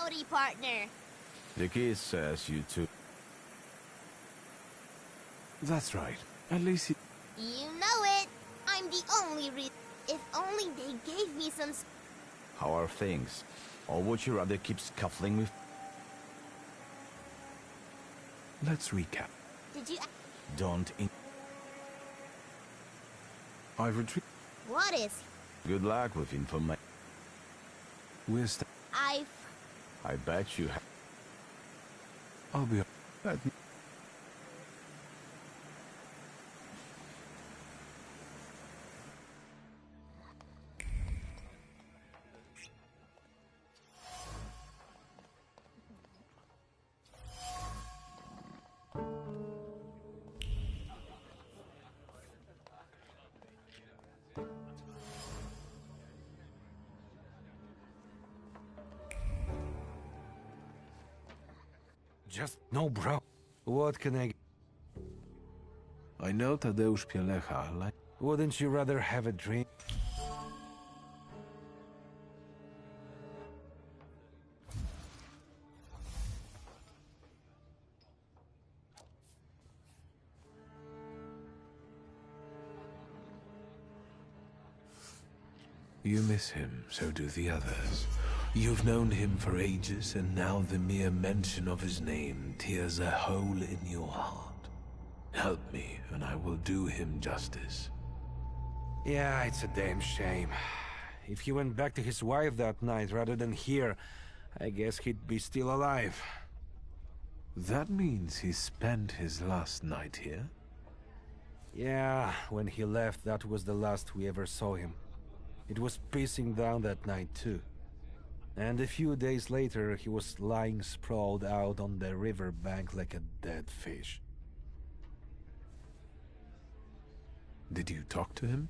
Howdy, partner. The kid says you two. That's right. At least he... You know it. I'm the only reason. If only they gave me some... How are things? Or would you rather keep scuffling with... Let's recap. Did you... Don't in... I've retrieved... What is... Good luck with information. We're I bet you have... I'll be... Let me... Just no, bro. What can I... I know Tadeusz Pielecha, like... Wouldn't you rather have a drink? You miss him, so do the others. You've known him for ages, and now the mere mention of his name tears a hole in your heart. Help me, and I will do him justice. Yeah, it's a damn shame. If he went back to his wife that night rather than here, I guess he'd be still alive. That means he spent his last night here? Yeah, when he left, that was the last we ever saw him. It was pissing down that night too. And a few days later, he was lying sprawled out on the river bank like a dead fish. Did you talk to him?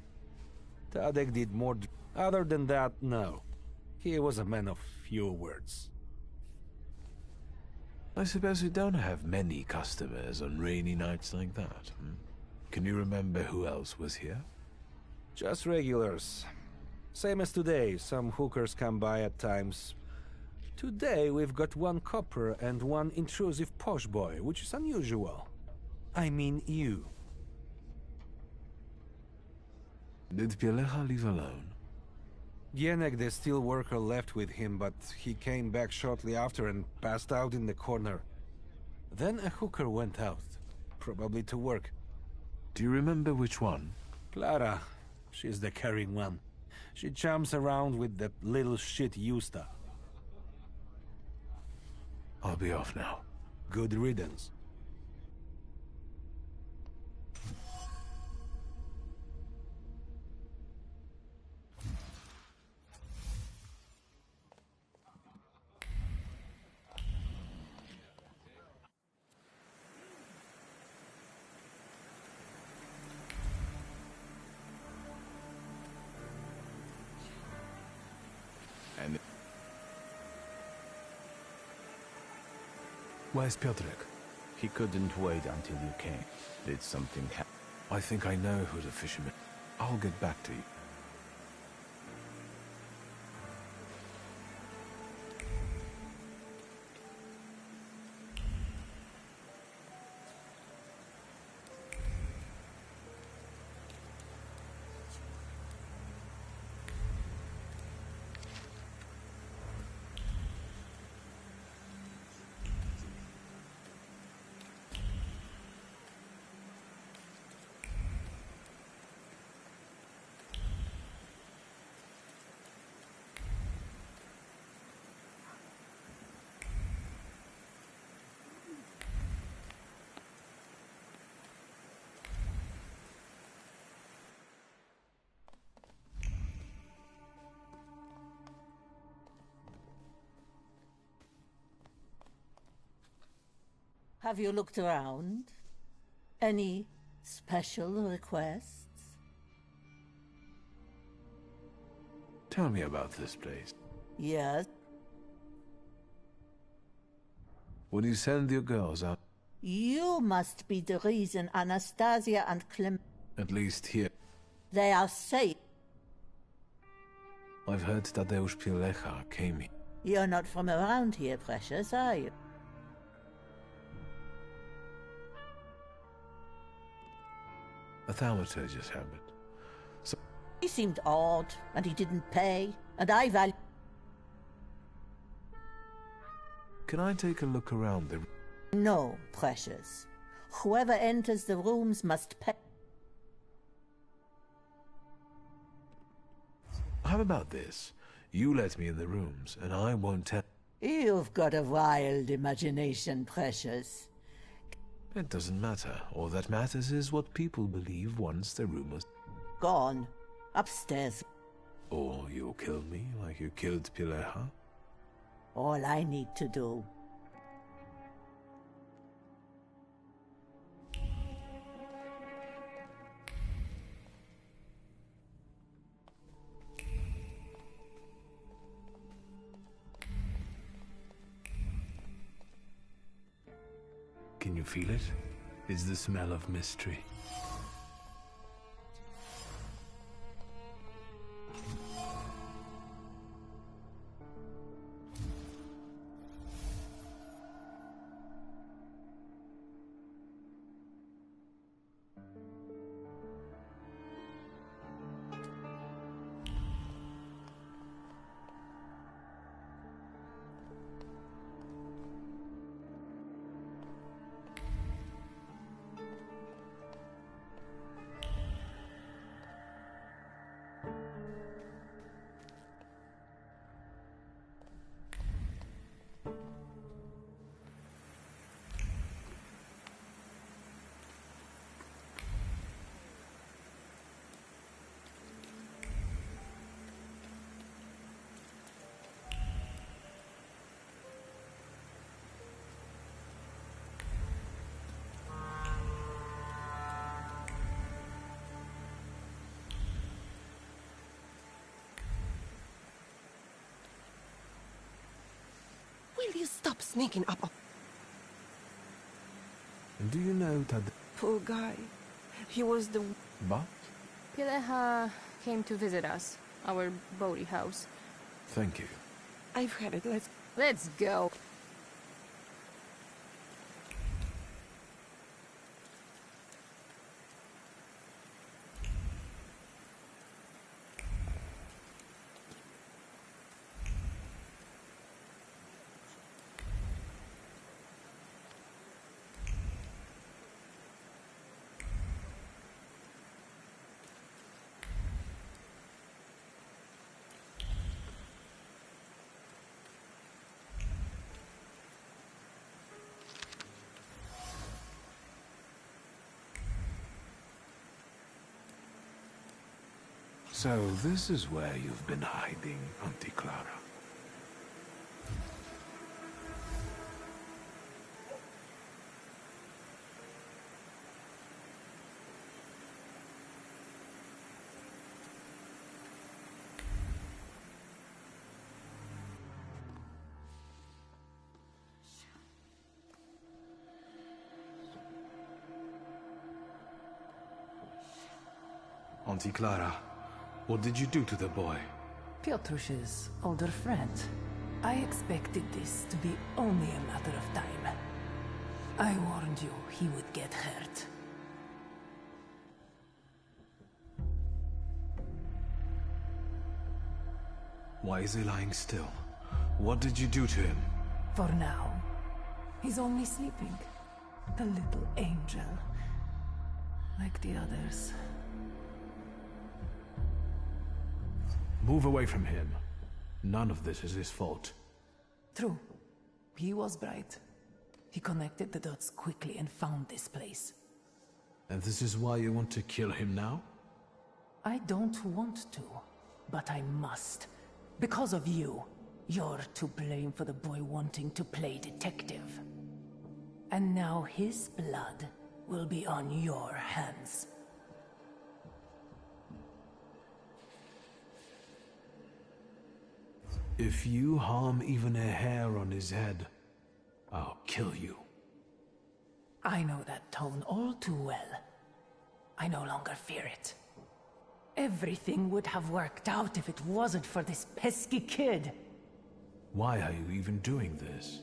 Tadek did more. Other than that, no. He was a man of few words. I suppose we don't have many customers on rainy nights like that. Can you remember who else was here? Just regulars. Same as today, some hookers come by at times. Today we've got one copper and one intrusive posh boy, which is unusual. I mean you. Did Pielecha leave alone? Gienek, the steel worker, left with him, but he came back shortly after and passed out in the corner. Then a hooker went out, probably to work. Do you remember which one? Clara. She's the caring one. She chums around with that little shit Yusta. I'll be off now. Good riddance. Where's Piotrek? He couldn't wait until you came. Did something happen? I think I know who the fisherman... I'll get back to you. Have you looked around? Any special requests? Tell me about this place. Yes. When you send your girls out... You must be the reason Anastasia and Clem... At least here. They are safe. I've heard Tadeusz Pielecha came here. You're not from around here, Precious, are you? A Thaumaturge's habit. So He seemed odd, and he didn't pay, and I value... can I take a look around the... No, Precious. Whoever enters the rooms must pay... How about this? You let me in the rooms, and I won't tell... You've got a wild imagination, Precious. It doesn't matter. All that matters is what people believe once the rumors... Gone. Upstairs. Or you'll kill me like you killed Pileha? All I need to do. Can you feel it? It's the smell of mystery. Will you stop sneaking up? And do you know that the... Poor guy. He was the... But? Pileha came to visit us, our boaty house. Thank you. I've had it. Let's go. So this is where you've been hiding, Auntie Clara. Auntie Clara, what did you do to the boy? Piotr's older friend. I expected this to be only a matter of time. I warned you he would get hurt. Why is he lying still? What did you do to him? For now, he's only sleeping. The little angel. Like the others. Move away from him. None of this is his fault. True. He was bright. He connected the dots quickly and found this place. And this is why you want to kill him now? I don't want to, but I must. Because of you. You're to blame for the boy wanting to play detective. And now his blood will be on your hands. If you harm even a hair on his head, I'll kill you. I know that tone all too well. I no longer fear it. Everything would have worked out if it wasn't for this pesky kid. Why are you even doing this?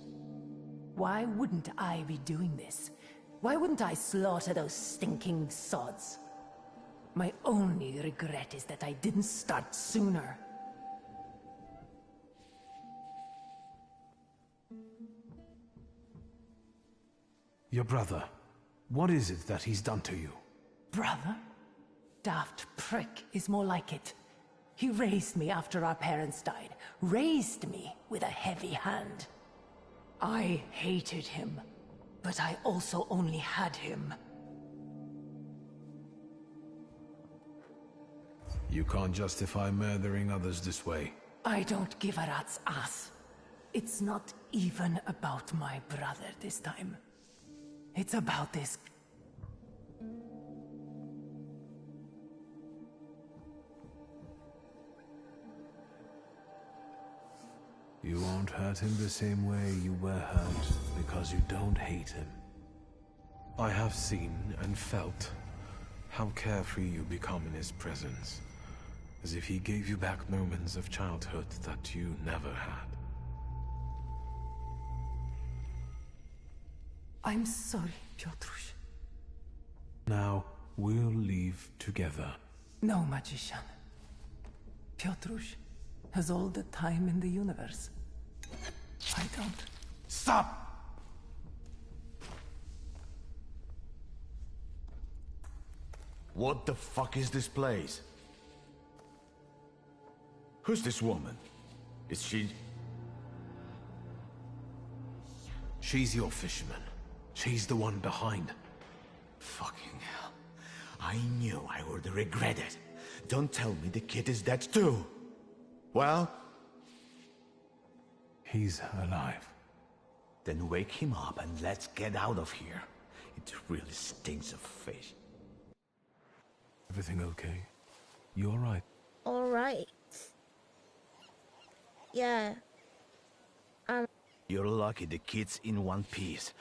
Why wouldn't I be doing this? Why wouldn't I slaughter those stinking sods? My only regret is that I didn't start sooner. Your brother. What is it that he's done to you? Brother? Daft prick is more like it. He raised me after our parents died. Raised me with a heavy hand. I hated him, but I also only had him. You can't justify murdering others this way. I don't give a rat's ass. It's not even about my brother this time. It's about this. You won't hurt him the same way you were hurt because you don't hate him. I have seen and felt how carefree you become in his presence, as if he gave you back moments of childhood that you never had. I'm sorry, Piotruś. Now, we'll leave together. No, magician. Piotruś has all the time in the universe. I don't. Stop! What the fuck is this place? Who's this woman? Is she... She's your fisherman. She's the one behind. Fucking hell. I knew I would regret it. Don't tell me the kid is dead too. Well? He's alive. Then wake him up and let's get out of here. It really stinks of fish. Everything okay? You alright? Alright. Yeah. You're lucky the kid's in one piece.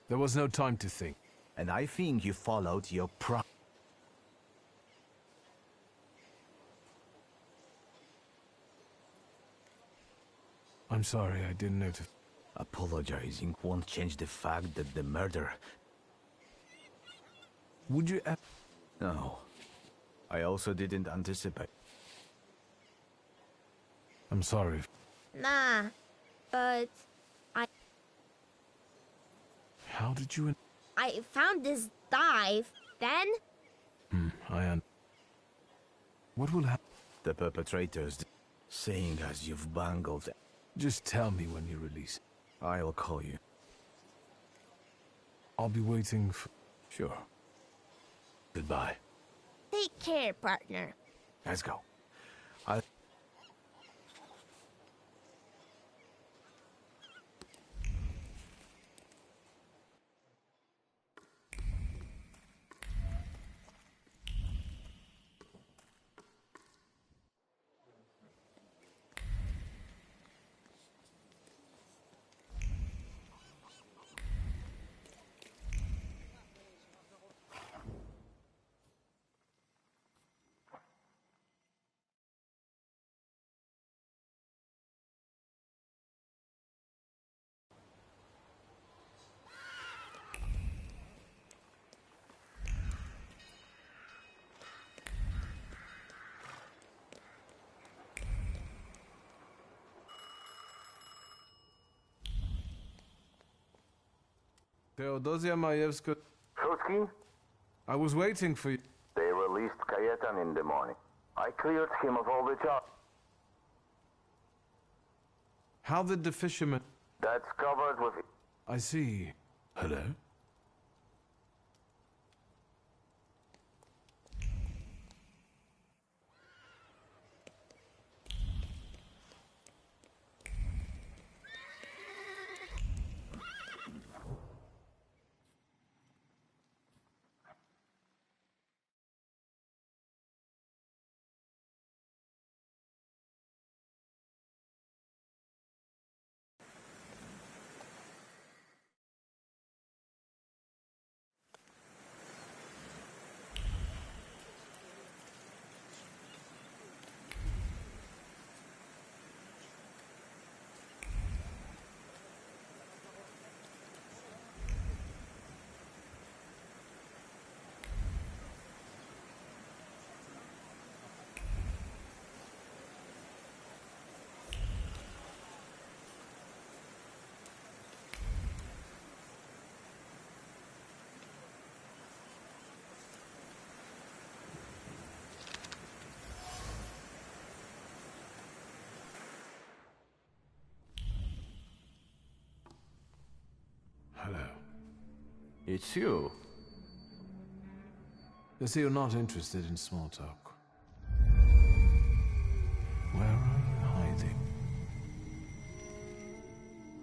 There was no time to think. And I think you followed your I'm sorry, I didn't notice. Apologizing won't change the fact that the murder... Would you No. I also didn't anticipate. I'm sorry. Nah, but How did you... I found this dive, then... What will happen? The perpetrators... Seeing as you've bungled... Just tell me when you release. I'll call you. I'll be waiting for... Sure. Goodbye. Take care, partner. Let's go. Theodosia Majewska... Frutsky? I was waiting for you. They released Kajetan in the morning. I cleared him of all the charges. How did the fisherman... That's covered with... I see. Hello? It's you. I see you're not interested in small talk. Where are you hiding?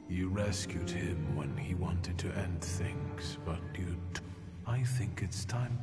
You rescued him when he wanted to end things, but I think it's time.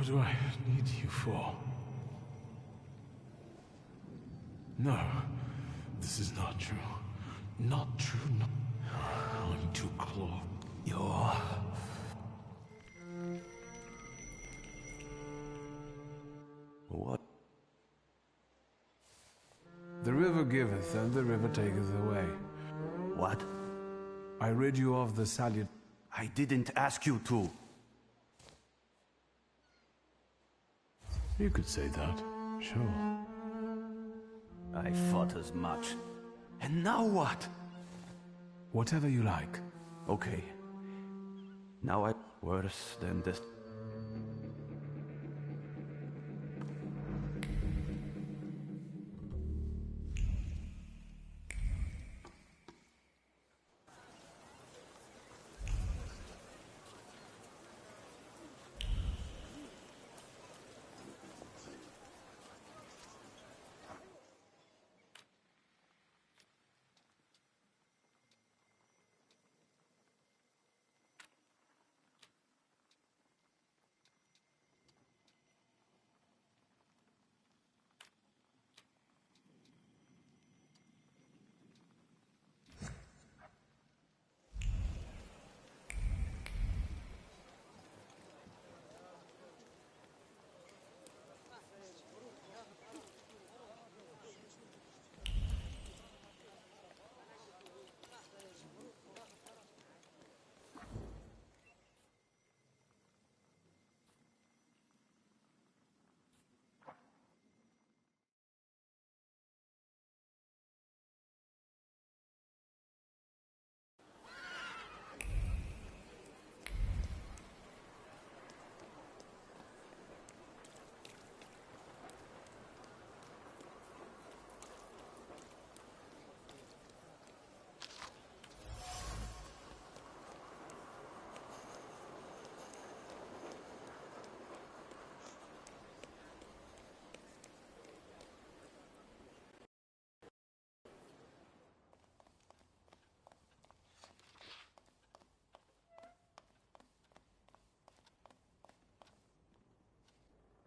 What do I need you for? No, this is not true. Not true, no. I'm too close. You're... What? The river giveth and the river taketh away. What? I rid you of the salut... I didn't ask you to. You could say that, sure. I thought as much. And now what? Whatever you like. Okay. Now I... worse than this...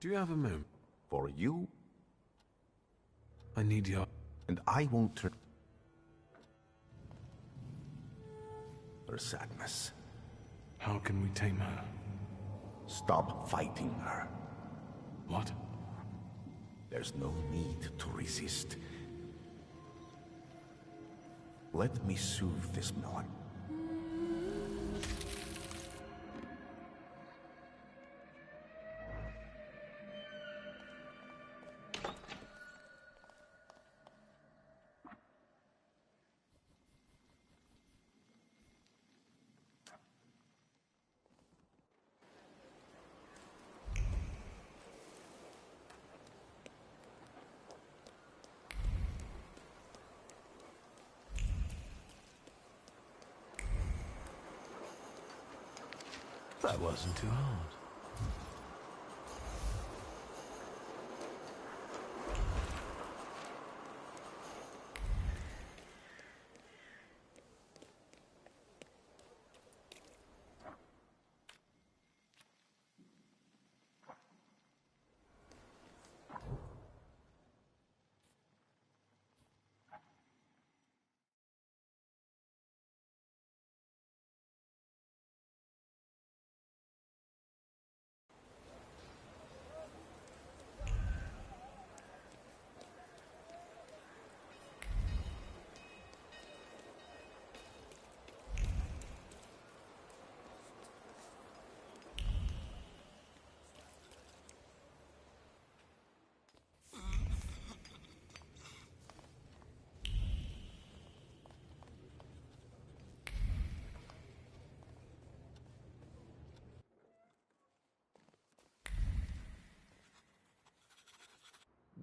Do you have a moment? For you? I need your... And I won't turn... her sadness. How can we tame her? Stop fighting her. What? There's no need to resist. Let me soothe this melon. That wasn't too hard.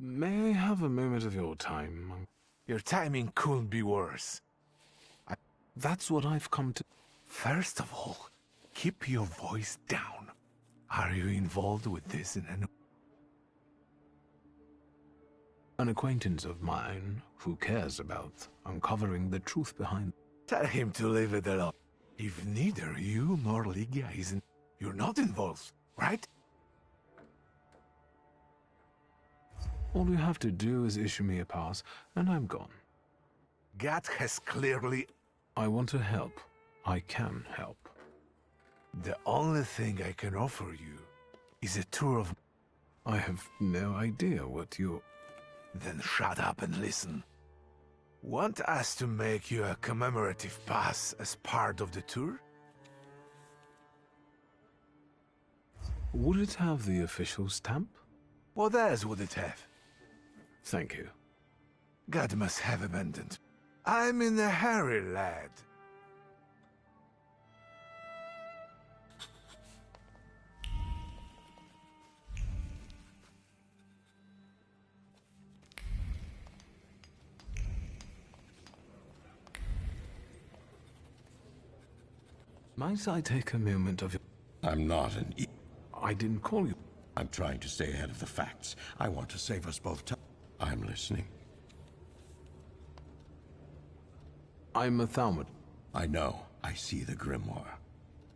May I have a moment of your time? Your timing couldn't be worse. That's what I've come to... First of all, keep your voice down. Are you involved with this in any... An acquaintance of mine who cares about uncovering the truth behind... Tell him to leave it alone. If neither you nor Ligia isn't... You're not involved, right? All you have to do is issue me a pass, and I'm gone. Gat has clearly... I want to help. I can help. The only thing I can offer you is a tour of... I have no idea what you... Then shut up and listen. Want us to make you a commemorative pass as part of the tour? Would it have the official stamp? What else would it have? Thank you. God must have abandoned. I'm in a hurry, lad. Might I take a moment of your... I'm not an I didn't call you. I'm trying to stay ahead of the facts. I want to save us both time. I'm listening. I'm a Thaumaturge. I know. I see the grimoire.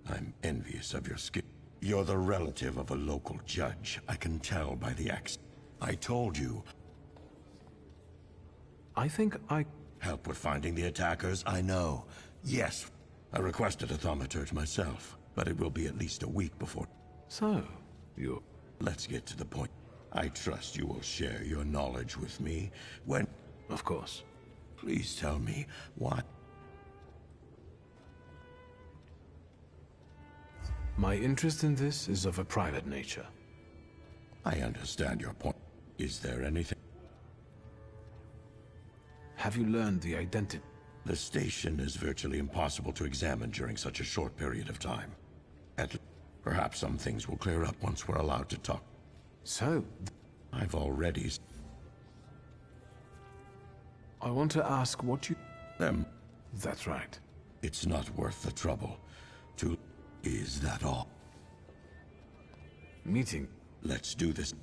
I'm envious of your skill. You're the relative of a local judge. I can tell by the accent. I told you. I think I... Help with finding the attackers? I know. Yes. I requested a Thaumaturge myself, but it will be at least a week before... So, you... Let's get to the point. I trust you will share your knowledge with me when... Of course. Please tell me what... My interest in this is of a private nature. I understand your point. Is there anything... Have you learned the identity? The station is virtually impossible to examine during such a short period of time. Perhaps some things will clear up once we're allowed to talk. So... I've already... I want to ask what you... Them. That's right. It's not worth the trouble. Is that all? Meeting. Let's do this.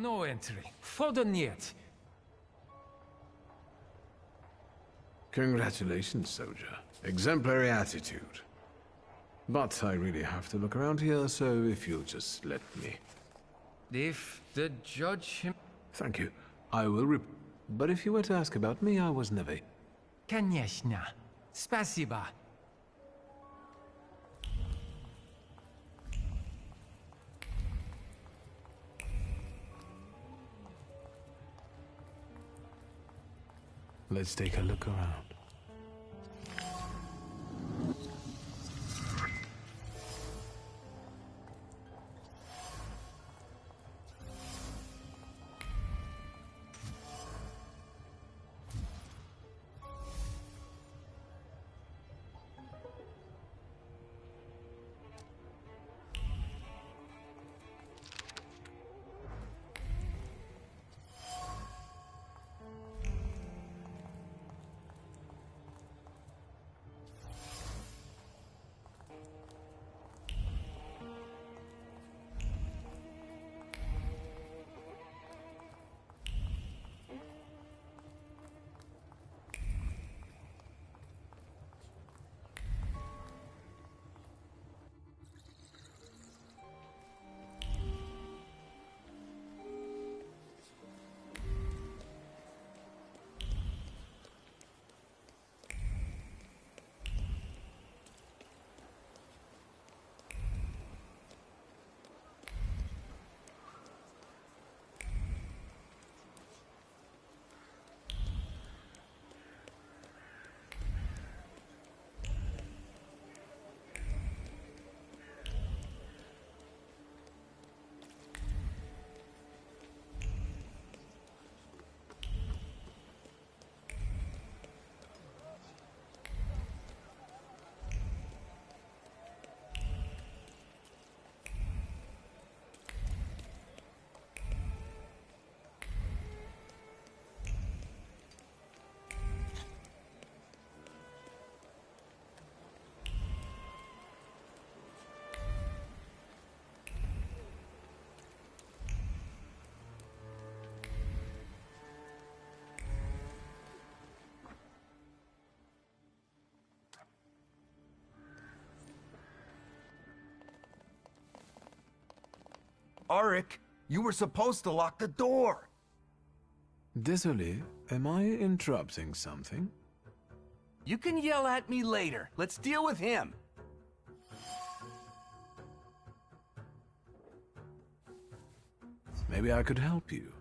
No entry. Wchodzę niet. Congratulations, soldier. Exemplary attitude. But I really have to look around here, so if you'll just let me... If the judge him... Thank you. I will But if you were to ask about me, I was never... Конечно. Спасибо. Let's take a look around. Arik, you were supposed to lock the door. Désolé, am I interrupting something? You can yell at me later. Let's deal with him. Maybe I could help you.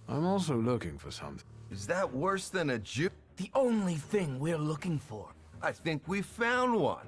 I'm also looking for something. Is that worse than a Jew? The only thing we're looking for. I think we found one.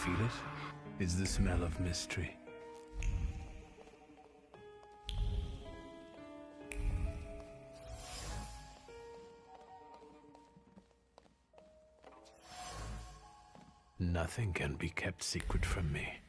feel it? It's the smell of mystery. Nothing can be kept secret from me.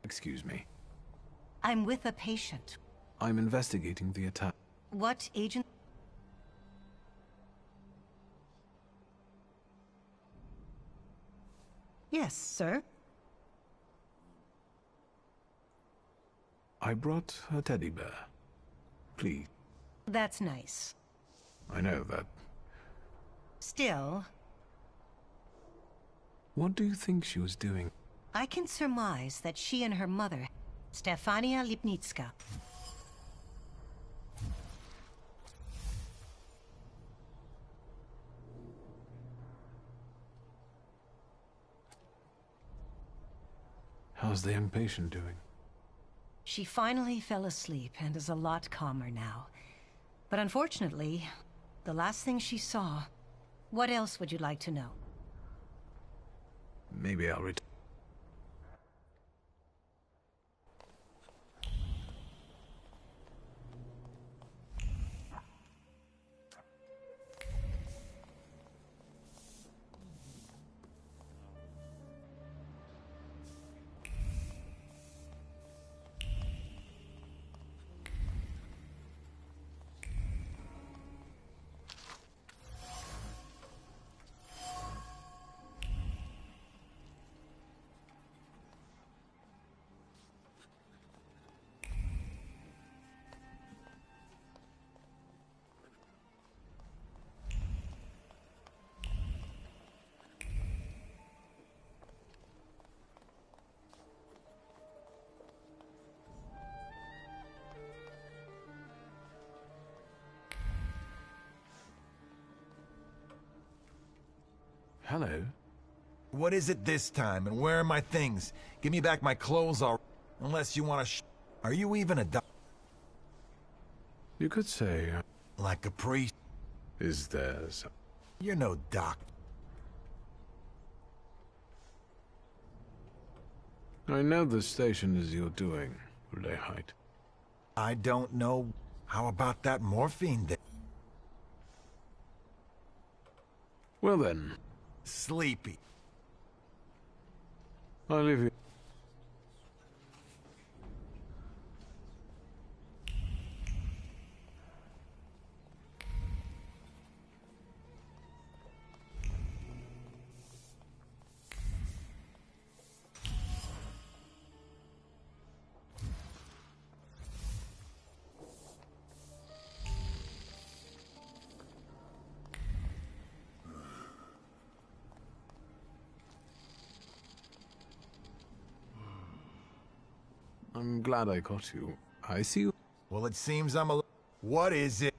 Excuse me. I'm with a patient. I'm investigating the attack. What agent? Yes, sir. I brought a teddy bear. Please. That's nice. I know that. Still, What do you think she was doing? I can surmise that she and her mother, Stefania Lipnitska. How's the young patient doing? She finally fell asleep and is a lot calmer now. But unfortunately, the last thing she saw... What else would you like to know? Maybe I'll return. Hello? What is it this time, and where are my things? Give me back my clothes, unless you want to Are you even a doc? You could say... Like a priest? Is there some... You're no doc. I know the station is your doing, Lehite. I don't know. How about that morphine then? Well then. Sleepy. I'll leave you. I'm glad I caught you. I see you. Well, it seems I'm a... What is it?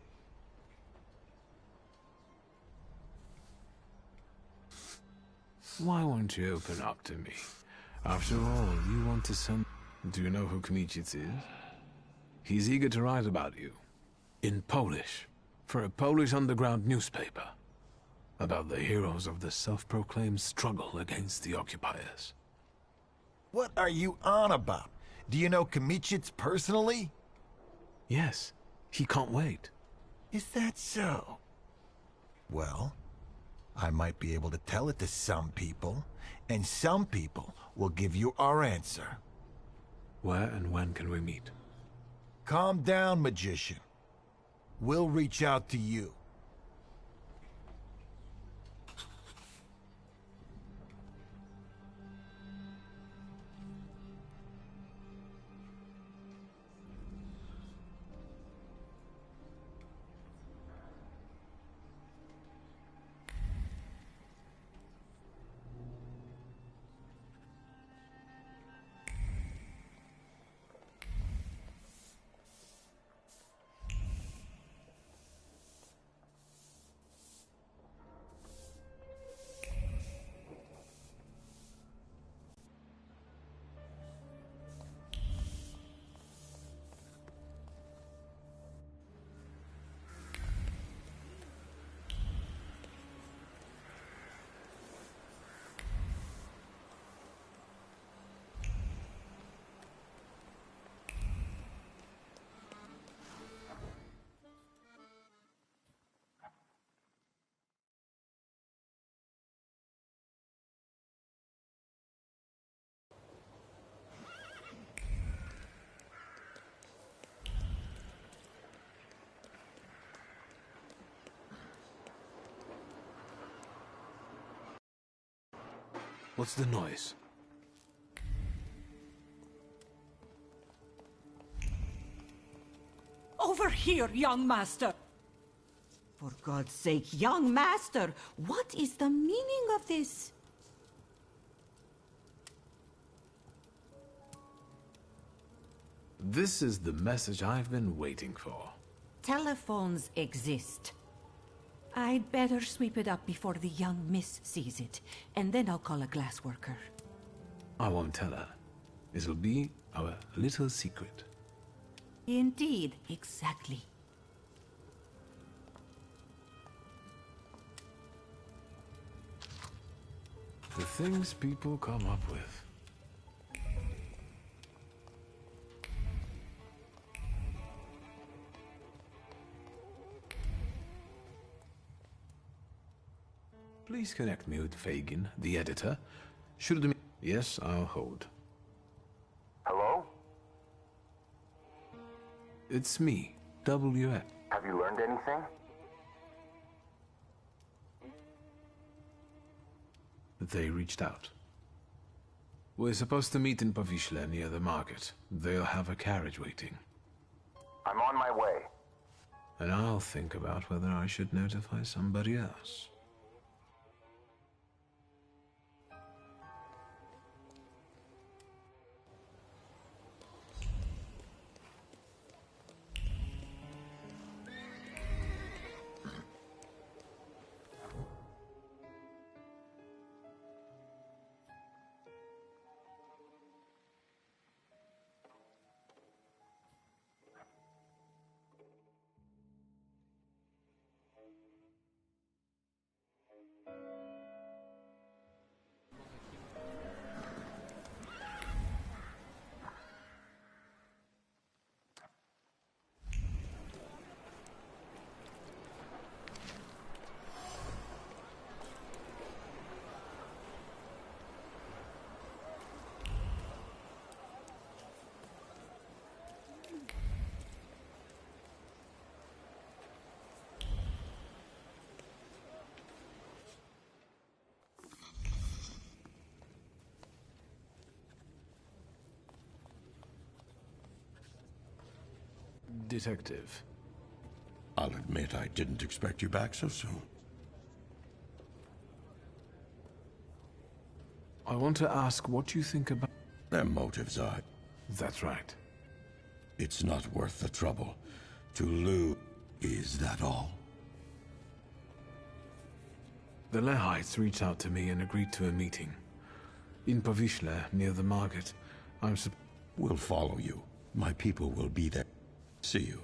Why won't you open up to me? After all, you want to send... Do you know who Kmicic is? He's eager to write about you. In Polish. For a Polish underground newspaper. About the heroes of the self-proclaimed struggle against the occupiers. What are you on about? Do you know Kmicic personally? Yes. He can't wait. Is that so? Well, I might be able to tell it to some people, and some people will give you our answer. Where and when can we meet? Calm down, magician. We'll reach out to you. What's the noise? Over here, young master! For God's sake, young master, what is the meaning of this? This is the message I've been waiting for. Telephones exist. I'd better sweep it up before the young miss sees it, and then I'll call a glassworker. I won't tell her. It'll be our little secret. Indeed, exactly. The things people come up with. Please connect me with Fagin, the editor. Should the... Yes, I'll hold. Hello? It's me, WF. Have you learned anything? They reached out. We're supposed to meet in Powiśle near the market. They'll have a carriage waiting. I'm on my way. And I'll think about whether I should notify somebody else. Detective. I'll admit I didn't expect you back so soon. I want to ask what you think about... Their motives are... That's right. It's not worth the trouble. To lose, is that all? The Lehites reached out to me and agreed to a meeting. In Povishla, near the market. We'll follow you. My people will be there. See you.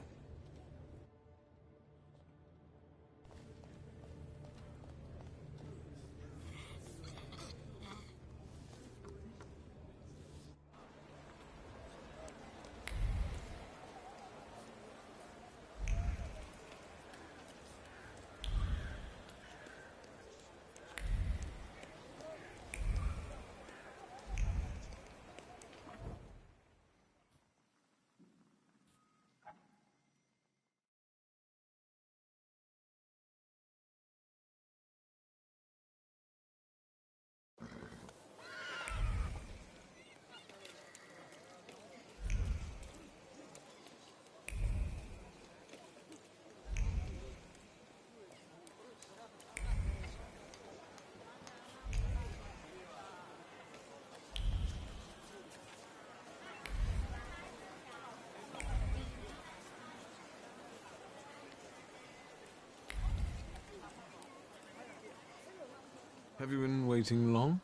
Have you been waiting long?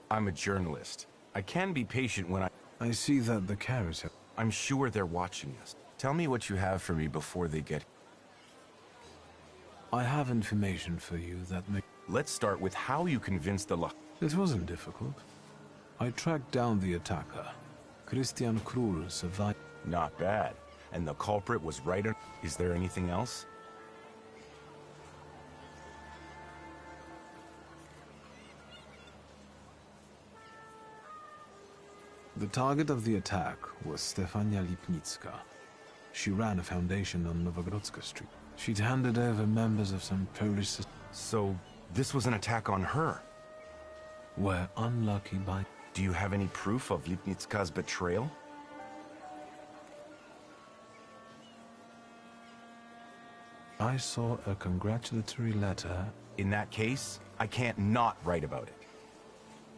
I'm a journalist. I can be patient when I see that the carriers have... I'm sure they're watching us. Tell me what you have for me before they get... I have information for you that may... Let's start with how you convinced the It wasn't difficult. I tracked down the attacker. Christian Krull survived... Not bad. And the culprit was right on... Is there anything else? The target of the attack was Stefania Lipnicka. She ran a foundation on Novogrodzka Street. She'd handed over members of some Polish... So, this was an attack on her? We're unlucky by... Do you have any proof of Lipnicka's betrayal? I saw a congratulatory letter. In that case, I can't not write about it.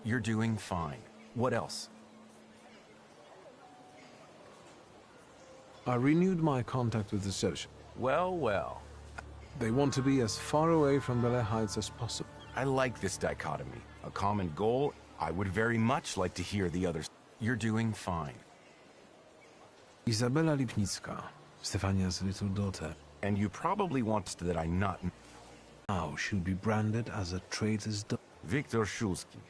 You're doing fine. What else? I renewed my contact with the social. Well, well. They want to be as far away from the Lehites as possible. I like this dichotomy. A common goal. I would very much like to hear the others. You're doing fine. Izabela Lipnicka, Stefania's little daughter. And you probably want that I not... Now she'll be branded as a traitor's daughter. Viktor Shulsky.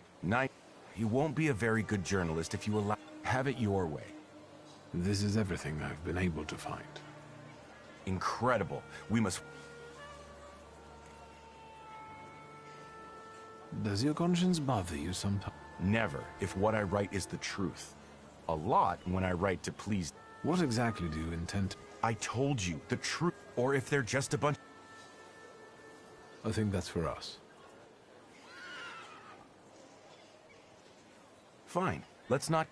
He won't be a very good journalist if you allow... Have it your way. This is everything I've been able to find. Incredible. We must... Does your conscience bother you sometimes? Never, if what I write is the truth. A lot when I write to please... What exactly do you intend to... I told you, the truth. Or if they're just a bunch... I think that's for us. Fine. Let's not...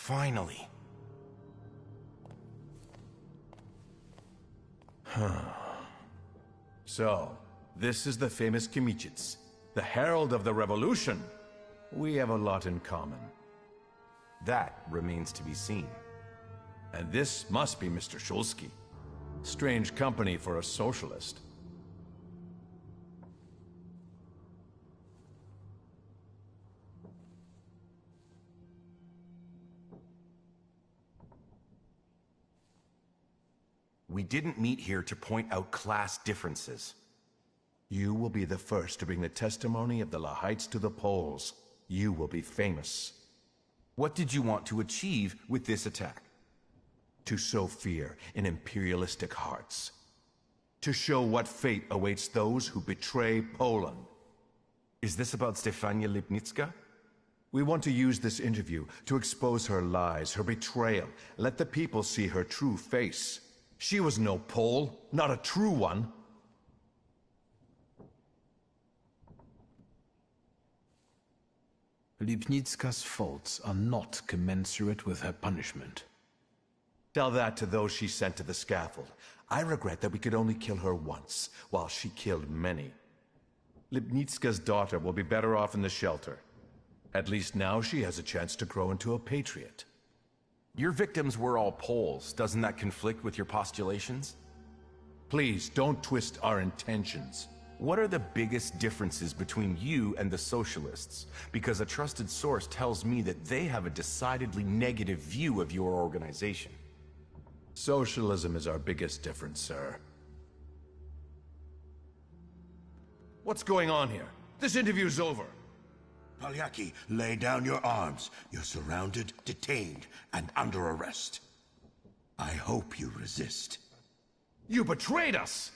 Finally. So, this is the famous Kimichits, the herald of the revolution. We have a lot in common. That remains to be seen. And this must be Mr. Shulsky. Strange company for a socialist. We didn't meet here to point out class differences. You will be the first to bring the testimony of the Lehites to the polls. You will be famous. What did you want to achieve with this attack? To sow fear in imperialistic hearts. To show what fate awaits those who betray Poland. Is this about Stefania Lipnicka? We want to use this interview to expose her lies, her betrayal. Let the people see her true face. She was no Pole, not a true one. Lipnitska's faults are not commensurate with her punishment. Tell that to those she sent to the scaffold. I regret that we could only kill her once, while she killed many. Lipnitska's daughter will be better off in the shelter. At least now she has a chance to grow into a patriot. Your victims were all Poles. Doesn't that conflict with your postulations? Please, don't twist our intentions. What are the biggest differences between you and the Socialists? Because a trusted source tells me that they have a decidedly negative view of your organization. Socialism is our biggest difference, sir. What's going on here? This interview's over. Palyaki, lay down your arms. You're surrounded, detained, and under arrest. I hope you resist. You betrayed us!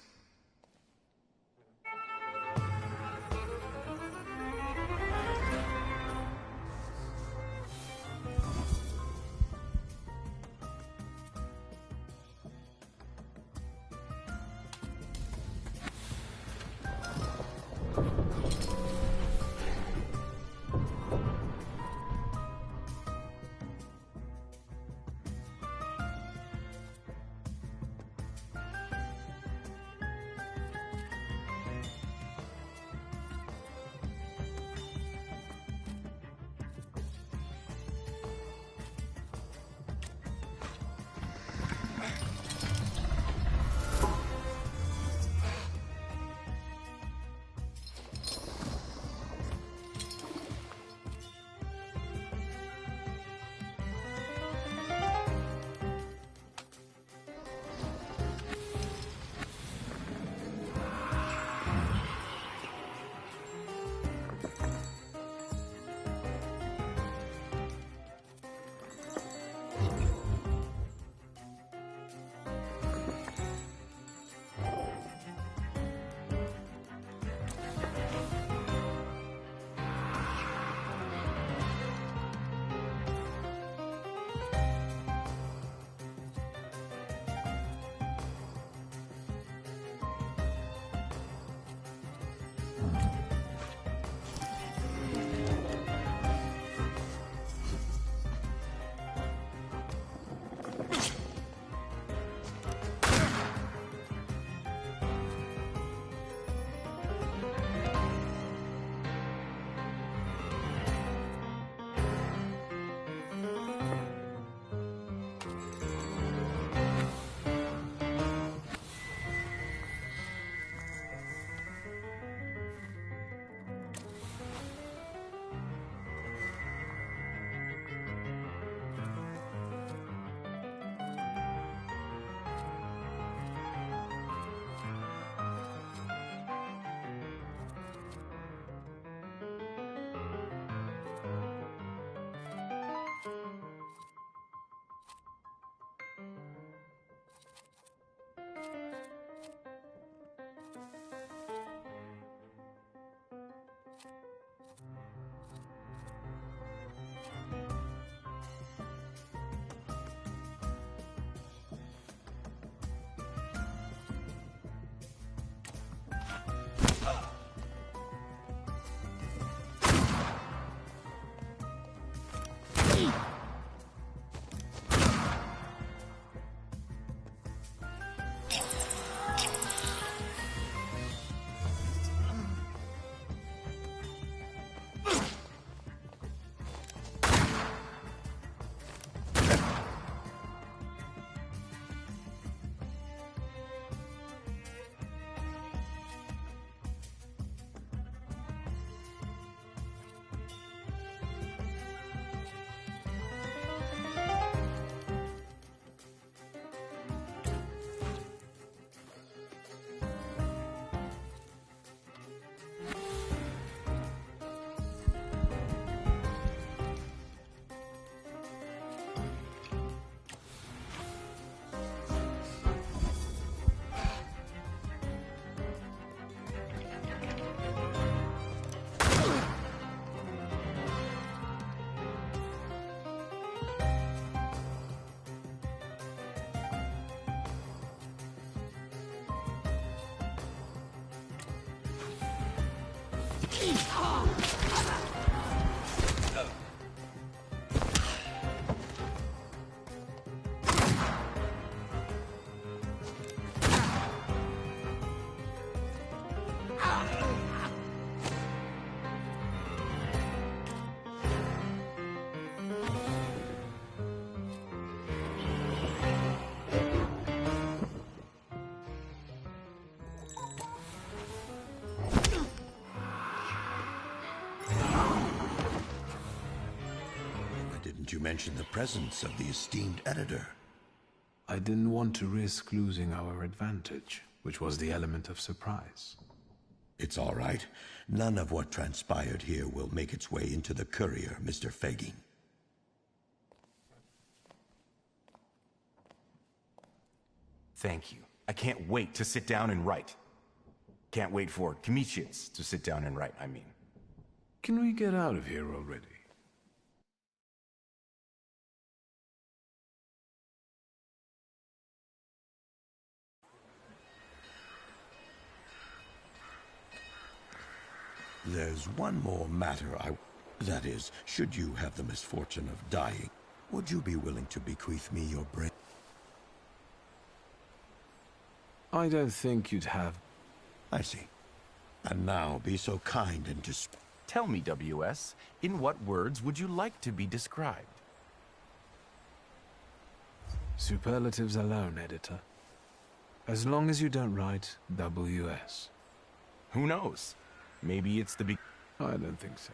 Didn't you mention the presence of the esteemed editor? I didn't want to risk losing our advantage, which was the element of surprise. It's all right. None of what transpired here will make its way into the courier, Mr. Fagin. Thank you. I can't wait to sit down and write. Can't wait for Comitians to sit down and write, I mean. Can we get out of here already? There's one more matter That is, should you have the misfortune of dying, would you be willing to bequeath me your brain? I don't think you'd have... I see. And now, be so kind and just... Tell me, WS, in what words would you like to be described? Superlatives alone, editor. As long as you don't write WS. Who knows? Maybe it's the I don't think so.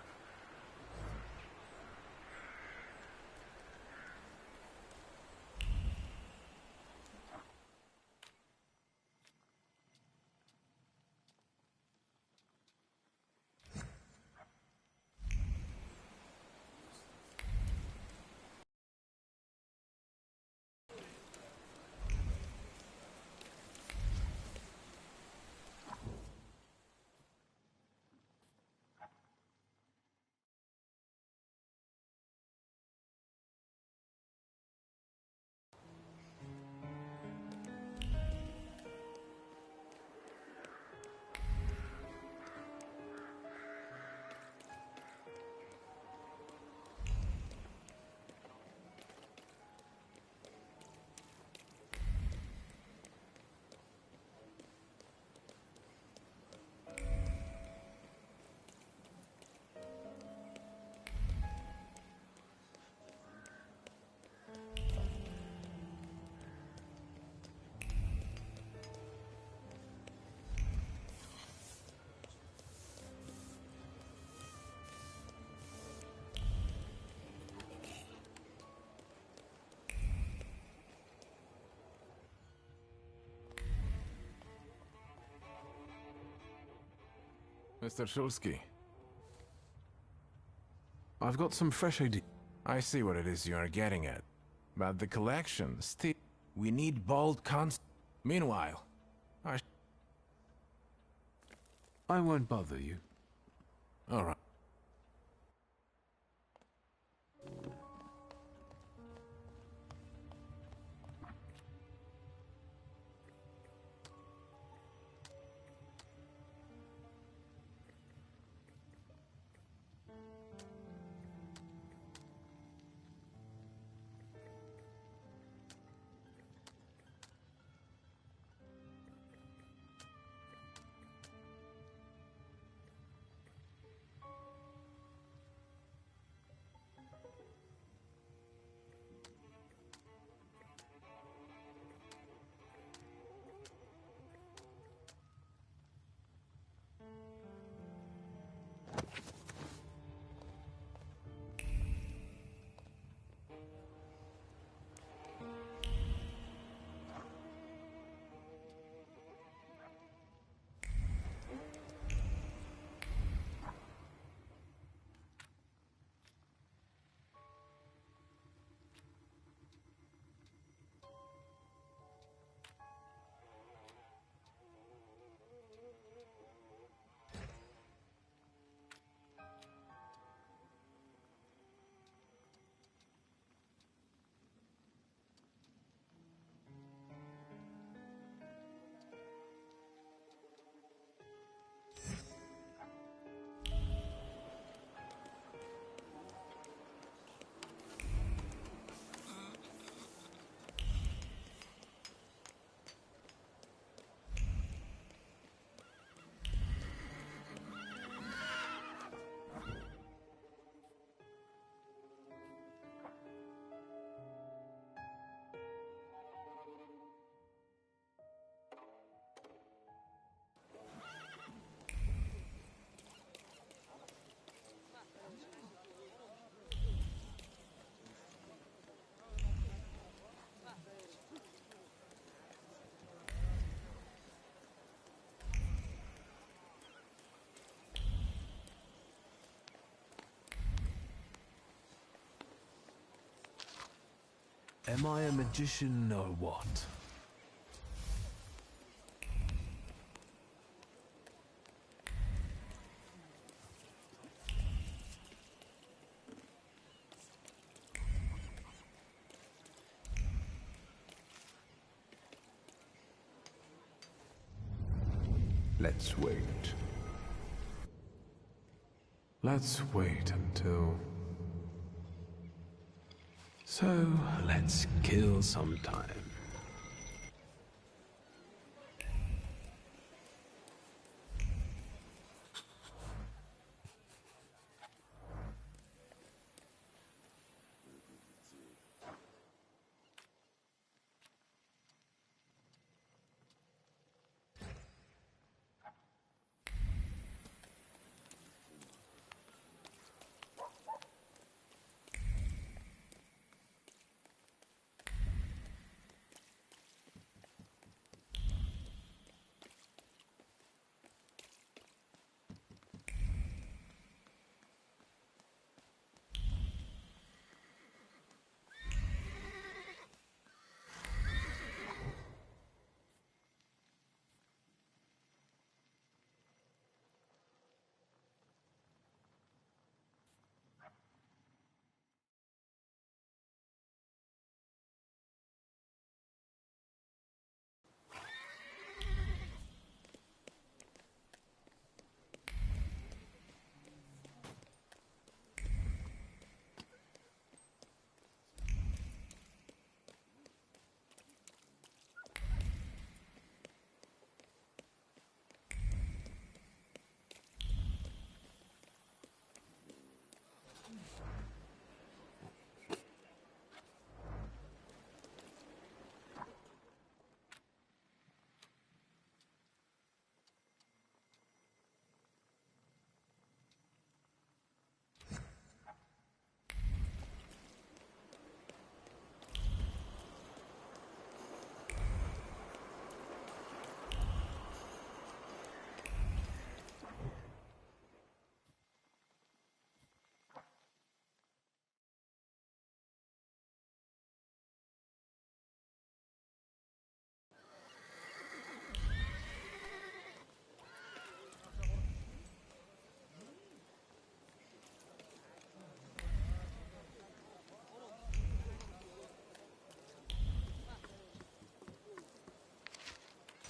Mr. Shulsky. I've got some fresh ideas. I see what it is you are getting at. But the collection, still... We need bold Meanwhile, I won't bother you. All right. Am I a magician or what? Let's wait. Let's wait until... So, let's kill some time.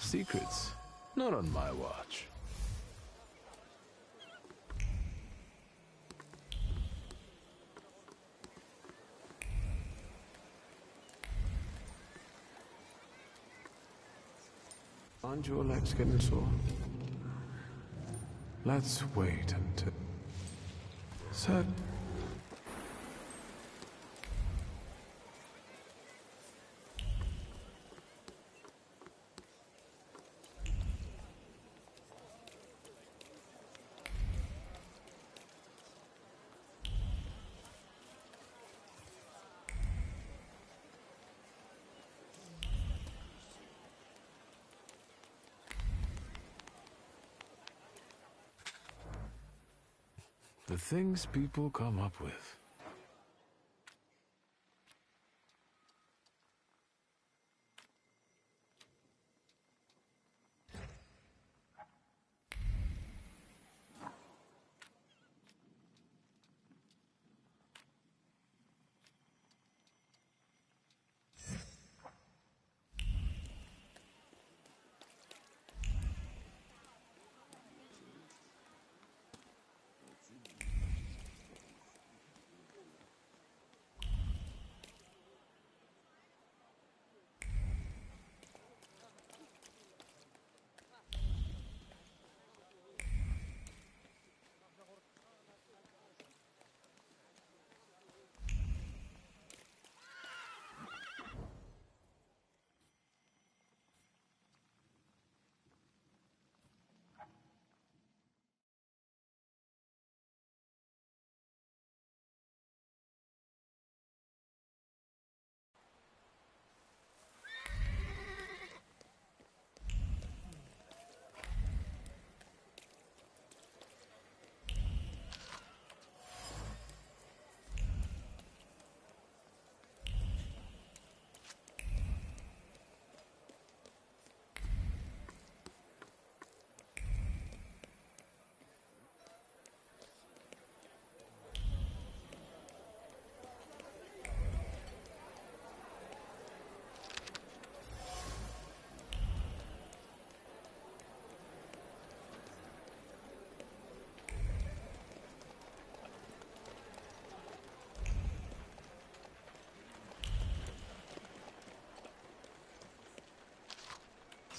Secrets? Not on my watch. Aren't your legs getting sore? Let's wait until... Sir... The things people come up with.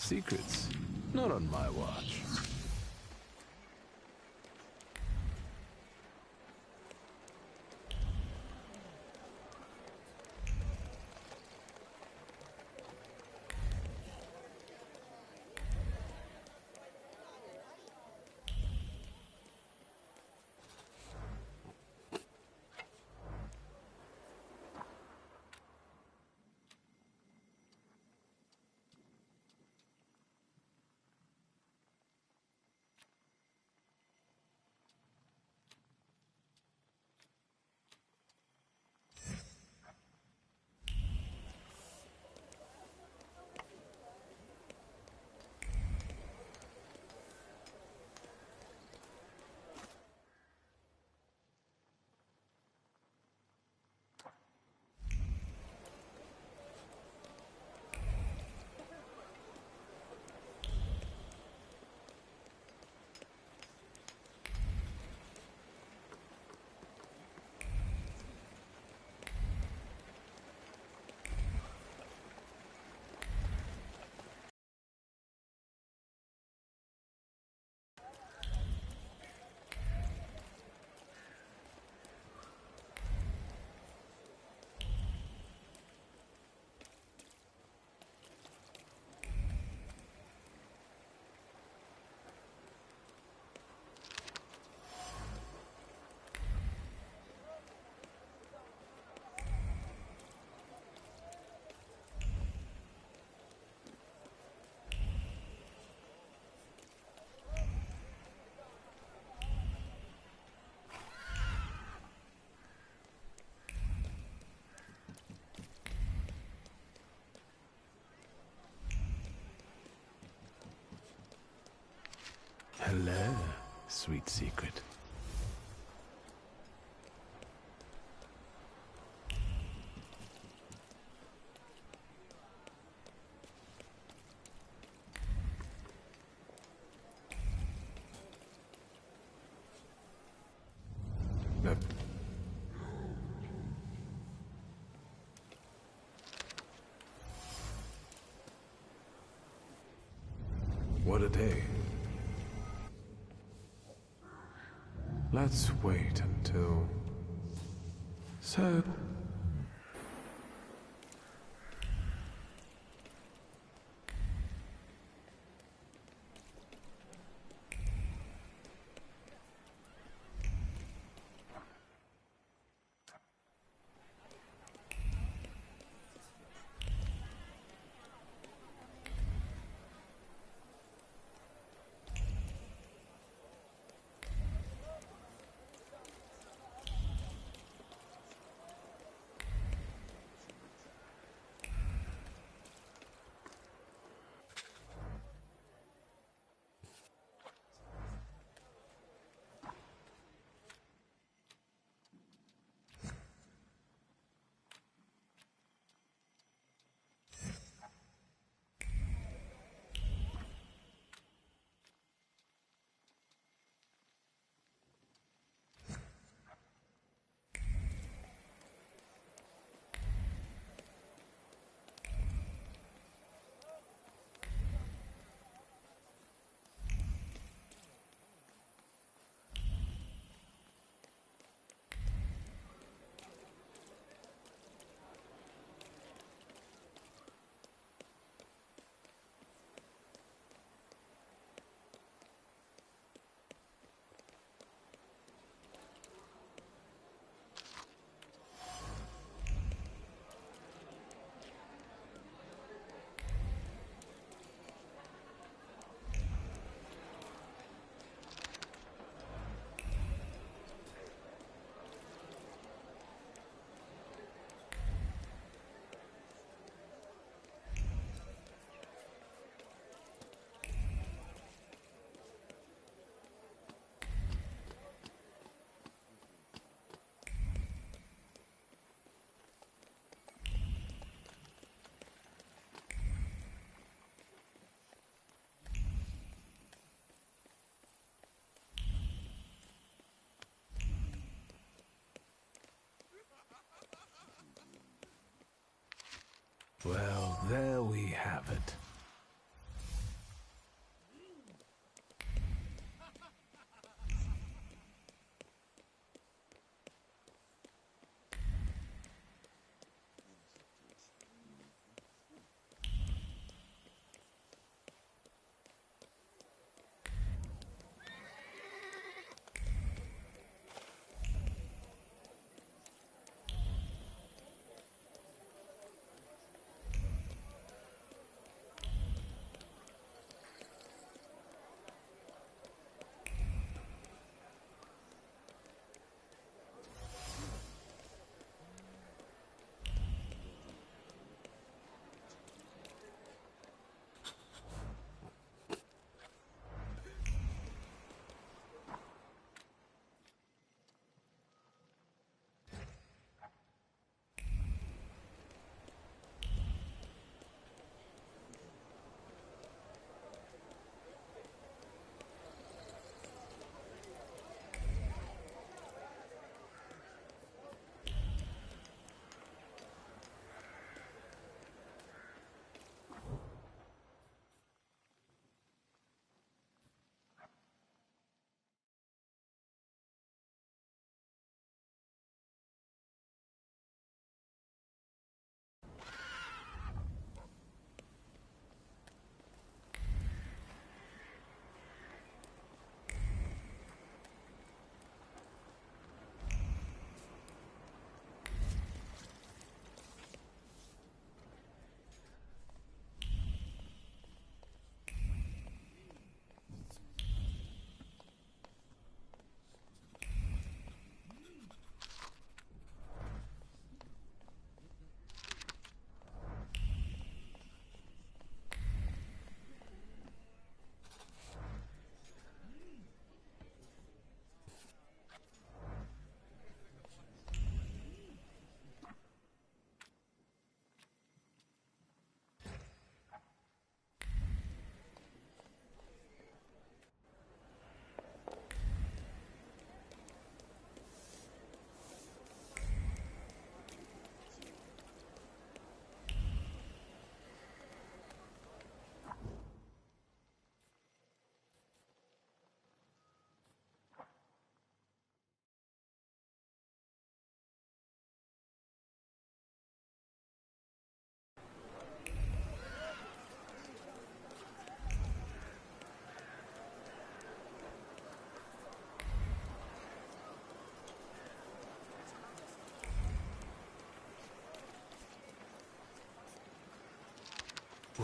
Secrets. Not on my watch. Hello, sweet secret. What a day. Let's wait until... So... Well, there we have it.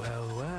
Well, well.